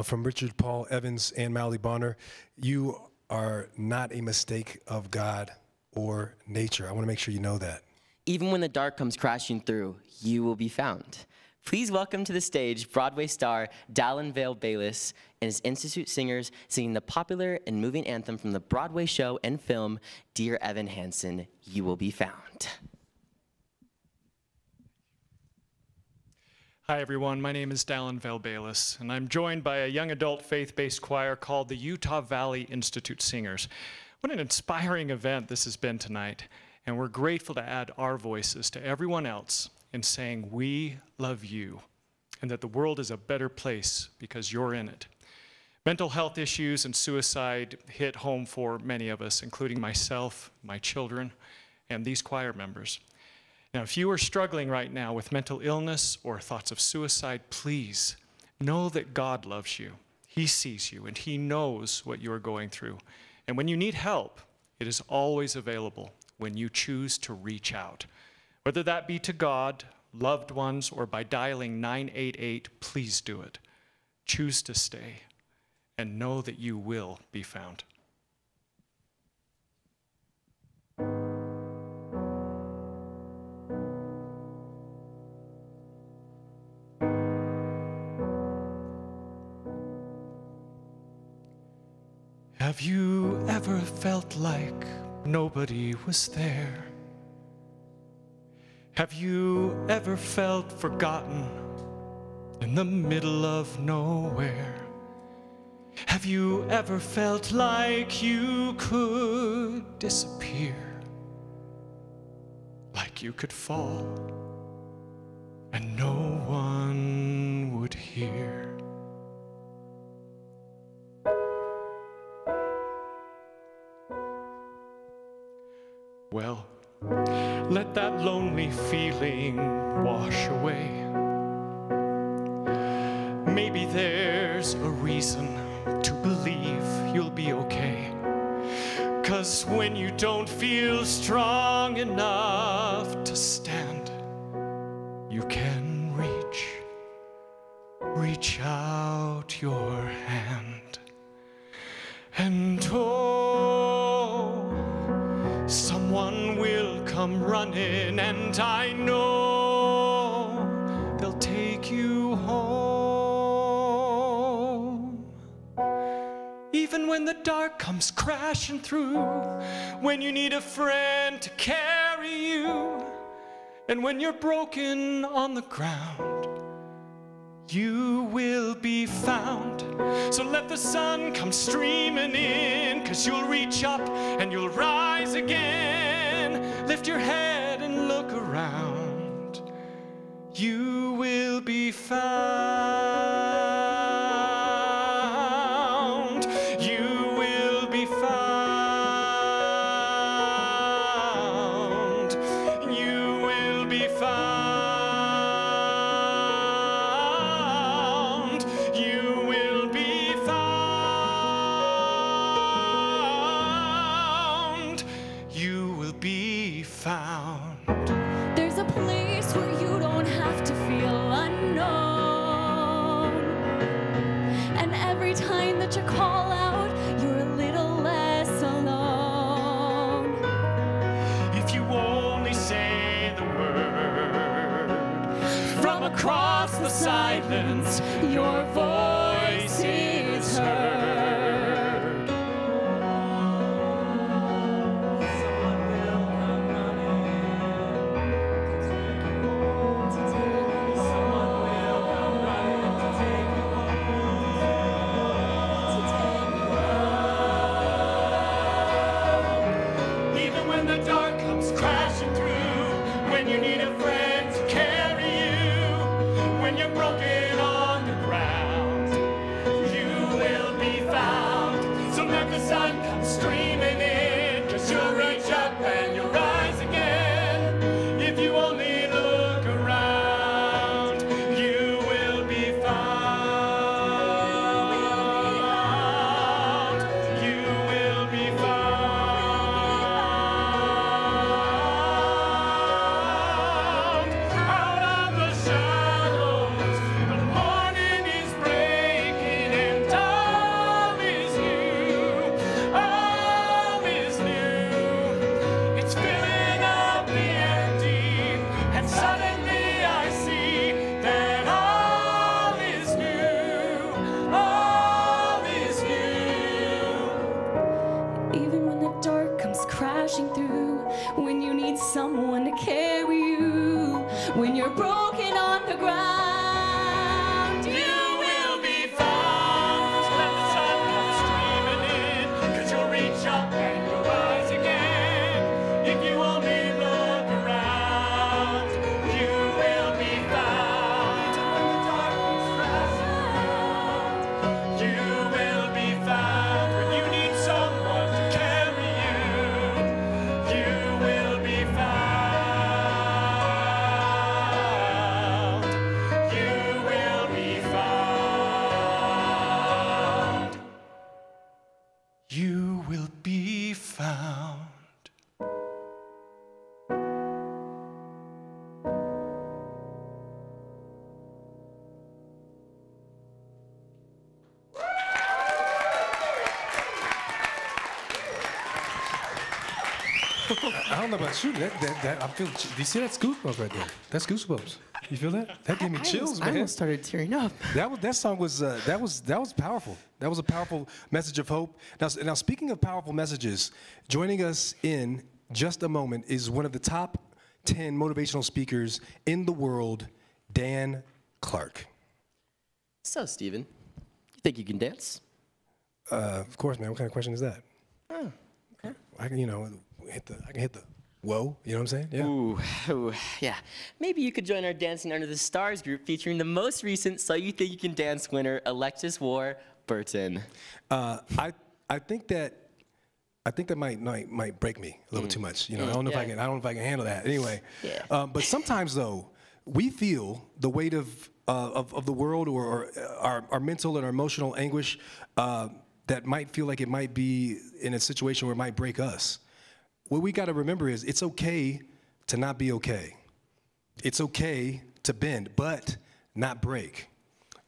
from Richard Paul Evans and Mauli Bonner. You are not a mistake of God or nature. I want to make sure you know that. Even when the dark comes crashing through, you will be found. Please welcome to the stage Broadway star Dallin Vale-Baylis and his Institute singers singing the popular and moving anthem from the Broadway show and film, Dear Evan Hansen, You Will Be Found. Hi everyone, my name is Dallin Vale-Baylis, and I'm joined by a young adult faith-based choir called the Utah Valley Institute Singers. What an inspiring event this has been tonight, and we're grateful to add our voices to everyone else in saying we love you, and that the world is a better place because you're in it. Mental health issues and suicide hit home for many of us, including myself, my children, and these choir members. Now, if you are struggling right now with mental illness or thoughts of suicide, please know that God loves you. He sees you, and He knows what you are going through. And when you need help, it is always available when you choose to reach out. Whether that be to God, loved ones, or by dialing 988, please do it. Choose to stay, and know that you will be found. Have you ever felt like nobody was there? Have you ever felt forgotten in the middle of nowhere? Have you ever felt like you could disappear? Like you could fall and no one would hear? Well, let that lonely feeling wash away. Maybe there's a reason to believe you'll be okay. 'Cause when you don't feel strong enough to stand, you can reach out your hand. And oh, someone will running, and I know they'll take you home. Even when the dark comes crashing through, when you need a friend to carry you, and when you're broken on the ground, you will be found. So let the sun come streaming in, 'cause you'll reach up and you'll rise again. Lift your head and look around. You will be found. You will be found. You will be found. There's a place where you don't have to feel unknown. And every time that you call out, you're a little less alone. If you only say the word, from across the silence, your voice is heard. I don't know about you. That I feel. Do you see that goosebumps right there? That's goosebumps. You feel that? That gave me chills, man. I almost started tearing up. That song was that was powerful. That was a powerful message of hope. Now speaking of powerful messages, joining us in just a moment is one of the top 10 motivational speakers in the world, Dan Clark. So, Steven, you think you can dance? Of course, man. What kind of question is that? Oh, okay. I can, I can hit the whoa. You know what I'm saying? Yeah. Ooh, yeah. Maybe you could join our Dancing Under the Stars group featuring the most recent So You Think You Can Dance winner, Alexis Warburton. I think that might break me a little too much. I don't know if I can handle that. Anyway, but sometimes though, we feel the weight of the world or our mental and our emotional anguish that might feel like it might be in a situation where it might break us. What we got to remember is it's okay to not be okay. It's okay to bend, but not break.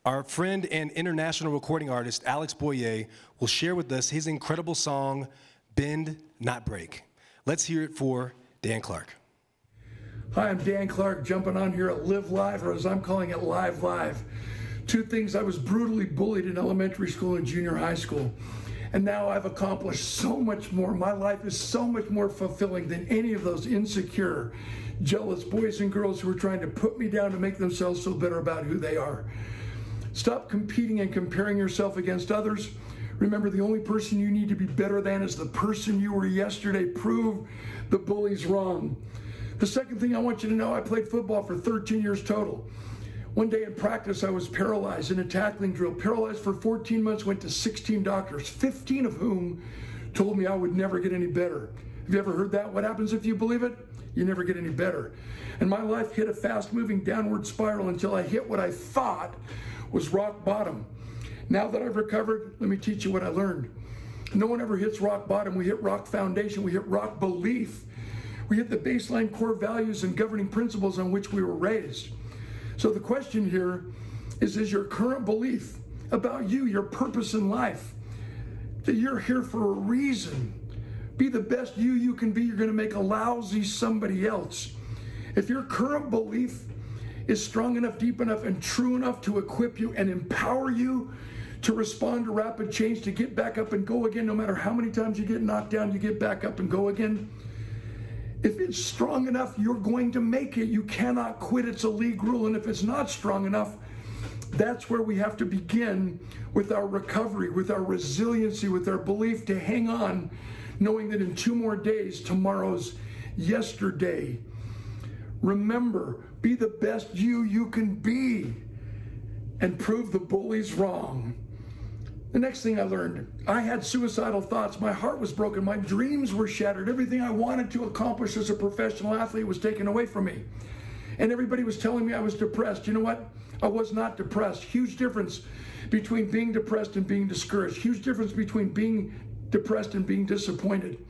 Our friend and international recording artist, Alex Boye, will share with us his incredible song, Bend, Not Break. Let's hear it for Dan Clark. Hi, I'm Dan Clark, jumping on here at Live Live, or as I'm calling it, Live Live. Two things: I was brutally bullied in elementary school and junior high school. And now I've accomplished so much more. My life is so much more fulfilling than any of those insecure, jealous boys and girls who are trying to put me down to make themselves feel better about who they are. Stop competing and comparing yourself against others. Remember, the only person you need to be better than is the person you were yesterday. Prove the bullies wrong. The second thing I want you to know, I played football for 13 years total. One day in practice, I was paralyzed in a tackling drill. Paralyzed for 14 months, went to 16 doctors, 15 of whom told me I would never get any better. Have you ever heard that? What happens if you believe it? You never get any better. And my life hit a fast-moving downward spiral until I hit what I thought was rock bottom. Now that I've recovered, let me teach you what I learned. No one ever hits rock bottom. We hit rock foundation. We hit rock belief. We hit the baseline core values and governing principles on which we were raised. So the question here is your current belief about you, your purpose in life, that you're here for a reason. Be the best you can be. You're going to make a lousy somebody else. If your current belief is strong enough, deep enough, and true enough to equip you and empower you to respond to rapid change, to get back up and go again, no matter how many times you get knocked down, you get back up and go again. If it's strong enough, you're going to make it. You cannot quit. It's a league rule. And if it's not strong enough, that's where we have to begin with our recovery, with our resiliency, with our belief to hang on, knowing that in 2 more days, tomorrow's yesterday. Remember, be the best you can be and prove the bullies wrong. The next thing I learned, I had suicidal thoughts. My heart was broken. My dreams were shattered. Everything I wanted to accomplish as a professional athlete was taken away from me. And everybody was telling me I was depressed. You know what? I was not depressed. Huge difference between being depressed and being discouraged. Huge difference between being depressed and being disappointed.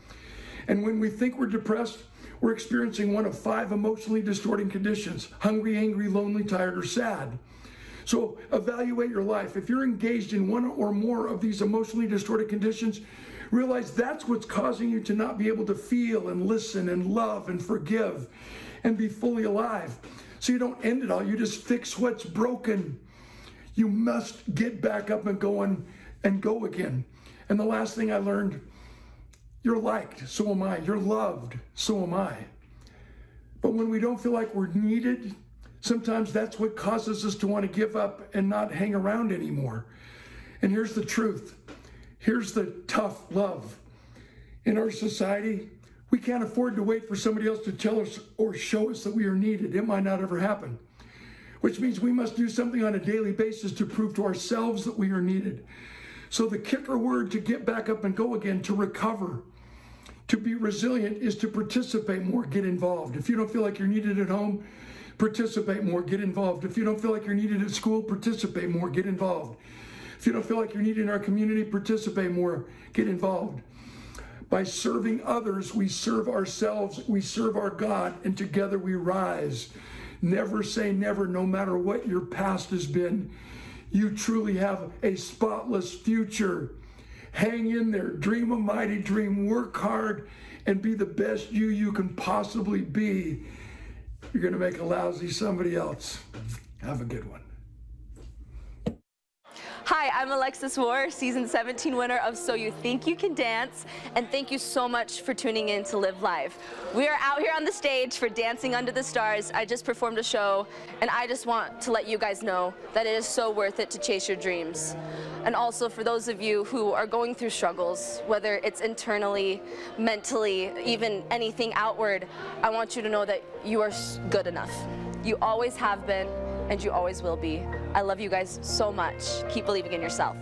And when we think we're depressed, we're experiencing one of 5 emotionally distorting conditions: hungry, angry, lonely, tired, or sad. So evaluate your life. If you're engaged in one or more of these emotionally distorted conditions, realize that's what's causing you to not be able to feel and listen and love and forgive and be fully alive. So you don't end it all. You just fix what's broken. You must get back up and go again. And the last thing I learned, you're liked, so am I. You're loved, so am I. But when we don't feel like we're needed, sometimes that's what causes us to want to give up and not hang around anymore. And here's the truth. Here's the tough love. In our society, we can't afford to wait for somebody else to tell us or show us that we are needed. It might not ever happen. Which means we must do something on a daily basis to prove to ourselves that we are needed. So the kicker word to get back up and go again, to recover, to be resilient, is to participate more, get involved. If you don't feel like you're needed at home, participate more, get involved. If you don't feel like you're needed at school, participate more, get involved. If you don't feel like you're needed in our community, participate more, get involved. By serving others, we serve ourselves, we serve our God, and together we rise. Never say never, no matter what your past has been. You truly have a spotless future. Hang in there, dream a mighty dream, work hard, and be the best you can possibly be. You're going to make a lousy somebody else. Have a good one. Hi, I'm Alexis Moore, season 17 winner of So You Think You Can Dance, and thank you so much for tuning in to Live Live. We are out here on the stage for Dancing Under the Stars. I just performed a show, and I just want to let you guys know that it is so worth it to chase your dreams. And also for those of you who are going through struggles, whether it's internally, mentally, even anything outward, I want you to know that you are good enough. You always have been, and you always will be. I love you guys so much. Keep believing in yourself.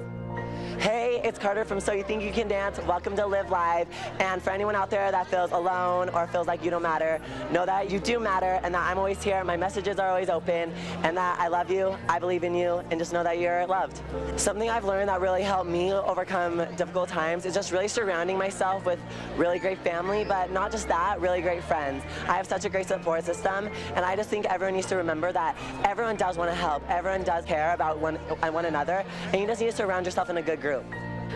Hey, it's Carter from So You Think You Can Dance. Welcome to Live Live. And for anyone out there that feels alone or feels like you don't matter, know that you do matter and that I'm always here. My messages are always open and that I love you, I believe in you, and just know that you're loved. Something I've learned that really helped me overcome difficult times is just really surrounding myself with really great family, but not just that, really great friends. I have such a great support system, and I just think everyone needs to remember that everyone does want to help, everyone does care about one another, and you just need to surround yourself in a good group.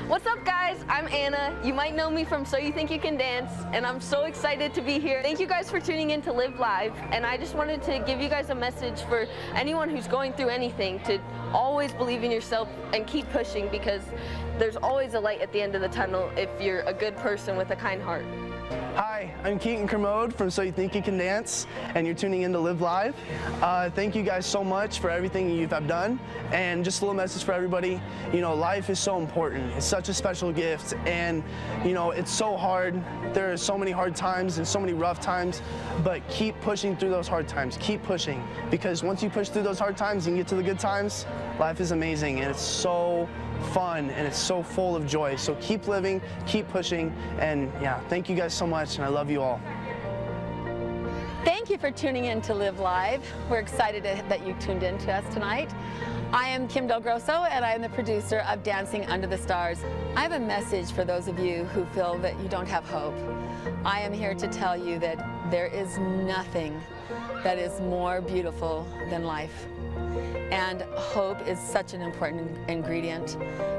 What's up, guys? I'm Anna. You might know me from So You Think You Can Dance, and I'm so excited to be here. Thank you guys for tuning in to Live Live, and I just wanted to give you guys a message for anyone who's going through anything to always believe in yourself and keep pushing, because there's always a light at the end of the tunnel if you're a good person with a kind heart. Hi, I'm Keaton Kermode from So You Think You Can Dance, and you're tuning in to Live Live. Thank you guys so much for everything you have done, and just a little message for everybody. You know, life is so important. It's such a special gift, and you know, it's so hard. There are so many hard times and so many rough times, but keep pushing through those hard times. Keep pushing, because once you push through those hard times and get to the good times, life is amazing, and it's so fun, and it's so full of joy. So keep living, keep pushing, and yeah, thank you guys so much, and I love you all. Thank you for tuning in to Live Live. We're excited that you tuned in to us tonight. I am Kim Del Grosso, and I am the producer of Dancing Under the Stars. I have a message for those of you who feel that you don't have hope. I am here to tell you that there is nothing that is more beautiful than life. And hope is such an important ingredient.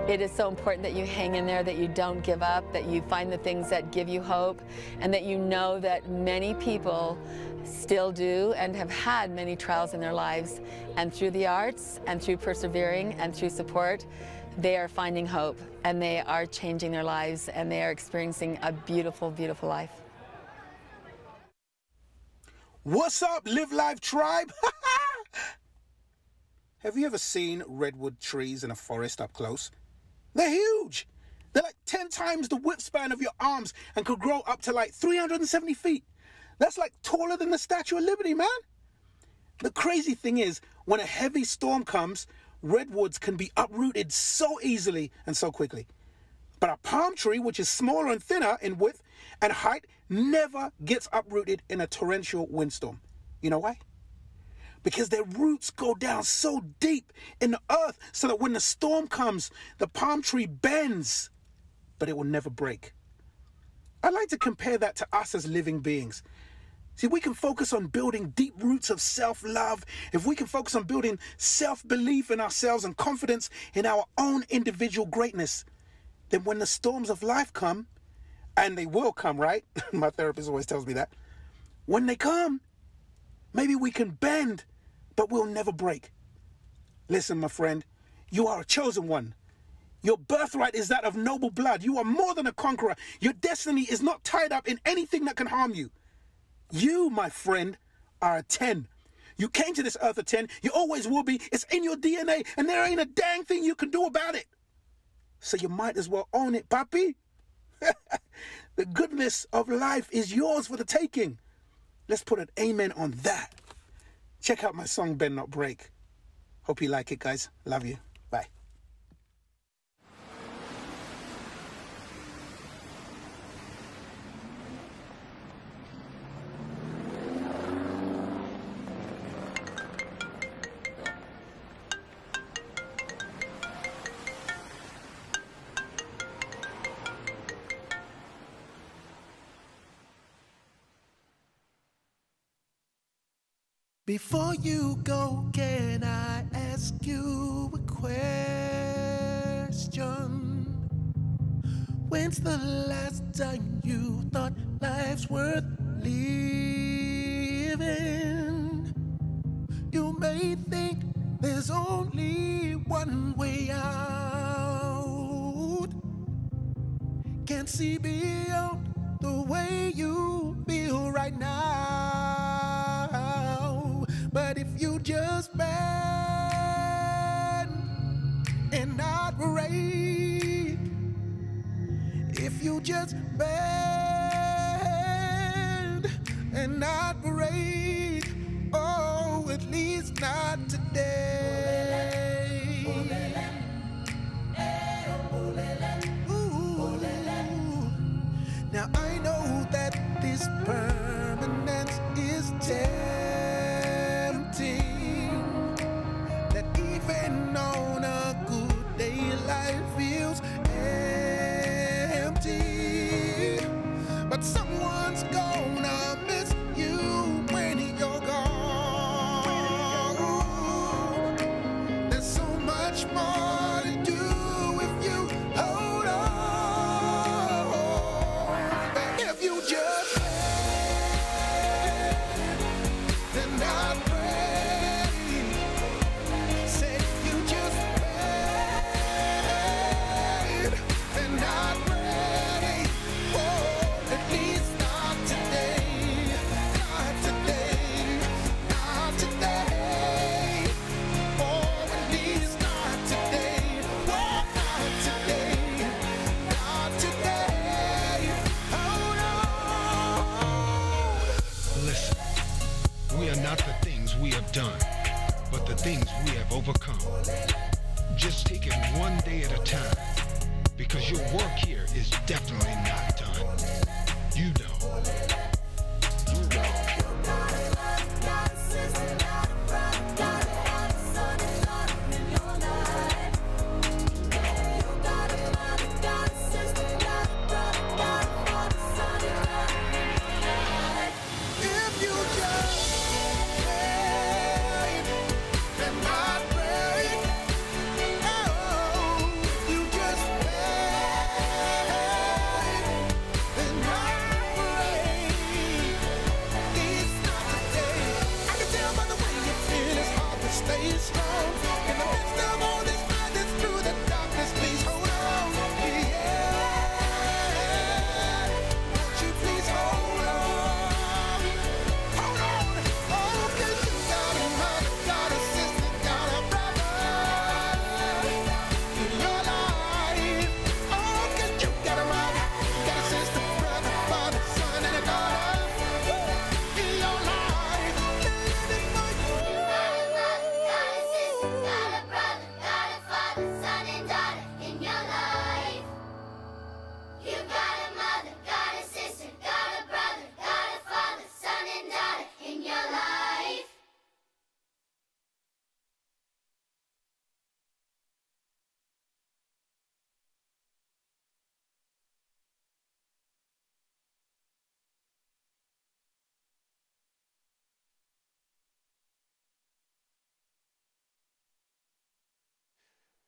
It is so important that you hang in there, that you don't give up, that you find the things that give you hope, and that you know that many people still do and have had many trials in their lives. And through the arts, and through persevering, and through support, they are finding hope, and they are changing their lives, and they are experiencing a beautiful, beautiful life. What's up, Live Live tribe? Have you ever seen redwood trees in a forest up close? They're huge. They're like 10 times the width span of your arms and could grow up to like 370 feet. That's like taller than the Statue of Liberty, man. The crazy thing is, when a heavy storm comes, redwoods can be uprooted so easily and so quickly. But a palm tree, which is smaller and thinner in width and height, never gets uprooted in a torrential windstorm. You know why? Because their roots go down so deep in the earth so that when the storm comes, the palm tree bends, but it will never break. I like to compare that to us as living beings. See, we can focus on building deep roots of self-love, if we can focus on building self-belief in ourselves and confidence in our own individual greatness, then when the storms of life come, and they will come, right? My therapist always tells me that. When they come, maybe we can bend, but we'll never break. Listen, my friend, you are a chosen one. Your birthright is that of noble blood. You are more than a conqueror. Your destiny is not tied up in anything that can harm you. You, my friend, are a 10. You came to this earth a 10. You always will be. It's in your DNA, and there ain't a dang thing you can do about it. So you might as well own it, papi. The goodness of life is yours for the taking. Let's put an amen on that. Check out my song, Bend Not Break. Hope you like it, guys. Love you. Bye. Before you go, can I ask you a question? When's the last time you thought life's worth living? You may think there's only one way out. Can't see beyond the way you feel right now. But if you just bend and not break, if you just bend and not break, oh, at least not today. Ooh. Now I know that this permanence is tempting, that even on a good day life feels empty, but someone's gonna miss you when you're gone. just take it one day at a time, because your work here is definitely not done. You know. You know.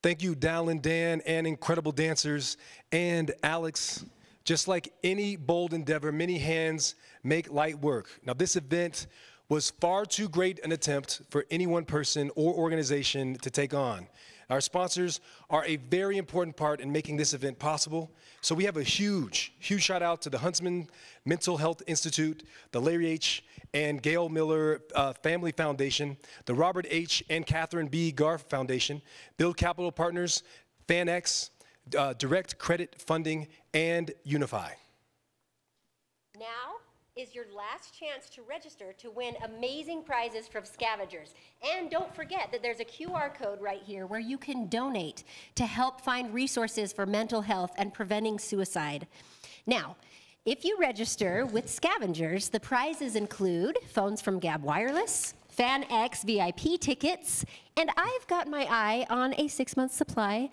Thank you, Dallin, Dan, and incredible dancers. And Alex, just like any bold endeavor, many hands make light work. Now, this event was far too great an attempt for any one person or organization to take on. Our sponsors are a very important part in making this event possible. So we have a huge, huge shout out to the Huntsman Mental Health Institute, the Larry H. and Gail Miller Family Foundation, the Robert H. and Catherine B. Garf Foundation, Build Capital Partners, FanX, Direct Credit Funding, and Unify. Now is your last chance to register to win amazing prizes from scavengers. And don't forget that there's a QR code right here where you can donate to help find resources for mental health and preventing suicide. Now, if you register with scavengers, the prizes include phones from Gab Wireless, FanX VIP tickets, and I've got my eye on a 6-month supply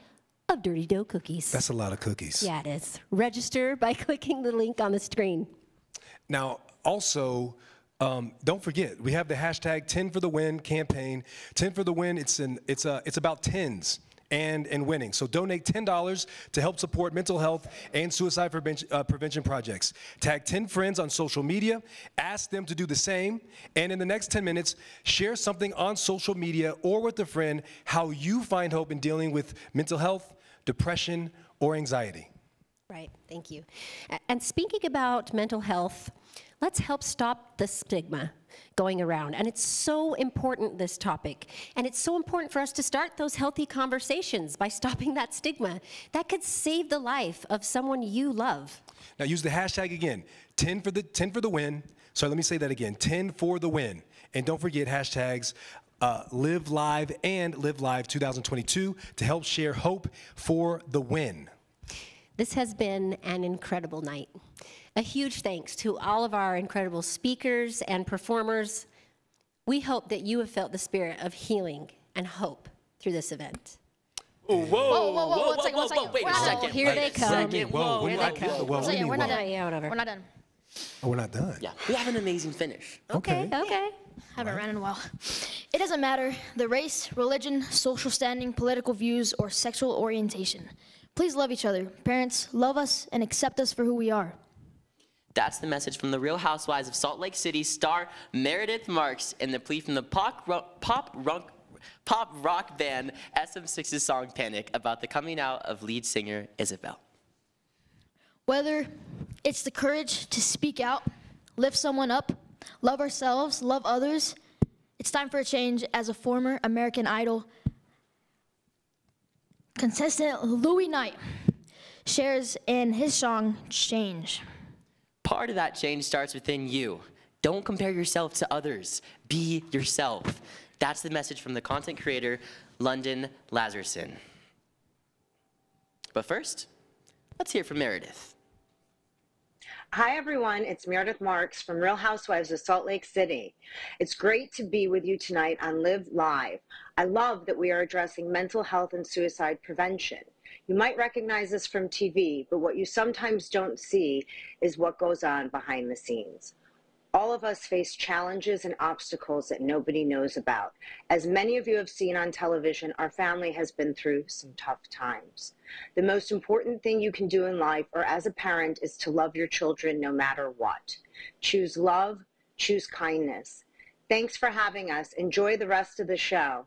of Dirty Dough cookies. That's a lot of cookies. Yeah, it is. Register by clicking the link on the screen. Now, also, don't forget, we have the hashtag 10 for the Win campaign. 10 for the Win, it's about tens and winning. So donate $10 to help support mental health and suicide prevention projects. Tag 10 friends on social media, ask them to do the same, and in the next 10 minutes, share something on social media or with a friend how you find hope in dealing with mental health, depression, or anxiety. Right, thank you. And speaking about mental health, let's help stop the stigma going around. And it's so important, this topic. And it's so important for us to start those healthy conversations by stopping that stigma. That could save the life of someone you love. Now use the hashtag again, 10 for the win. Sorry, let me say that again, 10 for the win. And don't forget hashtags Live Live and Live Live 2022 to help share hope for the win. This has been an incredible night. A huge thanks to all of our incredible speakers and performers. We hope that you have felt the spirit of healing and hope through this event. Whoa, whoa, one second. Wait a second. Here they come. Whoa, Here they come. We're not done. Yeah, whatever. We're not done. Oh, we're not done? Yeah, we have an amazing finish. Okay. Haven't ran in a while. It doesn't matter the race, religion, social standing, political views, or sexual orientation. Please love each other. Parents, love us and accept us for who we are. That's the message from the Real Housewives of Salt Lake City star Meredith Marks and the plea from the pop rock band SM6's song Panic about the coming out of lead singer Isabel. Whether it's the courage to speak out, lift someone up, love ourselves, love others, it's time for a change. As a former American Idol contestant, Louis Knight shares in his song, Change. Part of that change starts within you. Don't compare yourself to others. Be yourself. That's the message from the content creator, London Lazarson. But first, let's hear from Meredith. Hi everyone, it's Meredith Marks from Real Housewives of Salt Lake City. It's great to be with you tonight on Live Live. I love that we are addressing mental health and suicide prevention. You might recognize this from TV, but what you sometimes don't see is what goes on behind the scenes. All of us face challenges and obstacles that nobody knows about. As many of you have seen on television, our family has been through some tough times. The most important thing you can do in life or as a parent is to love your children no matter what. Choose love, choose kindness. Thanks for having us. Enjoy the rest of the show.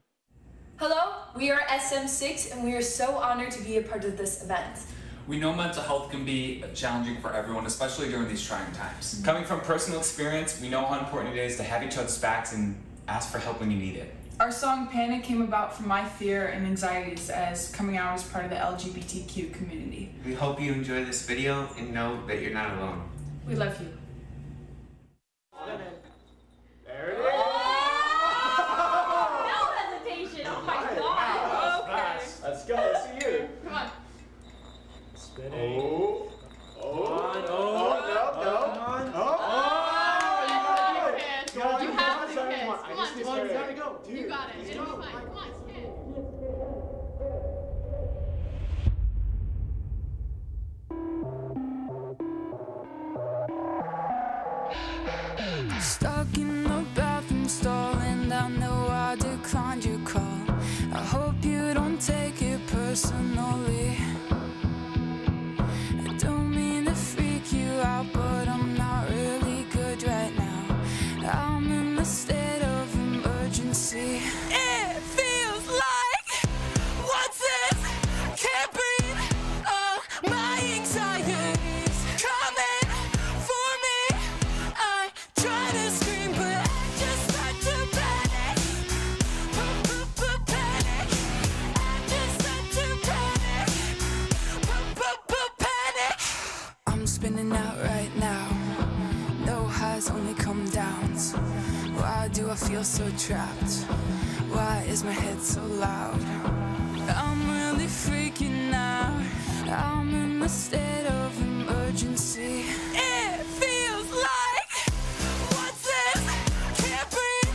Hello, we are SM6 and we are so honored to be a part of this event. We know mental health can be challenging for everyone, especially during these trying times. Coming from personal experience, we know how important it is to have each other's backs and ask for help when you need it. Our song Panic came about from my fear and anxieties as coming out as part of the LGBTQ community. We hope you enjoy this video and know that you're not alone. We love you. There it is! No hesitation! Oh my god! Okay. Let's go, let's see you. Come on. Spinning. Oh, You have to, kids. Come on, just gotta go. You got it. It'll be fine. Come on, spin. Stuck in the bathroom stall and I know I declined your call. I hope you don't take it personally. I don't mean to freak you out, but I'm not really good right now. I'm in a state of emergency. It feels like, what's this? Can't breathe. My anxiety's coming for me. I try to scream, but I just start to panic. Panic. I just start to panic. I'm spinning out right now. No highs, only come downs. Why do I feel so trapped? Why is my head so loud? I'm really freaking out. I'm in a state of emergency. It feels like, what's this? Can't breathe.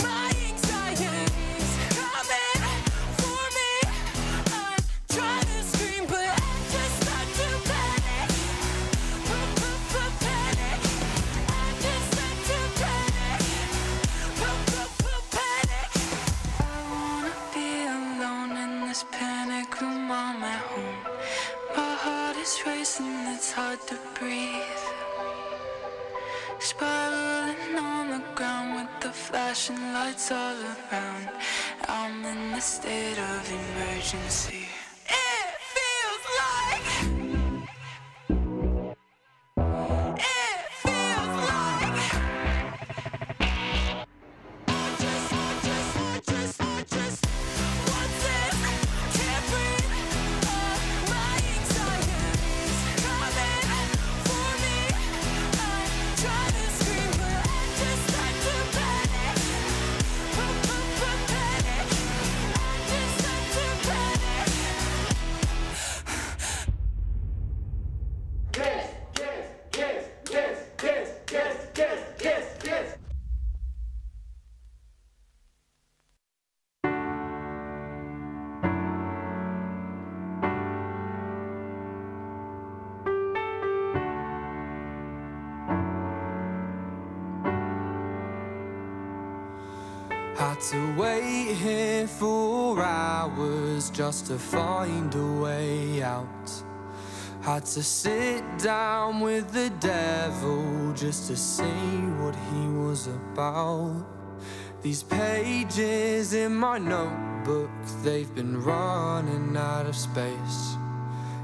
My anxiety's coming for me. I try to scream, but I just start to panic. Panic. I just start to panic. Panic. I wanna be alone in this panic room on my own. My heart is racing, it's hard to breathe. Spiraling on the ground with the flashing lights all around. I'm in a state of emergency. It feels like. Had to wait here for hours just to find a way out. Had to sit down with the devil just to see what he was about. These pages in my notebook, they've been running out of space.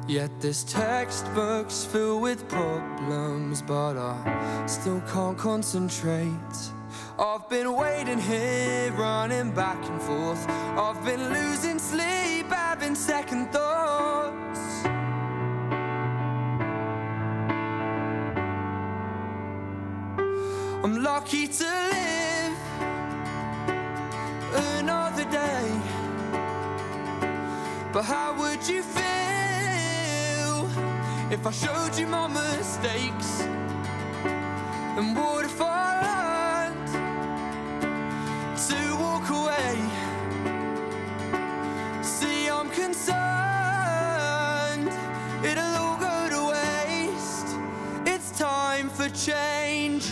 Yet this textbook's filled with problems, but I still can't concentrate. I've been waiting here, running back and forth. I've been losing sleep, having second thoughts. I'm lucky to live another day, but how would you feel if I showed you my mistakes? And what if I learned to walk away? See, I'm concerned it'll all go to waste. It's time for change.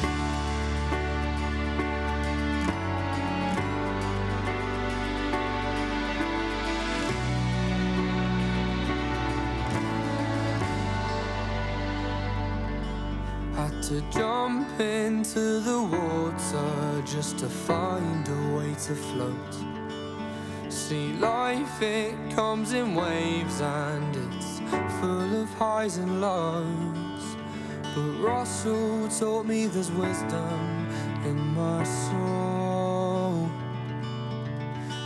Had to jump into the water just to find a way to float. See, life, it comes in waves and it's full of highs and lows. But Russell taught me there's wisdom in my soul.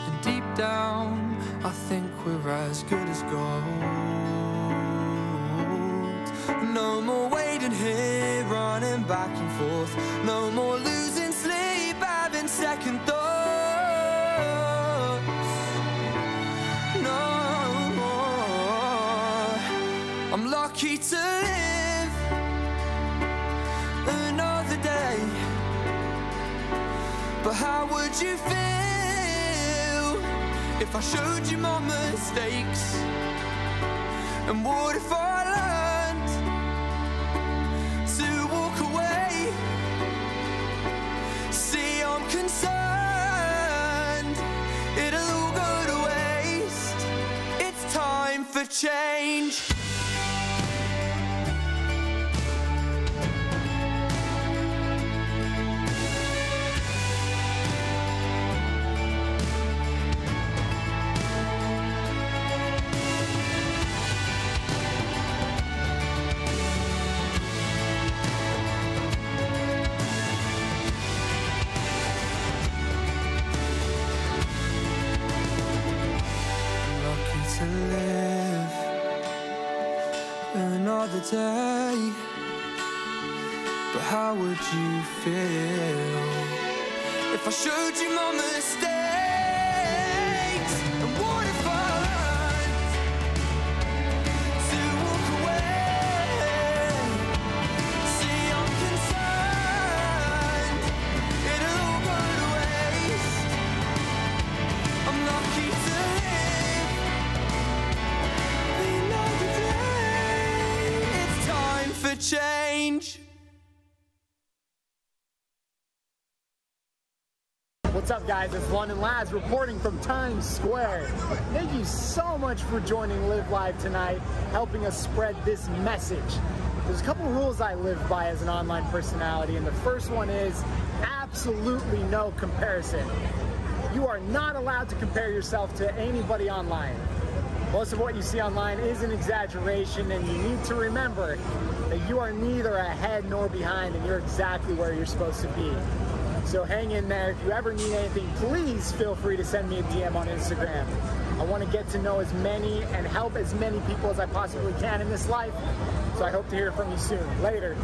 And deep down, I think we're as good as gold. No more waiting here, running back and forth. No more losing sleep, having second thoughts. No more. I'm lucky to live another day. But how would you feel if I showed you my mistakes? And what if I learned to walk away? See, I'm concerned it'll all go to waste. It's time for change. To live another day. But how would you feel if I showed you my mistakes? And what if I learned to walk away? See, I'm concerned it'll all go to waste. I'm lucky to live another day. It's time for change. What's up, guys? It's London Laz reporting from Times Square. Thank you so much for joining Live Live tonight, helping us spread this message. There's a couple rules I live by as an online personality, and the first one is absolutely no comparison. You are not allowed to compare yourself to anybody online. Most of what you see online is an exaggeration, and you need to remember that you are neither ahead nor behind, and you're exactly where you're supposed to be. So hang in there. If you ever need anything, please feel free to send me a DM on Instagram. I want to get to know as many and help as many people as I possibly can in this life. So I hope to hear from you soon. Later.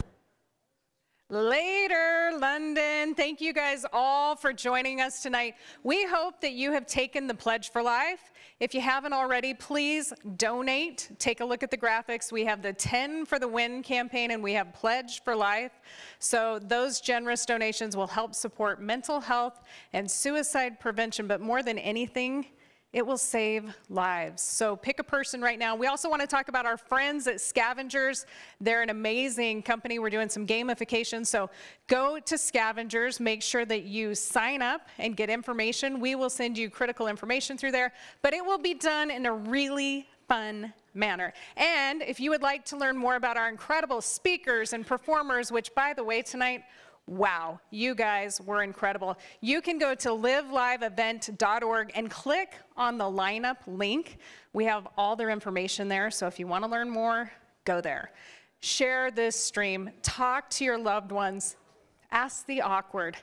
Later, London. Thank you guys all for joining us tonight. We hope that you have taken the Pledge for Life. If you haven't already, please donate. Take a look at the graphics. We have the 10 for the Win campaign, and we have Pledge for Life. So those generous donations will help support mental health and suicide prevention, but more than anything, it will save lives. So pick a person right now. We also want to talk about our friends at Scavengers. They're an amazing company. We're doing some gamification. So go to Scavengers, make sure that you sign up and get information. We will send you critical information through there, but it will be done in a really fun manner. And if you would like to learn more about our incredible speakers and performers, which by the way tonight, wow, you guys were incredible. You can go to liveliveevent.org and click on the lineup link. We have all their information there, so if you want to learn more, go there. Share this stream. Talk to your loved ones. Ask the awkward.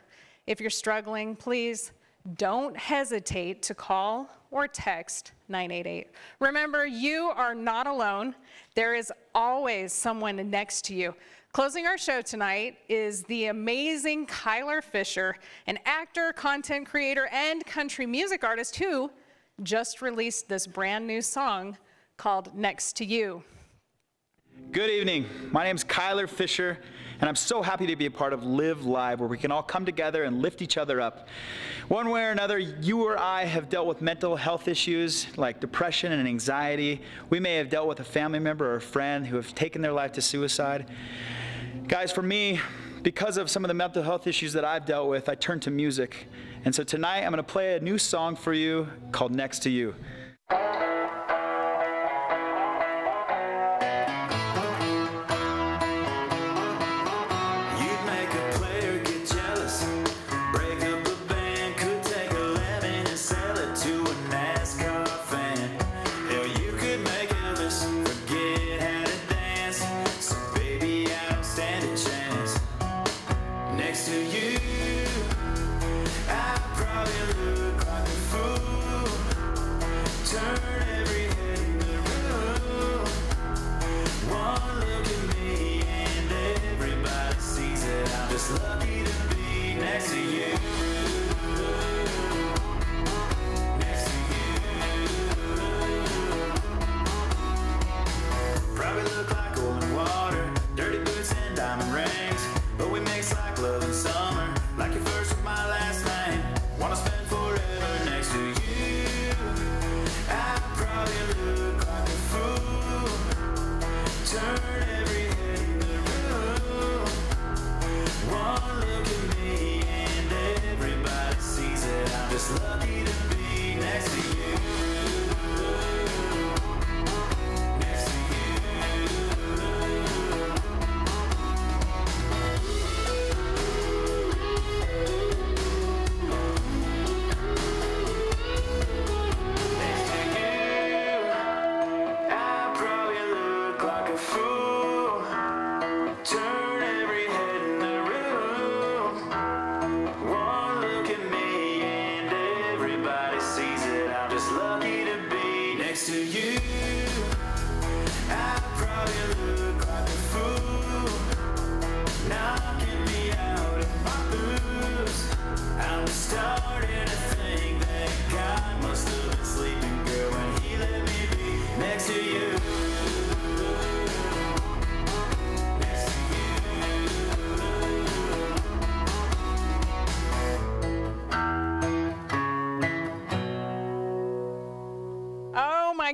If you're struggling, please don't hesitate to call or text 988. Remember, you are not alone. There is always someone next to you. Closing our show tonight is the amazing Kyler Fisher, an actor, content creator, and country music artist who just released this brand new song called Next to You. Good evening. My name's Kyler Fisher, and I'm so happy to be a part of Live Live, where we can all come together and lift each other up. One way or another, you or I have dealt with mental health issues like depression and anxiety. We may have dealt with a family member or a friend who have taken their life to suicide. Guys, for me, because of some of the mental health issues that I've dealt with, I turned to music. And so tonight, I'm going to play a new song for you called Next to You.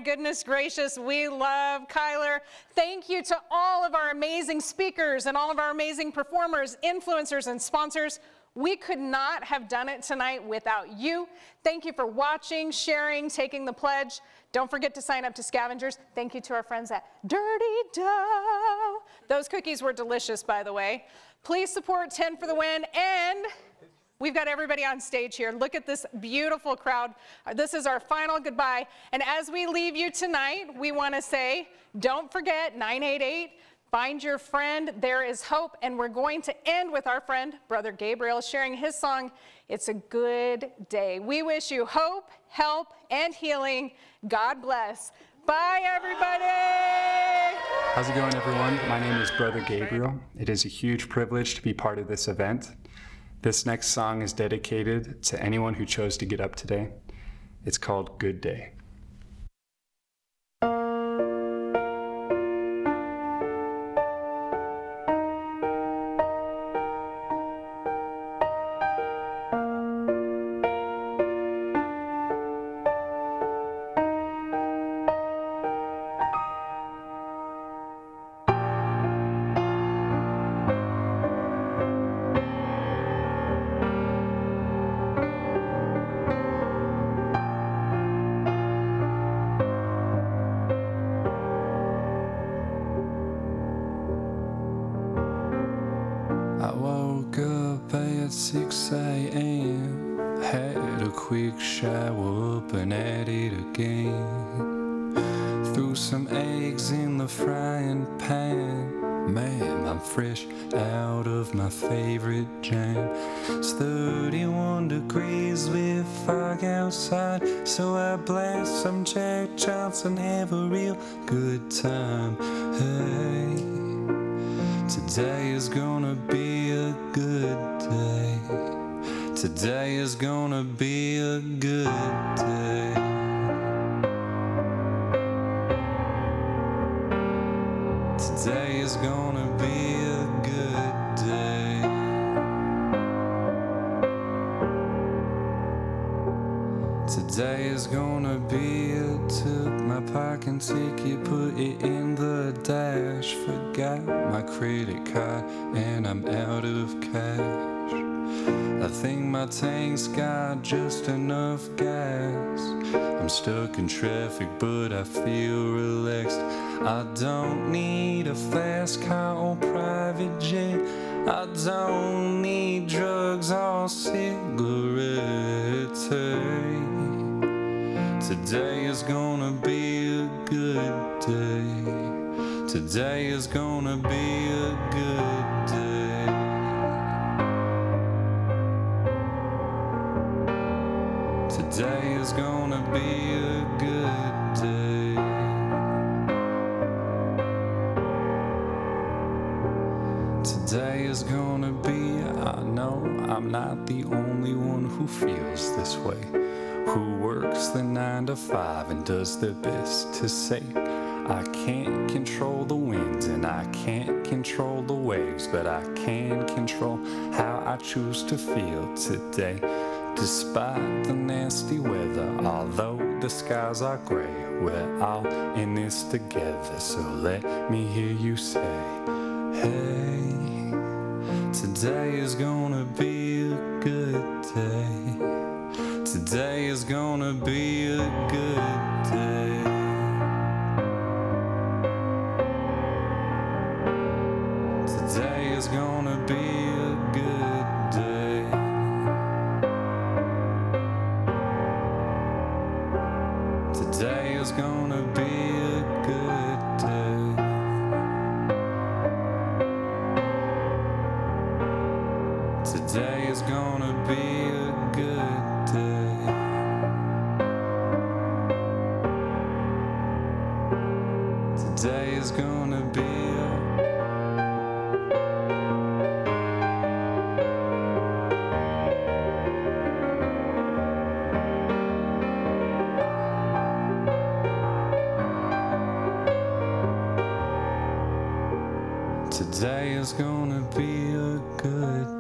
Goodness gracious, we love Kyler. Thank you to all of our amazing speakers and all of our amazing performers, influencers, and sponsors. We could not have done it tonight without you. Thank you for watching, sharing, taking the pledge. Don't forget to sign up to Scavengers. Thank you to our friends at Dirty Dough. Those cookies were delicious, by the way. Please support 10 for the Win, and we've got everybody on stage here. Look at this beautiful crowd. This is our final goodbye. And as we leave you tonight, we want to say, don't forget 988, find your friend, there is hope. And we're going to end with our friend, Brother Gabriel, sharing his song, It's a Good Day. We wish you hope, help, and healing. God bless. Bye, everybody. How's it going, everyone? My name is Brother Gabriel. It is a huge privilege to be part of this event. This next song is dedicated to anyone who chose to get up today. It's called Good Day. I woke up at 6 a.m. Had a quick shower up and at it again. Threw some eggs in the frying pan. Man, I'm fresh out of my favorite jam. It's 31 degrees with fog outside, so I blast some Jack Johnson, have a real good time. Hey, today is gonna be a good day. Today is gonna be a good day. Today is gonna be a good day. Today is gonna be a took my parking ticket, put it in the dash, forgot my credit card and I'm out of cash. I think my tank's got just enough gas. I'm stuck in traffic but I feel relaxed. I don't need a fast car or private jet. I don't need drugs or cigarettes. Hey, today is gonna be a good day. Today is gonna be a good day. Today is gonna be a good day. Today is gonna be, I know I'm not the only one who feels this way, who works the 9 to 5 and does their best to say, I can't control the winds and I can't control the waves, but I can control how I choose to feel today. Despite the nasty weather, although the skies are gray, we're all in this together, so let me hear you say, hey, today is gonna be a good day. Today is gonna be a good day. Today is gonna be a good day. Today is gonna be a good day. Today is gonna be a good day. Today is gonna be Today is gonna be a good